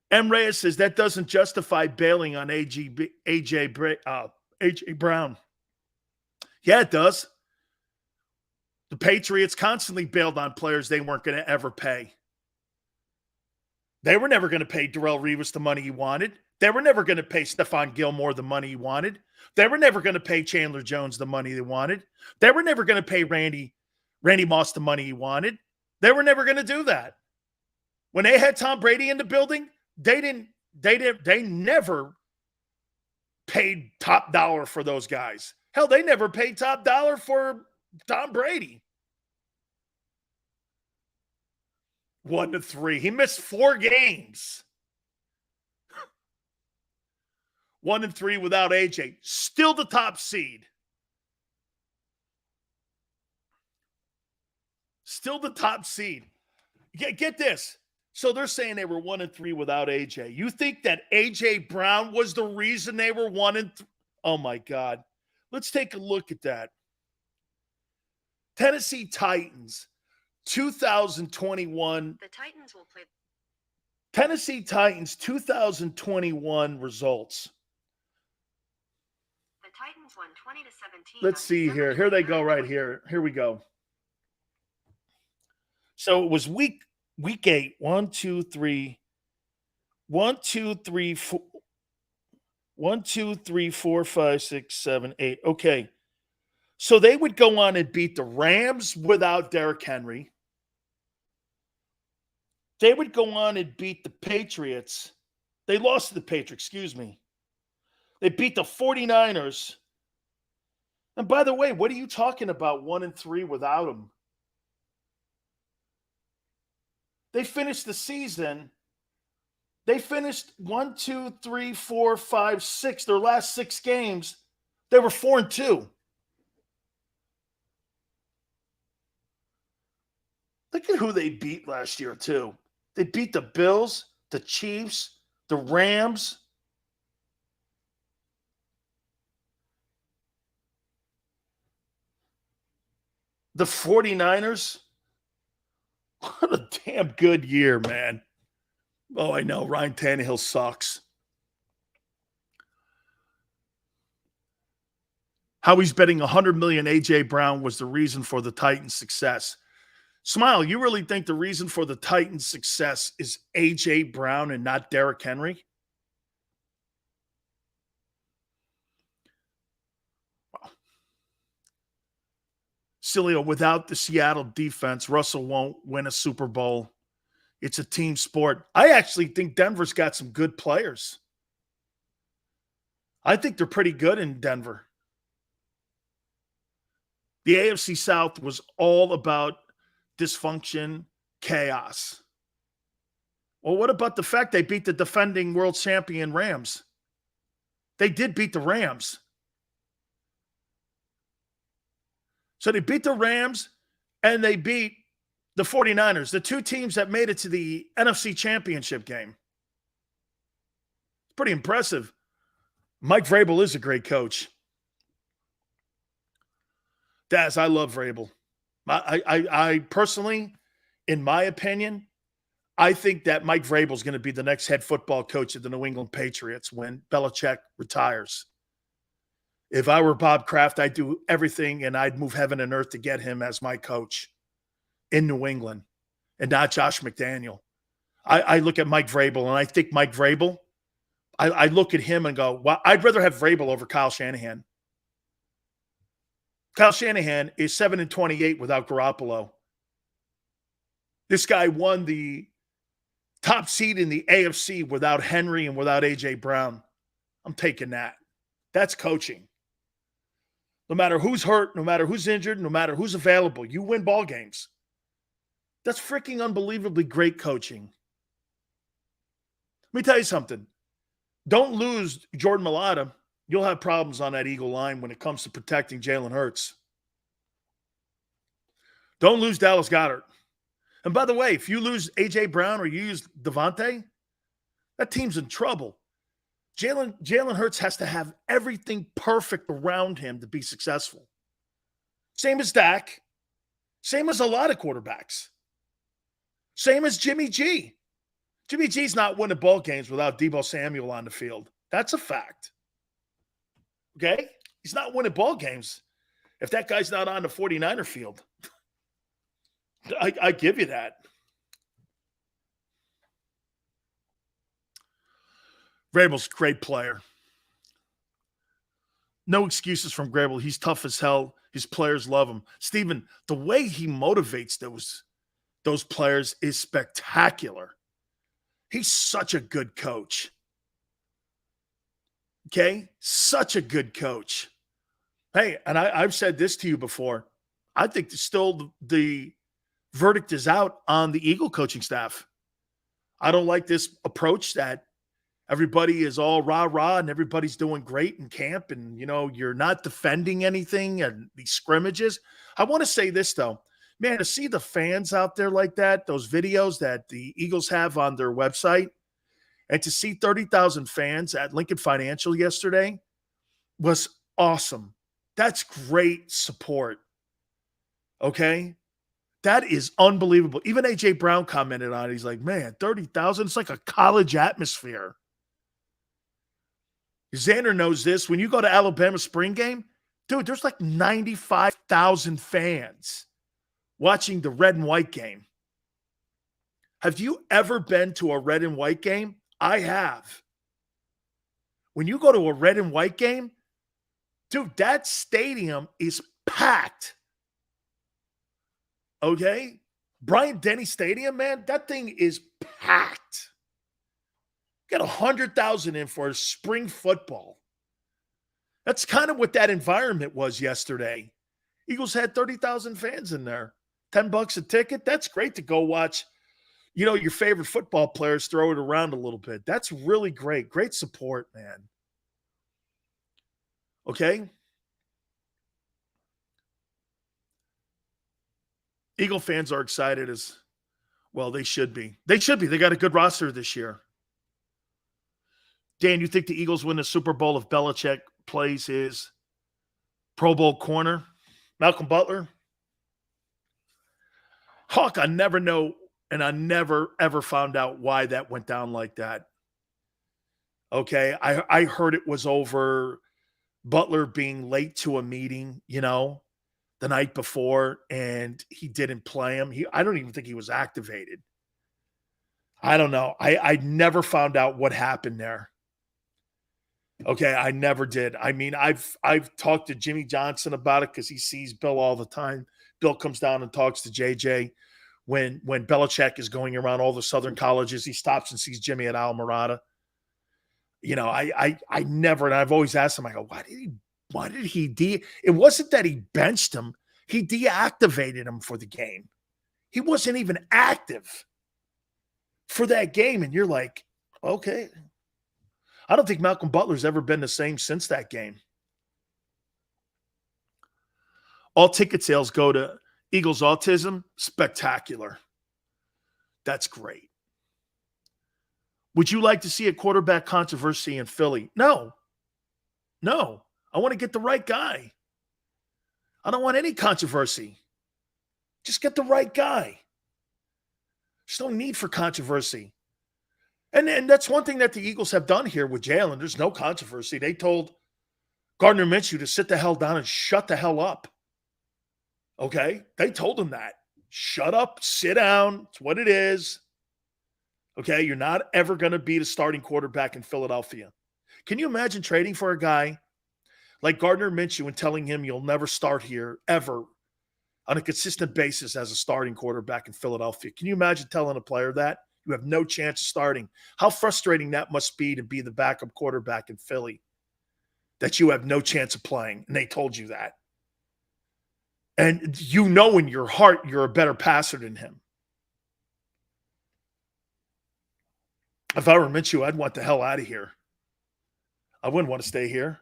M. Reyes says that doesn't justify bailing on A.J. Brown. Yeah, it does. The Patriots constantly bailed on players they weren't going to ever pay. They were never going to pay Darrelle Revis the money he wanted. They were never going to pay Stephon Gilmore the money he wanted. They were never going to pay Chandler Jones the money they wanted. They were never going to pay Randy Moss the money he wanted. They were never going to do that. When they had Tom Brady in the building, they never paid top dollar for those guys. Hell, they never paid top dollar for Tom Brady. 1-3. He missed 4 games. 1-3 without AJ. Still the top seed. Still the top seed. Get this. So they're saying they were 1-3 without AJ. You think that AJ Brown was the reason they were 1-3? Oh my God. Let's take a look at that. Tennessee Titans, 2021. The Titans will play. Tennessee Titans 2021 results. The Titans won 20-17. Let's see here. Here they go right here. Here we go. So it was week 8. 1, 2, 3. 1, 2, 3, 4. 1, 2, 3, 4, 5, 6, 7, 8. Okay. So they would go on and beat the Rams without Derrick Henry. They would go on and beat the Patriots. They lost to the Patriots, excuse me. They beat the 49ers. And by the way, what are you talking about 1-3 without them? They finished the season. They finished 1, 2, 3, 4, 5, 6. Their last 6 games, they were 4-2. Look at who they beat last year, too. They beat the Bills, the Chiefs, the Rams. The 49ers. What a damn good year, man. Oh, I know. Ryan Tannehill sucks. Howie's betting $100 million A.J. Brown was the reason for the Titans' success. Smile, you really think the reason for the Titans' success is A.J. Brown and not Derrick Henry? Wow. Sileo, without the Seattle defense, Russell won't win a Super Bowl. It's a team sport. I actually think Denver's got some good players. I think they're pretty good in Denver. The AFC South was all about dysfunction, chaos. Well, what about the fact they beat the defending world champion Rams? They did beat the Rams. So they beat the Rams and they beat the 49ers, the 2 teams that made it to the NFC Championship game. It's pretty impressive. Mike Vrabel is a great coach. Daz, I love Vrabel. I personally, in my opinion, I think that Mike Vrabel is going to be the next head football coach of the New England Patriots when Belichick retires. If I were Bob Kraft, I'd do everything and I'd move heaven and earth to get him as my coach in New England and not Josh McDaniel. I look at Mike Vrabel and I think Mike Vrabel, I look at him and go, well, I'd rather have Vrabel over Kyle Shanahan. Kyle Shanahan is 7-28 without Garoppolo. This guy won the top seed in the AFC without Henry and without A.J. Brown. I'm taking that. That's coaching. No matter who's hurt, no matter who's injured, no matter who's available, you win ball games. That's freaking unbelievably great coaching. Let me tell you something. Don't lose Jordan Mailata. You'll have problems on that Eagle line when it comes to protecting Jalen Hurts. Don't lose Dallas Goedert. And by the way, if you lose A.J. Brown or you use Devontae, that team's in trouble. Jalen Hurts has to have everything perfect around him to be successful. Same as Dak. Same as a lot of quarterbacks. Same as Jimmy G. Jimmy G's not winning ball games without Deebo Samuel on the field. That's a fact. Okay? He's not winning ball games if that guy's not on the 49er field. I give you that. Vrabel's a great player. No excuses from Vrabel. He's tough as hell. His players love him. Steven, the way he motivates those players is spectacular. He's such a good coach. Okay? Such a good coach. Hey, and I've said this to you before. I think still the verdict is out on the Eagle coaching staff. I don't like this approach that everybody is all rah-rah and everybody's doing great in camp and, you're not defending anything and these scrimmages. I want to say this, though. Man, to see the fans out there like that, those videos that the Eagles have on their website, and to see 30,000 fans at Lincoln Financial yesterday was awesome. That's great support. Okay? That is unbelievable. Even A.J. Brown commented on it. He's like, man, 30,000, it's like a college atmosphere. Xander knows this. When you go to Alabama spring game, dude, there's like 95,000 fans watching the red and white game. Have you ever been to a red and white game? I have. When you go to a red and white game, dude, that stadium is packed. Okay? Bryant-Denny Stadium, man, that thing is packed. Got 100,000 in for spring football. That's kind of what that environment was yesterday. Eagles had 30,000 fans in there. $10 a ticket. That's great to go watch, your favorite football players throw it around a little bit. That's really great. Great support, man. Okay? Eagle fans are excited as well. They should be. They got a good roster this year. Dan, you think the Eagles win the Super Bowl if Belichick plays his Pro Bowl corner? Malcolm Butler? Hawk, I never know, and I never, ever found out why that went down like that. Okay, I heard it was over Butler being late to a meeting, the night before, and he didn't play him. I don't even think he was activated. I don't know. I never found out what happened there. Okay, I never did. I mean, I've talked to Jimmy Johnson about it because he sees Bill all the time. Bill comes down and talks to JJ. When Belichick is going around all the Southern colleges, he stops and sees Jimmy at Almirada. I never, and I've always asked him, I go, why did he it wasn't that he benched him. He deactivated him for the game. He wasn't even active for that game. And you're like, okay. I don't think Malcolm Butler's ever been the same since that game. All ticket sales go to Eagles Autism. Spectacular. That's great. Would you like to see a quarterback controversy in Philly? No. I want to get the right guy. I don't want any controversy. Just get the right guy. There's no need for controversy. And that's one thing that the Eagles have done here with Jalen. There's no controversy. They told Gardner Minshew to sit the hell down and shut the hell up. Okay? They told him that. Shut up, sit down. It's what it is. Okay? You're not ever going to be the starting quarterback in Philadelphia. Can you imagine trading for a guy like Gardner Minshew and telling him you'll never start here ever on a consistent basis as a starting quarterback in Philadelphia? Can you imagine telling a player that? You have no chance of starting. How frustrating that must be to be the backup quarterback in Philly, that you have no chance of playing, and they told you that. And in your heart you're a better passer than him. If I were Minshew, I'd want the hell out of here. I wouldn't want to stay here.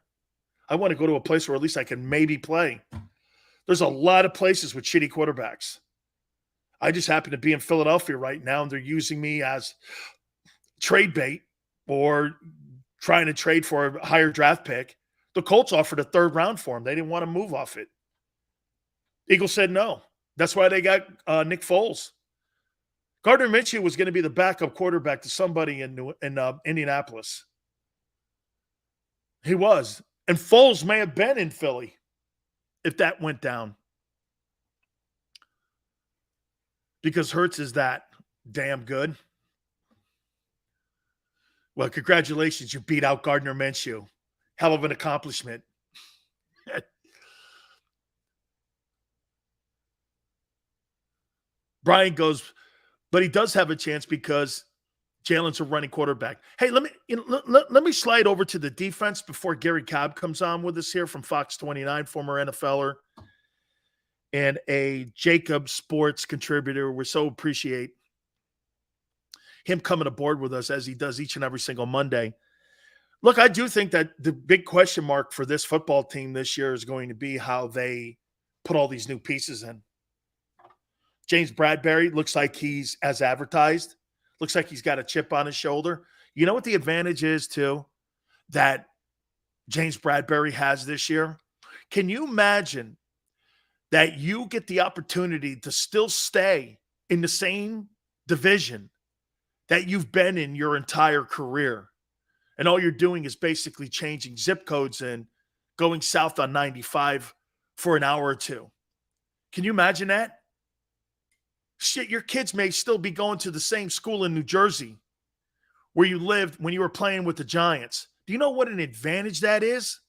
I want to go to a place where at least I can maybe play. There's a lot of places with shitty quarterbacks. I just happen to be in Philadelphia right now, and they're using me as trade bait or trying to trade for a higher draft pick. The Colts offered a third round for him. They didn't want to move off it. Eagles said no. That's why they got Nick Foles. Gardner Minshew was going to be the backup quarterback to somebody in Indianapolis. He was. And Foles may have been in Philly if that went down. Because Hurts is that damn good. Well, congratulations. You beat out Gardner Minshew. Hell of an accomplishment. Brian goes, but he does have a chance because Jalen's a running quarterback. Hey, let me slide over to the defense before Gary Cobb comes on with us here from Fox 29, former NFLer and a JAKIB Sports contributor. We so appreciate him coming aboard with us as he does each and every single Monday. Look, I do think that the big question mark for this football team this year is going to be how they put all these new pieces in. James Bradberry looks like he's as advertised. Looks like he's got a chip on his shoulder. You know what the advantage is, too, that James Bradberry has this year? Can you imagine that you get the opportunity to still stay in the same division that you've been in your entire career, and all you're doing is basically changing zip codes and going south on 95 for an hour or two? Can you imagine that? Shit, your kids may still be going to the same school in New Jersey where you lived when you were playing with the Giants. Do you know what an advantage that is?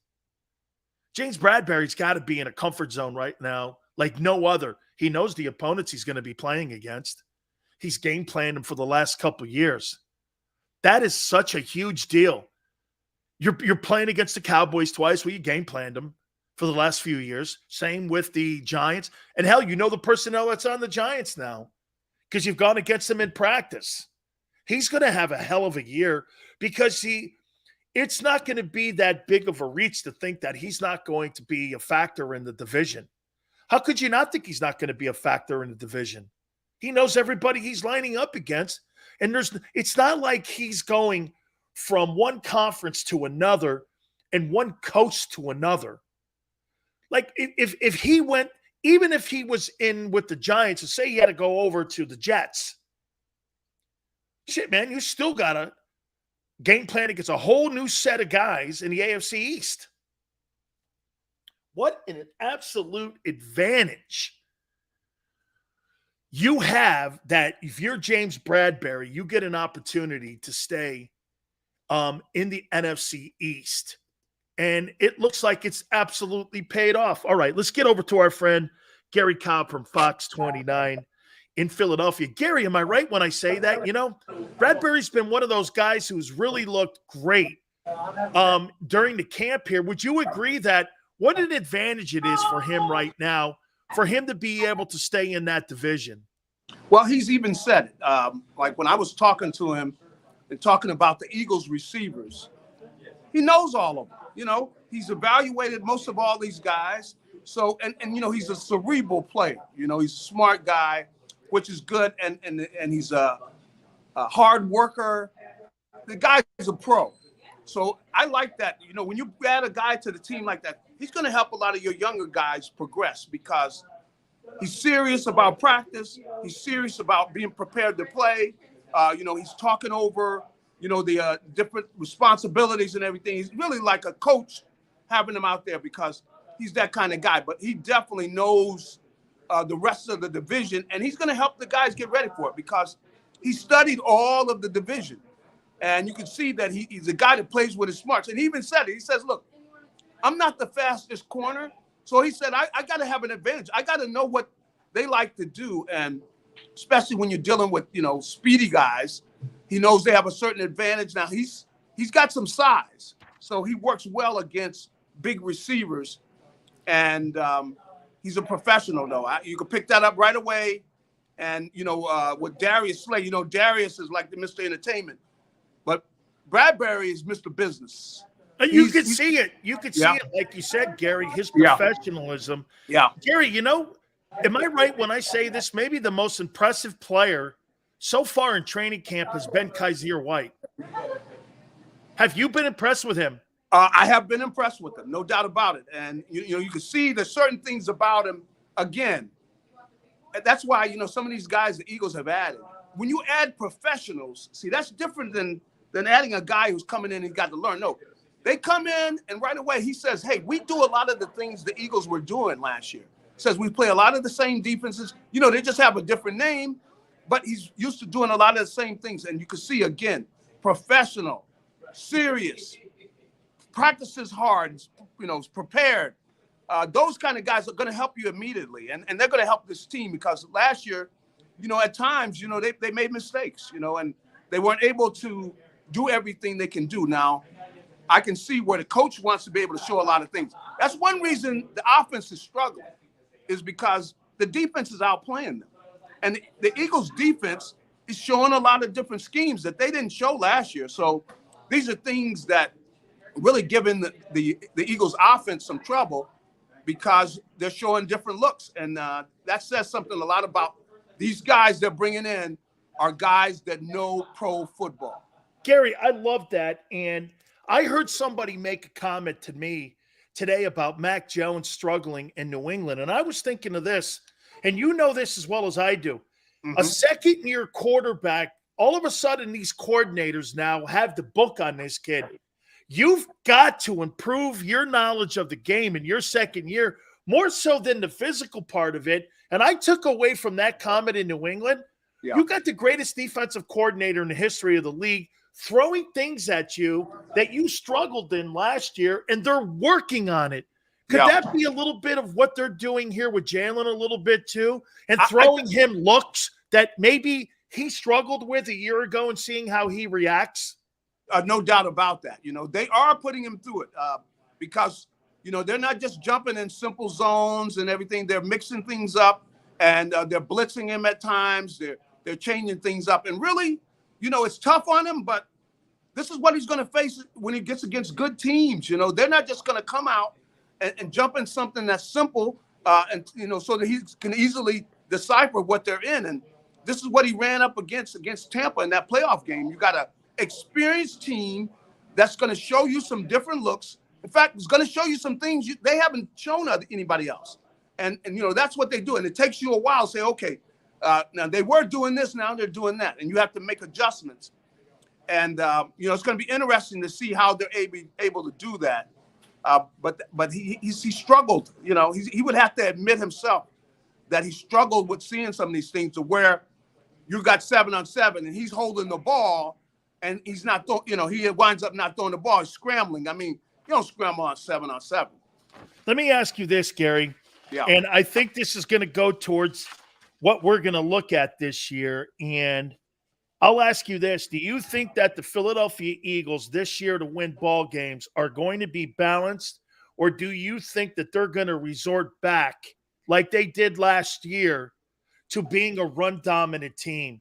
James Bradberry's got to be in a comfort zone right now like no other. He knows the opponents he's going to be playing against. He's game planned them for the last couple of years. That is such a huge deal. You're playing against the Cowboys twice. Well, you game planned them for the last few years. Same with the Giants. And hell, you know the personnel that's on the Giants now because you've gone against them in practice. He's going to have a hell of a year because it's not going to be that big of a reach to think that he's not going to be a factor in the division. How could you not think he's not going to be a factor in the division? He knows everybody he's lining up against. And it's not like he's going from one conference to another and one coast to another. Like if he went, even if he was in with the Giants and say he had to go over to the Jets, shit, man, you still got to game plan against a whole new set of guys in the AFC East. What an absolute advantage you have that if you're James Bradberry, you get an opportunity to stay in the NFC East. And it looks like it's absolutely paid off. All right, let's get over to our friend Gary Cobb from Fox 29 in Philadelphia. Gary, am I right when I say that? You know, Bradberry's been one of those guys who's really looked great during the camp here. Would you agree that what an advantage it is for him right now for him to be able to stay in that division? Well, he's even said it. Like when I was talking to him and talking about the Eagles receivers, he knows all of them. You know, he's evaluated most of all these guys. So, and you know, he's a cerebral player. You know, he's a smart guy, which is good. And he's a hard worker. The guy's a pro. So I like that. You know, when you add a guy to the team like that, he's going to help a lot of your younger guys progress because he's serious about practice. He's serious about being prepared to play. You know, he's talking over, you know, the different responsibilities and everything. He's really like a coach having him out there because he's that kind of guy. But he definitely knows the rest of the division, and he's going to help the guys get ready for it because he studied all of the division. And you can see that he's a guy that plays with his smarts. And he even said it. He says, look, I'm not the fastest corner. So he said, I got to have an advantage. I got to know what they like to do. And especially when you're dealing with, you know, speedy guys, he knows they have a certain advantage. Now, he's got some size. So he works well against big receivers. And he's a professional, though. You can pick that up right away. And, you know, with Darius Slay, you know, Darius is like the Mr. Entertainment. But Bradberry is Mr. Business. You could see it. You could see it, like you said, Gary, his professionalism. Yeah. Gary, you know, am I right when I say this? Maybe the most impressive player so far in training camp has been Kaiser White. Have you been impressed with him? I have been impressed with him, no doubt about it. And, you know, you can see there's certain things about him, again. That's why, you know, some of these guys the Eagles have added. When you add professionals, see, that's different than adding a guy who's coming in and got to learn. No, they come in and right away he says, hey, we do a lot of the things the Eagles were doing last year. Says we play a lot of the same defenses. You know, they just have a different name, but he's used to doing a lot of the same things. And you can see, again, professional. serious, practices hard, is prepared. Those kind of guys are going to help you immediately, and they're going to help this team because last year, at times, they made mistakes, and they weren't able to do everything they can do. Now, I can see where the coach wants to be able to show a lot of things. That's one reason the offense is struggling, is because the defense is outplaying them. And the Eagles' defense is showing a lot of different schemes that they didn't show last year. So these are things that really giving the Eagles' offense some trouble because they're showing different looks. And that says something a lot about these guys they're bringing in are guys that know pro football. Gary, I love that. And I heard somebody make a comment to me today about Mac Jones struggling in New England. And I was thinking of this, and you know this as well as I do. A second-year quarterback, all of a sudden these coordinators now have the book on this kid. You've got to improve your knowledge of the game in your second year, more so than the physical part of it. And I took away from that comment in New England, you got the greatest defensive coordinator in the history of the league throwing things at you that you struggled in last year, and they're working on it. Could that be a little bit of what they're doing here with Jalen a little bit too? And throwing him looks that maybe he struggled with a year ago and seeing how he reacts? No doubt about that. They are putting him through it because, they're not just jumping in simple zones and everything. They're mixing things up, and they're blitzing him at times. They're changing things up. And really, it's tough on him, but this is what he's going to face when he gets against good teams. They're not just going to come out and jump in something that's simple, so that he can easily decipher what they're in. And this is what he ran up against Tampa in that playoff game. You got an experienced team that's going to show you some different looks. In fact, it's going to show you some things they haven't shown anybody else. And that's what they do. And it takes you a while to say, okay, now they were doing this, now they're doing that. And you have to make adjustments. And, it's going to be interesting to see how they're able to do that. But he struggled. He would have to admit himself that he struggled with seeing some of these things to where you got 7-on-7 and he's holding the ball and he's not he winds up not throwing the ball. He's scrambling. I mean, you don't scramble on 7-on-7. Let me ask you this, Gary. Yeah. And I think this is going to go towards what we're going to look at this year. And I'll ask you this. Do you think that the Philadelphia Eagles this year to win ball games are going to be balanced, or do you think that they're going to resort back like they did last year to being a run-dominant team?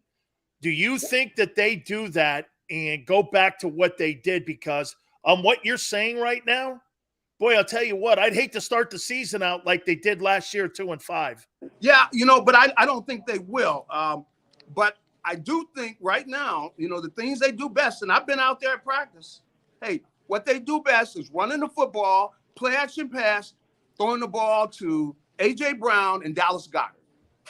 Do you think that they do that and go back to what they did? Because on what you're saying right now, boy, I'll tell you what, I'd hate to start the season out like they did last year, 2-5. Yeah, but I don't think they will. But I do think right now, the things they do best, and I've been out there at practice, hey, what they do best is running the football, play action pass, throwing the ball to A.J. Brown and Dallas Goedert.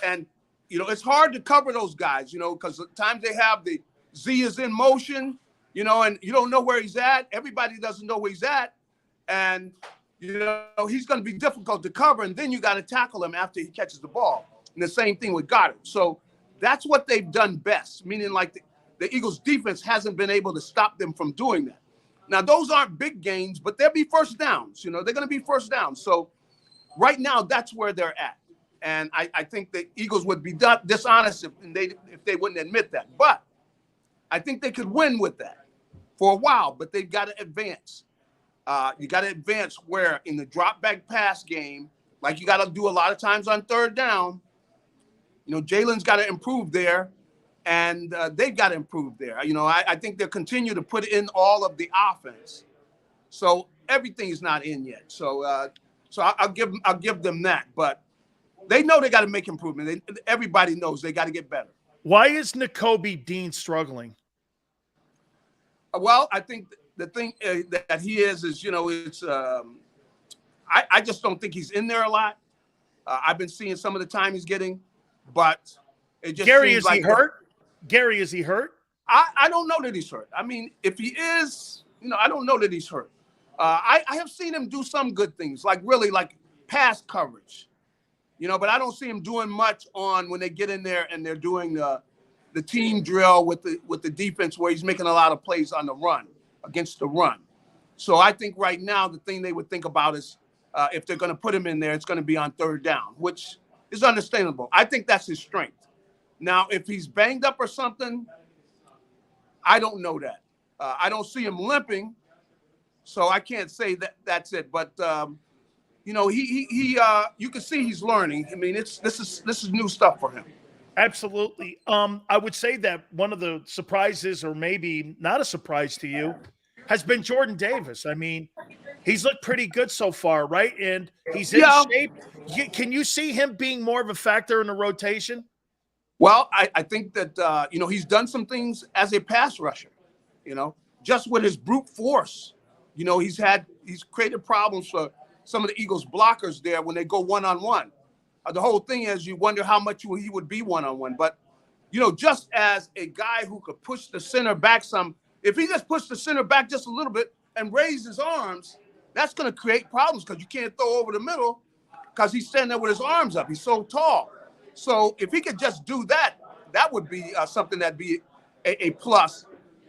And, it's hard to cover those guys, because at times they have the Z is in motion, and you don't know where he's at. Everybody doesn't know where he's at. And, he's going to be difficult to cover. And then you got to tackle him after he catches the ball. And the same thing with Goddard. So that's what they've done best, meaning like the Eagles defense hasn't been able to stop them from doing that. Now, those aren't big gains, but they'll be first downs. They're going to be first downs. So right now, that's where they're at. And I think the Eagles would be dishonest if they wouldn't admit that. But I think they could win with that for a while, but they've got to advance. You got to advance where in the drop back pass game, like you got to do a lot of times on third down, Jalen's got to improve there, and they've got to improve there. I think they'll continue to put in all of the offense. So everything is not in yet. So I'll give them that. But they know they got to make improvement. Everybody knows they got to get better. Why is Nakobe Dean struggling? Well, I think the thing that he is it's I just don't think he's in there a lot. I've been seeing some of the time he's getting. But it just Gary, seems is like he hurt? Gary, is he hurt? I don't know that he's hurt. I mean, if he is, I don't know that he's hurt. I have seen him do some good things, like really like pass coverage, but I don't see him doing much on when they get in there and they're doing the team drill with the defense where he's making a lot of plays on the run. against the run. So I think right now the thing they would think about is if they're going to put him in there, it's going to be on third down, which is understandable. I think that's his strength. Now, if he's banged up or something, I don't know that. I don't see him limping, so I can't say that that's it. But you know, you can see he's learning. I mean, this is new stuff for him. Absolutely. I would say that one of the surprises, or maybe not a surprise to you, has been Jordan Davis. I mean, he's looked pretty good so far, right? And he's in shape. Can you see him being more of a factor in the rotation? Well, I think that, you know, he's done some things as a pass rusher, you know, just with his brute force. You know, he's created problems for some of the Eagles blockers there when they go one-on-one. The whole thing is you wonder how much he would be one-on-one. But, you know, just as a guy who could push the center back some, if he just pushed the center back just a little bit and raised his arms, that's going to create problems because you can't throw over the middle because he's standing there with his arms up. He's so tall. So if he could just do that, that would be something that'd be a plus.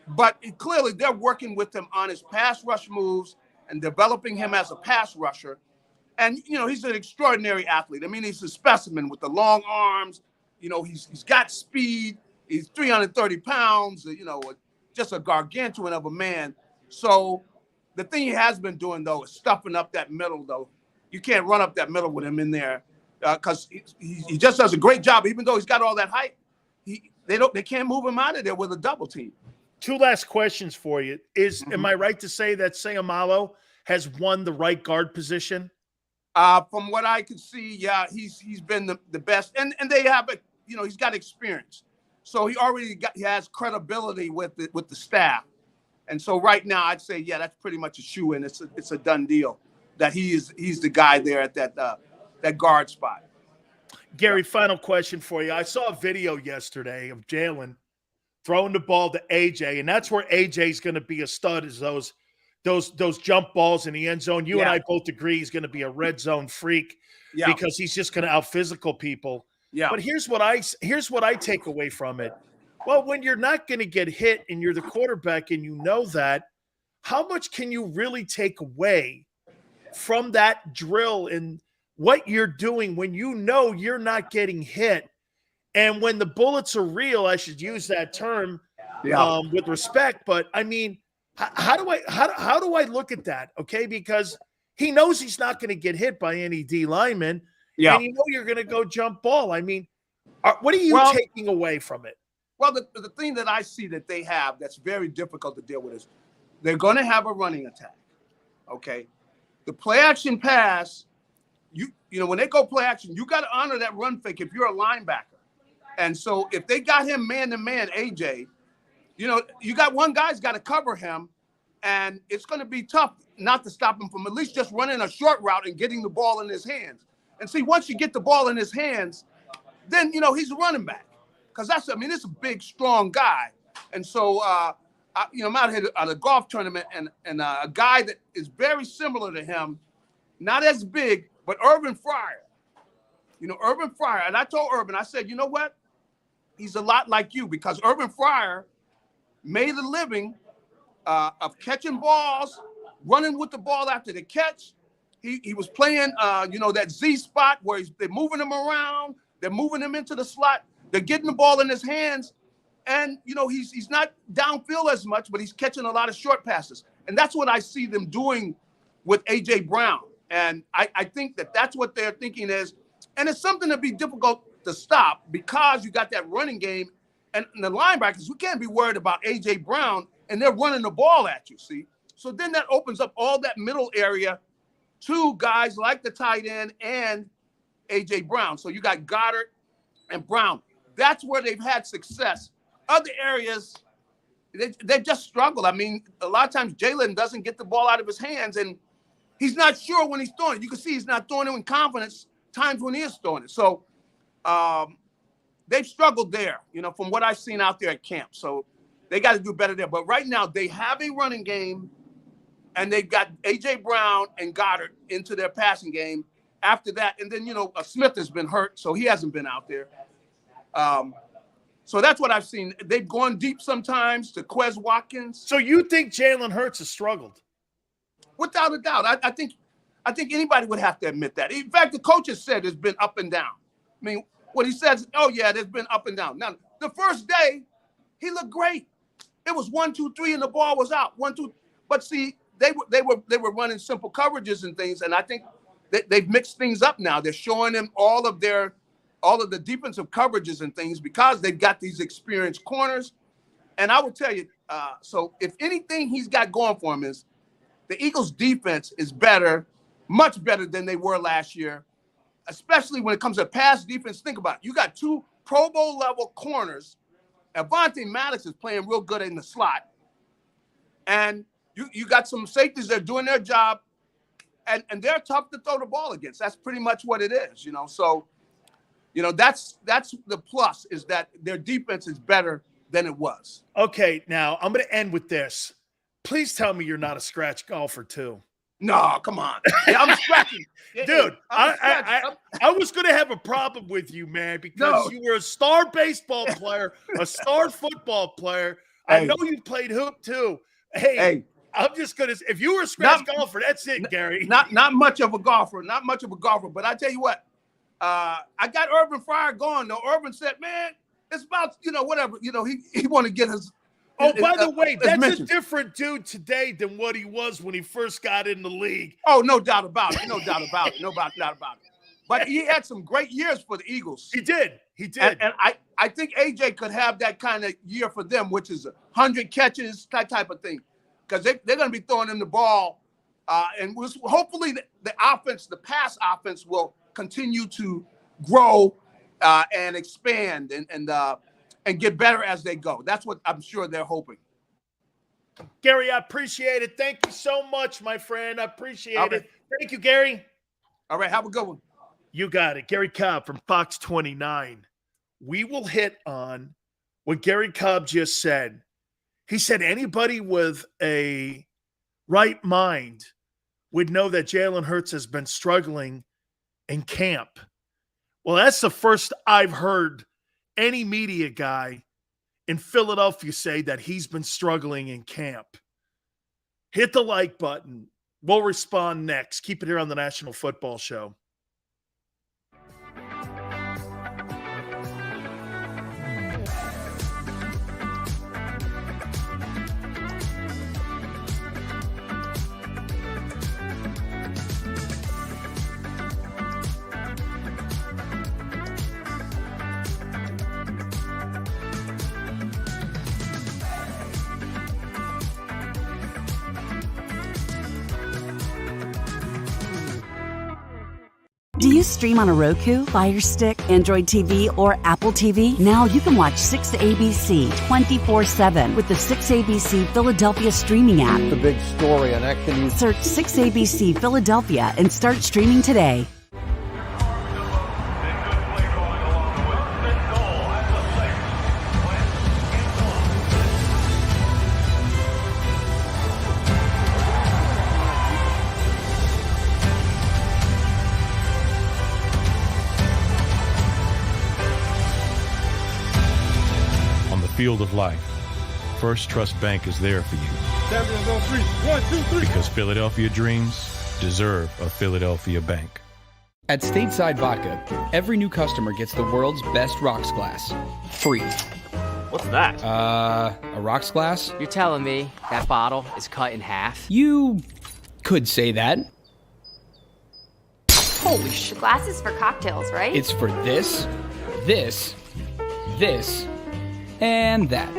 But clearly they're working with him on his pass rush moves and developing him as a pass rusher. And, you know, he's an extraordinary athlete. I mean, he's a specimen with the long arms. You know, he's got speed. He's 330 pounds, you know, just a gargantuan of a man. So the thing he has been doing, though, is stuffing up that middle, though. You can't run up that middle with him in there because he just does a great job. Even though he's got all that height, they can't move him out of there with a double team. Two last questions for you. Am I right to say that Seumalo has won the right guard position? From what I can see, yeah, he's been the best, and they have, you know, he's got experience, so he has credibility with the staff, and so right now I'd say, yeah, that's pretty much a shoe-in. It's a done deal that he's the guy there at that guard spot. Gary, final question for you. I saw a video yesterday of Jalen throwing the ball to AJ, and that's where AJ's going to be a stud, is those jump balls in the end zone. You and I both agree he's going to be a red zone freak because he's just going to out-physical people. Yeah. But here's what I take away from it. Well, when you're not going to get hit and you're the quarterback and you know that, how much can you really take away from that drill and what you're doing when you know you're not getting hit? And when the bullets are real, I should use that term with respect. But I mean, how do I look at that? Okay, because he knows he's not going to get hit by any D lineman, and you know you're going to go jump ball. I mean, what are you taking away from it? Well, the thing that I see that they have that's very difficult to deal with is they're going to have a running attack. Okay, the play action pass, you know when they go play action, you got to honor that run fake if you're a linebacker. And so if they got him man to man, AJ, you know, you got one guy's got to cover him, and it's going to be tough not to stop him from at least just running a short route and getting the ball in his hands. And see, once you get the ball in his hands, then, you know, he's a running back. Because it's a big, strong guy. And so, you know, I'm out here at a golf tournament, and a guy that is very similar to him, not as big, but Urban Fryer. You know, Urban Fryer. And I told Urban, I said, you know what? He's a lot like you, because Urban Fryer made a living of catching balls, running with the ball after the catch. He was playing, you know, that Z spot where they're moving him around. They're moving him into the slot. They're getting the ball in his hands. And, you know, he's not downfield as much, but he's catching a lot of short passes. And that's what I see them doing with A.J. Brown. And I think that's what they're thinking is. And it's something that'd be difficult to stop because you got that running game. And the linebackers, we can't be worried about A.J. Brown, and they're running the ball at you, see? So then that opens up all that middle area to guys like the tight end and A.J. Brown. So you got Goddard and Brown. That's where they've had success. Other areas, they just struggle. I mean, a lot of times Jalen doesn't get the ball out of his hands, and he's not sure when he's throwing it. You can see he's not throwing it with confidence times when he is throwing it. So they've struggled there, you know, from what I've seen out there at camp. So they got to do better there. But right now they have a running game, and they've got A.J. Brown and Goddard into their passing game after that. And then, you know, Smith has been hurt, so he hasn't been out there. So that's what I've seen. They've gone deep sometimes to Quez Watkins. So you think Jalen Hurts has struggled? Without a doubt. I think anybody would have to admit that. In fact, the coach has said it's been up and down. I mean, what he says, oh yeah, there's been up and down. Now, the first day, he looked great. It was 1, 2, 3, and the ball was out. 1, 2. But see, they were running simple coverages and things, and I think they've mixed things up now. They're showing them all of the defensive coverages and things because they've got these experienced corners. And I will tell you, so if anything he's got going for him is the Eagles' defense is better, much better than they were last year, especially when it comes to pass defense. Think about it. You got 2 Pro Bowl level corners. Avonte Maddox is playing real good in the slot. And you got some safeties that are doing their job, and they're tough to throw the ball against. That's pretty much what it is, you know. So, you know, that's the plus, is that their defense is better than it was. Okay, now I'm going to end with this. Please tell me you're not a scratch golfer too. No, come on. Yeah, I'm scratching. Dude, I was going to have a problem with you, man, because you were a star baseball player, a star football player. I know you played hoop too. Hey, I'm just going to – if you were a scratch golfer, that's it, Gary. Not much of a golfer. Not much of a golfer. But I tell you what, I got Urban Fryer going, though. Urban said, man, it's about, you know, whatever. You know, he want to get his – Oh, by the way, that's a different dude today than what he was when he first got in the league. Oh, no doubt about it. No doubt about it. No doubt about it. But he had some great years for the Eagles. He did. He did. And I think AJ could have that kind of year for them, which is 100 catches, that type of thing. Because they're going to be throwing him the ball. And hopefully the offense, the pass offense, will continue to grow and expand and get better as they go. That's what I'm sure they're hoping. Gary, I appreciate it. Thank you so much, my friend. I appreciate it. Thank you, Gary. All right, have a good one. You got it. Gary Cobb from Fox 29. We will hit on what Gary Cobb just said. He said anybody with a right mind would know that Jalen Hurts has been struggling in camp. Well, that's the first I've heard any media guy in Philadelphia say that he's been struggling in camp. Hit the like button. We'll respond next. Keep it here on the National Football Show. Do you stream on a Roku, Fire Stick, Android TV, or Apple TV? Now you can watch 6ABC 24/7 with the 6ABC Philadelphia streaming app. The big story on Action News. Search 6ABC Philadelphia and start streaming today. Field of life, First Trust Bank is there for you. Champions on 3. 1, 2, 3. Because Philadelphia dreams deserve a Philadelphia bank. At Stateside Vodka, every new customer gets the world's best rocks glass. Free. What's that? A rocks glass? You're telling me that bottle is cut in half? You could say that. Holy shit. The glass is for cocktails, right? It's for this, this, this, and that.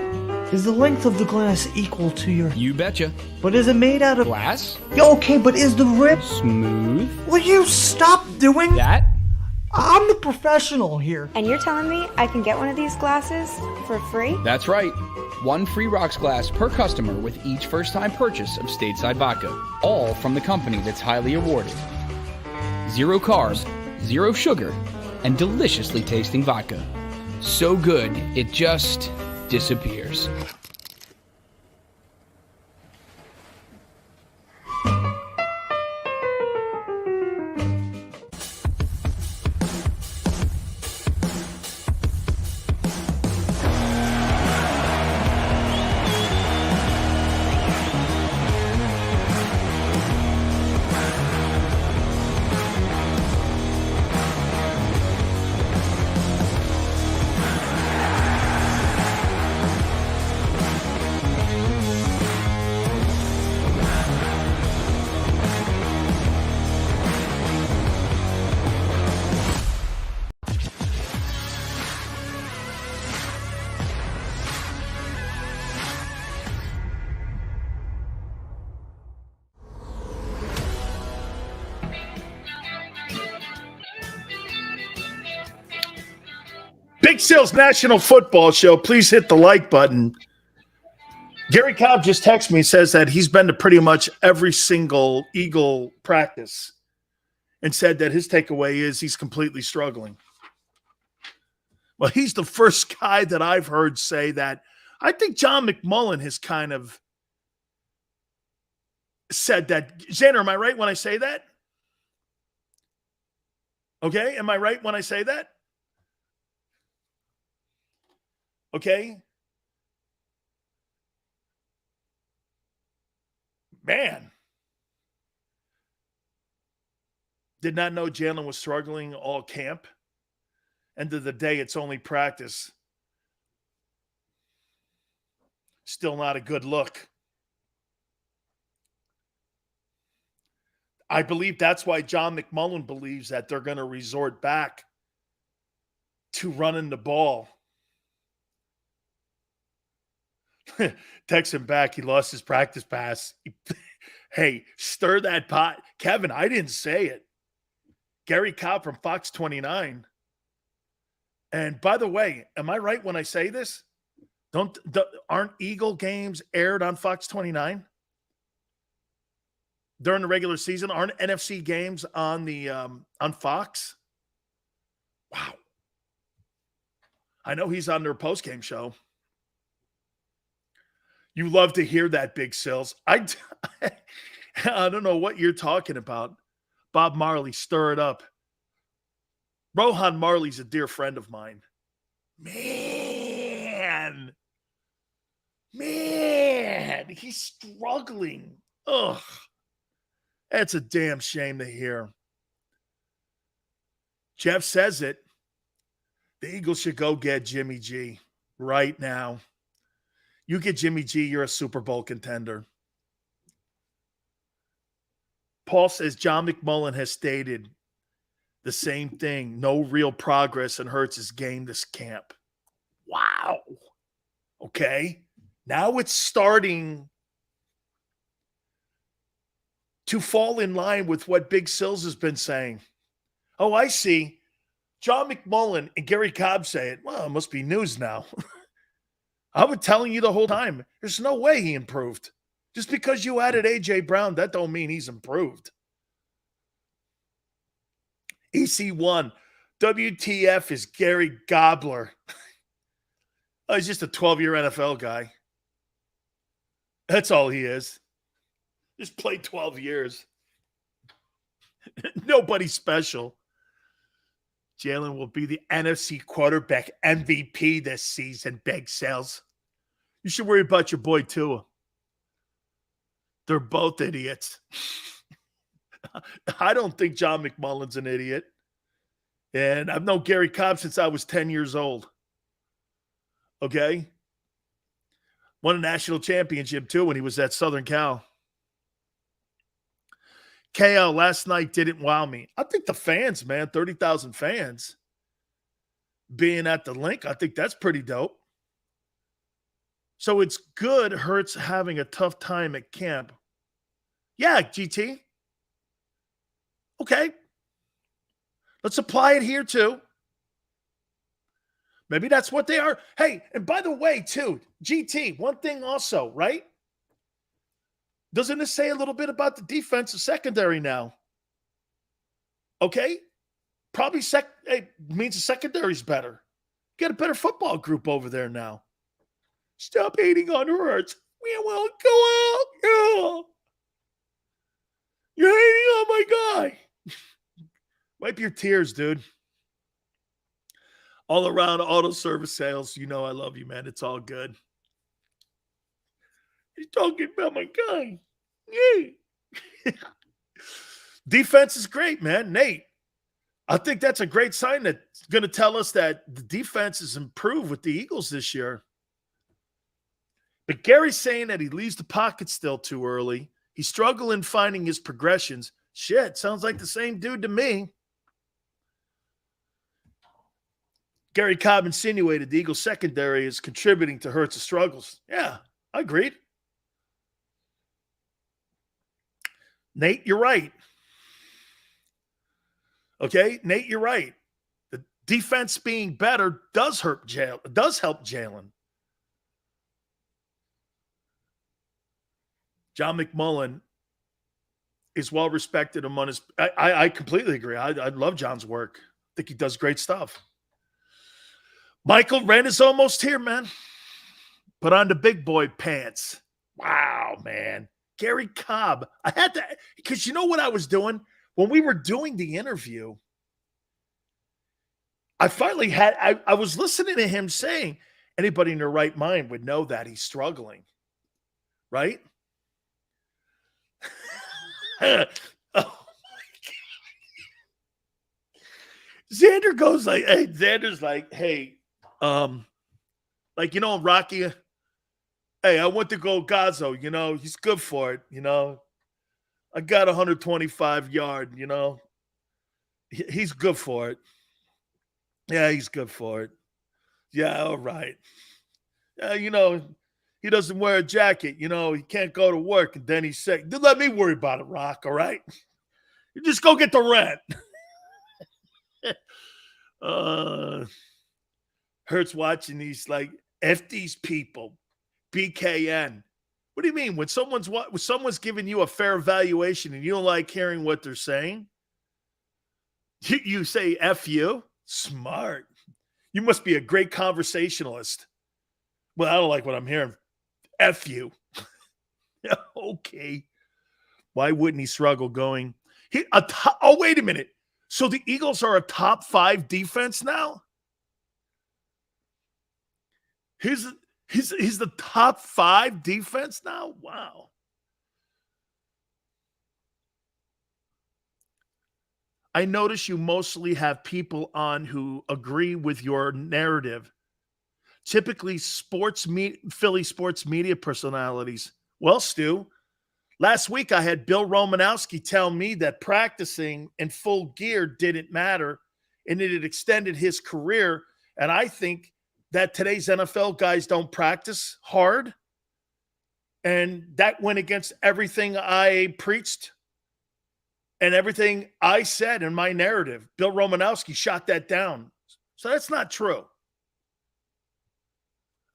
Is the length of the glass equal to your... You betcha. But is it made out of... Glass? Yeah, okay, but is the rip... Smooth? Will you stop doing... That? I'm the professional here. And you're telling me I can get one of these glasses for free? That's right. 1 free rocks glass per customer with each first-time purchase of Stateside Vodka. All from the company that's highly awarded. 0 carbs, 0 sugar, and deliciously tasting vodka. So good, it just disappears. Sales National Football Show. Please hit the like button. Gary Cobb just texted me, says that he's been to pretty much every single Eagle practice and said that his takeaway is he's completely struggling. Well, he's the first guy that I've heard say that. I think John McMullen has kind of said that. Xander, am I right when I say that? Okay, am I right when I say that? Okay. Man. Did not know Jalen was struggling all camp. End of the day, it's only practice. Still not a good look. I believe that's why John McMullen believes that they're going to resort back to running the ball. Text him back. He lost his practice pass. Hey, stir that pot. Kevin, I didn't say it. Gary Cobb from Fox 29. And by the way, am I right when I say this? Aren't Eagle games aired on Fox 29 during the regular season? Aren't NFC games on the on Fox? Wow. I know he's on their postgame show. You love to hear that, Big Sills. I don't know what you're talking about. Bob Marley, stir it up. Rohan Marley's a dear friend of mine. Man, he's struggling. Ugh. That's a damn shame to hear. Jeff says it. The Eagles should go get Jimmy G right now. You get Jimmy G, you're a Super Bowl contender. Paul says John McMullen has stated the same thing. No real progress in Hurts' game this camp. Wow. Okay. Now it's starting to fall in line with what Big Sills has been saying. Oh, I see. John McMullen and Gary Cobb say it. Well, it must be news now. I've been telling you the whole time. There's no way he improved. Just because you added A.J. Brown, that don't mean he's improved. EC1, WTF is Gary Gobbler. Oh, he's just a 12-year NFL guy. That's all he is. Just played 12 years. Nobody special. Jalen will be the NFC quarterback MVP this season, Big Sales. You should worry about your boy, Tua. They're both idiots. I don't think John McMullen's an idiot. And I've known Gary Cobb since I was 10 years old. Okay? Won a national championship, too, when he was at Southern Cal. KL last night didn't wow me. I think the fans, man, 30,000 fans being at the link, I think that's pretty dope. So it's good Hurts having a tough time at camp. Yeah, GT. Okay. Let's apply it here too. Maybe that's what they are. Hey, and by the way, too, GT, one thing also, right? Doesn't this say a little bit about the defensive secondary now? Okay? Probably means the secondary's better. Get a better football group over there now. Stop hating on Hurts. We won't go out. Yeah. You're hating on my guy. Wipe your tears, dude. All around auto service sales. You know I love you, man. It's all good. He's talking about my guy. Yay. Defense is great, man. Nate, I think that's a great sign that's going to tell us that the defense has improved with the Eagles this year. But Gary's saying that he leaves the pocket still too early. He's struggling finding his progressions. Shit, sounds like the same dude to me. Gary Cobb insinuated the Eagles secondary is contributing to Hurts' struggles. Yeah, I agreed. Nate, you're right. Okay, Nate, you're right. The defense being better does help Jalen. John McMullen is well respected among his. I completely agree. I love John's work. I think he does great stuff. Michael Wren is almost here, man. Put on the big boy pants. Wow, man. Gary Cobb. I had to, because you know what I was doing? When we were doing the interview, I finally had, I was listening to him saying, anybody in their right mind would know that he's struggling, right? Oh my God. Xander goes like, hey, Xander's like, hey, like, you know, Rocky, hey, I went to go Gazzo, you know, he's good for it, you know. I got 125 yard, you know. He's good for it. Yeah, he's good for it. Yeah, all right. You know, he doesn't wear a jacket. You know, he can't go to work. And then he's sick. Don't let me worry about it, Rock, all right? You just go get the rent. Hurts watching these, like, F these people. BKN. What do you mean? When someone's giving you a fair evaluation and you don't like hearing what they're saying, you say F you? Smart. You must be a great conversationalist. Well, I don't like what I'm hearing. F you. Okay. Why wouldn't he struggle going? Oh, wait a minute. So the Eagles are a top 5 defense now? He's the top 5 defense now? Wow. I notice you mostly have people on who agree with your narrative. Typically Philly sports media personalities. Well, Stu, last week I had Bill Romanowski tell me that practicing in full gear didn't matter and it had extended his career. And I think that today's NFL guys don't practice hard. And that went against everything I preached and everything I said in my narrative. Bill Romanowski shot that down. So that's not true.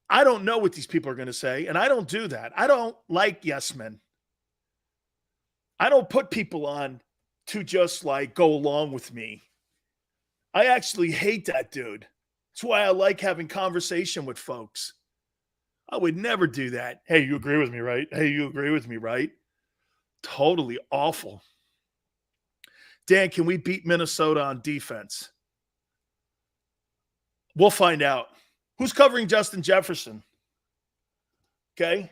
I don't know what these people are going to say, and I don't do that. I don't like yes men. I don't put people on to just like go along with me. I actually hate that dude. That's why I like having conversation with folks. I would never do that. Hey, you agree with me, right? Hey, you agree with me, right? Totally awful. Dan, can we beat Minnesota on defense? We'll find out. Who's covering Justin Jefferson? Okay.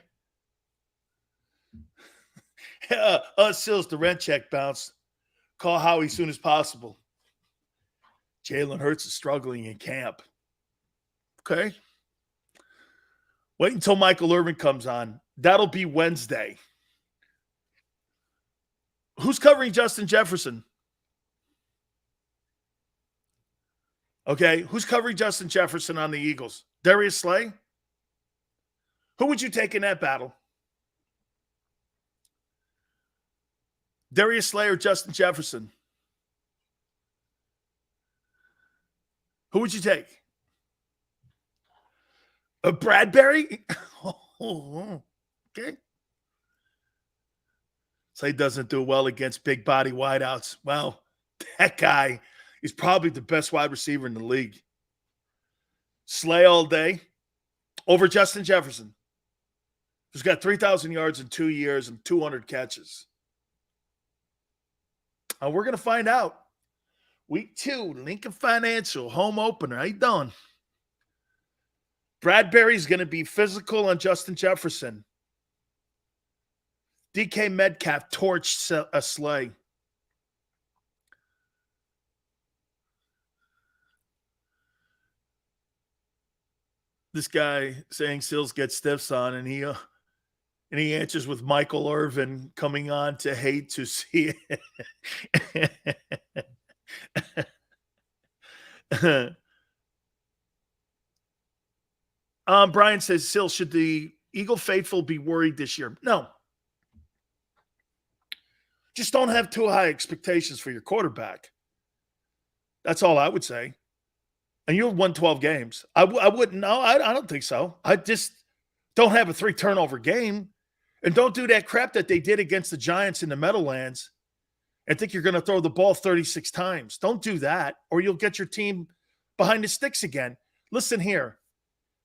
Sills, the rent check bounced. Call Howie as soon as possible. Jalen Hurts is struggling in camp. Okay. Wait until Michael Irvin comes on. That'll be Wednesday. Who's covering Justin Jefferson? Okay, who's covering Justin Jefferson on the Eagles? Darius Slay? Who would you take in that battle? Darius Slay or Justin Jefferson? Who would you take? Bradbury? Okay. Slay doesn't do well against big body wideouts. Well, that guy is probably the best wide receiver in the league. Slay all day over Justin Jefferson, who's got 3,000 yards in 2 years and 200 catches. We're going to find out. Week 2, Lincoln Financial, home opener. How you doing? Bradbury's going to be physical on Justin Jefferson. DK Metcalf torched a Slay. This guy saying Sills gets stiffs on, and he answers with Michael Irvin coming on to hate to see it. Brian says, Sills, should the Eagle faithful be worried this year? No. Just don't have too high expectations for your quarterback. That's all I would say. And you'll won 12 games. I wouldn't know. I don't think so. I just don't have a 3-turnover game. And don't do that crap that they did against the Giants in the Meadowlands and think you're going to throw the ball 36 times. Don't do that, or you'll get your team behind the sticks again. Listen here.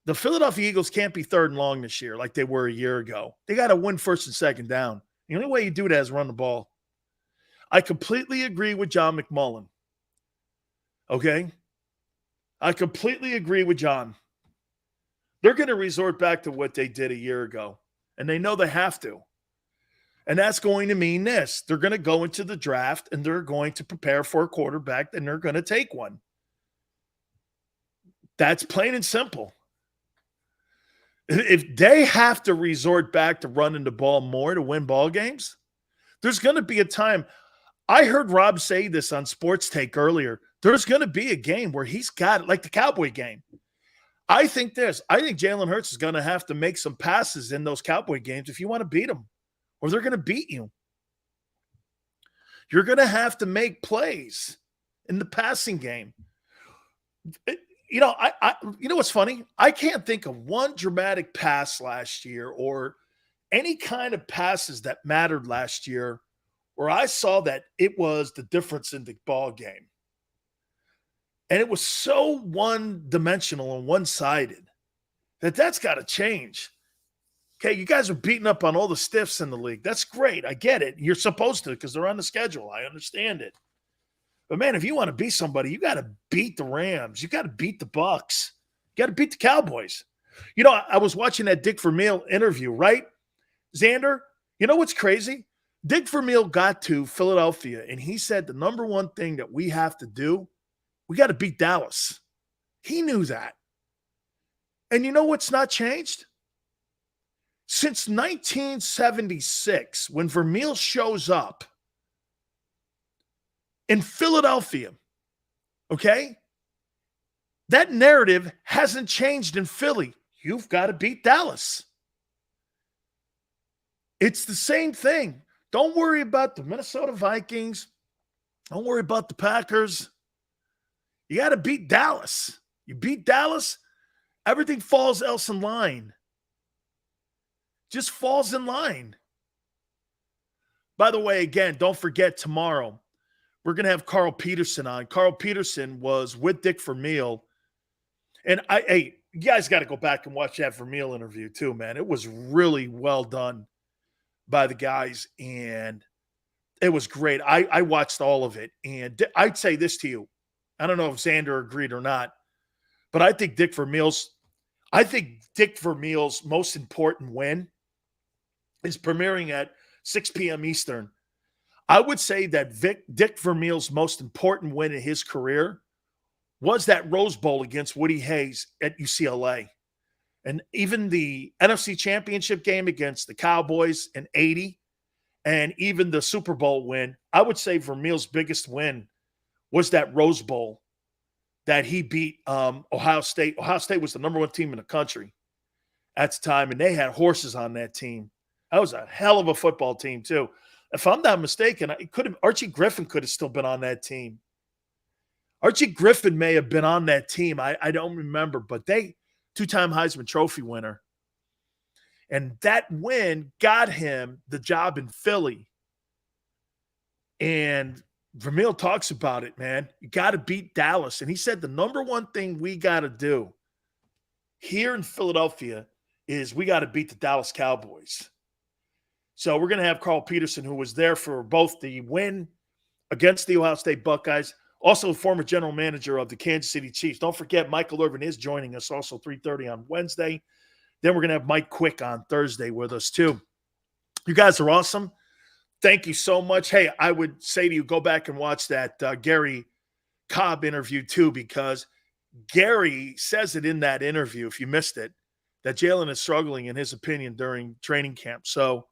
The Philadelphia Eagles can't be 3rd and long this year like they were a year ago. They got to win 1st and 2nd down. The only way you do that is run the ball. I completely agree with John McMullen. Okay? I completely agree with John. They're going to resort back to what they did a year ago, and they know they have to. And that's going to mean this. They're going to go into the draft, and they're going to prepare for a quarterback, and they're going to take one. That's plain and simple. If they have to resort back to running the ball more to win ball games, there's going to be a time. I heard Rob say this on Sports Take earlier. There's going to be a game where he's got it, like the Cowboy game. I think Jalen Hurts is going to have to make some passes in those Cowboy games if you want to beat them, or they're going to beat you. You're going to have to make plays in the passing game. You know what's funny? I can't think of one dramatic pass last year or any kind of passes that mattered last year where I saw that it was the difference in the ball game. And it was so one-dimensional and one-sided that's got to change. Okay, you guys are beating up on all the stiffs in the league. That's great. I get it. You're supposed to because they're on the schedule. I understand it. But, man, if you want to beat somebody, you got to beat the Rams. You got to beat the Bucks. You got to beat the Cowboys. You know, I was watching that Dick Vermeil interview, right? Xander, you know what's crazy? Dick Vermeil got to Philadelphia, and he said the number one thing that we have to do, we got to beat Dallas. He knew that. And you know what's not changed? Since 1976, when Vermeil shows up in Philadelphia, okay, that narrative hasn't changed in Philly. You've got to beat Dallas. It's the same thing. Don't worry about the Minnesota Vikings. Don't worry about the Packers. You got to beat Dallas. You beat Dallas, everything falls else in line. Just falls in line. By the way, again, don't forget tomorrow, we're going to have Carl Peterson on. Carl Peterson was with Dick Vermeil. And you guys got to go back and watch that Vermeil interview too, man. It was really well done by the guys, and it was great. I watched all of it, and I'd say this to you. I don't know if Xander agreed or not, but I think Dick Vermeil's most important win is premiering at 6 p.m. Eastern. I would say that Dick Vermeil's most important win in his career was that Rose Bowl against Woody Hayes at UCLA. And even the NFC Championship game against the Cowboys in '80, and even the Super Bowl win, I would say Vermeil's biggest win was that Rose Bowl that he beat Ohio State. Ohio State was the number one team in the country at the time, and they had horses on that team. That was a hell of a football team, too. If I'm not mistaken, Archie Griffin could have still been on that team. Archie Griffin may have been on that team. I don't remember, but they two-time Heisman Trophy winner. And that win got him the job in Philly. And Vermeil talks about it, man. You got to beat Dallas. And he said the number one thing we got to do here in Philadelphia is we got to beat the Dallas Cowboys. So we're going to have Carl Peterson, who was there for both the win against the Ohio State Buckeyes, also former general manager of the Kansas City Chiefs. Don't forget, Michael Irvin is joining us also 3:30 on Wednesday. Then we're going to have Mike Quick on Thursday with us too. You guys are awesome. Thank you so much. Hey, I would say to you, go back and watch that Gary Cobb interview too, because Gary says it in that interview, if you missed it, that Jalen is struggling, in his opinion, during training camp. So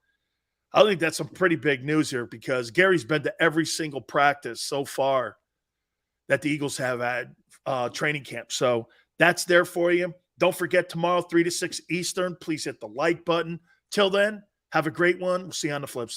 I think that's some pretty big news here, because Gary's been to every single practice so far that the Eagles have had training camp. So that's there for you. Don't forget, tomorrow, 3 to 6 Eastern, please hit the like button. Till then, have a great one. We'll see you on the flip side.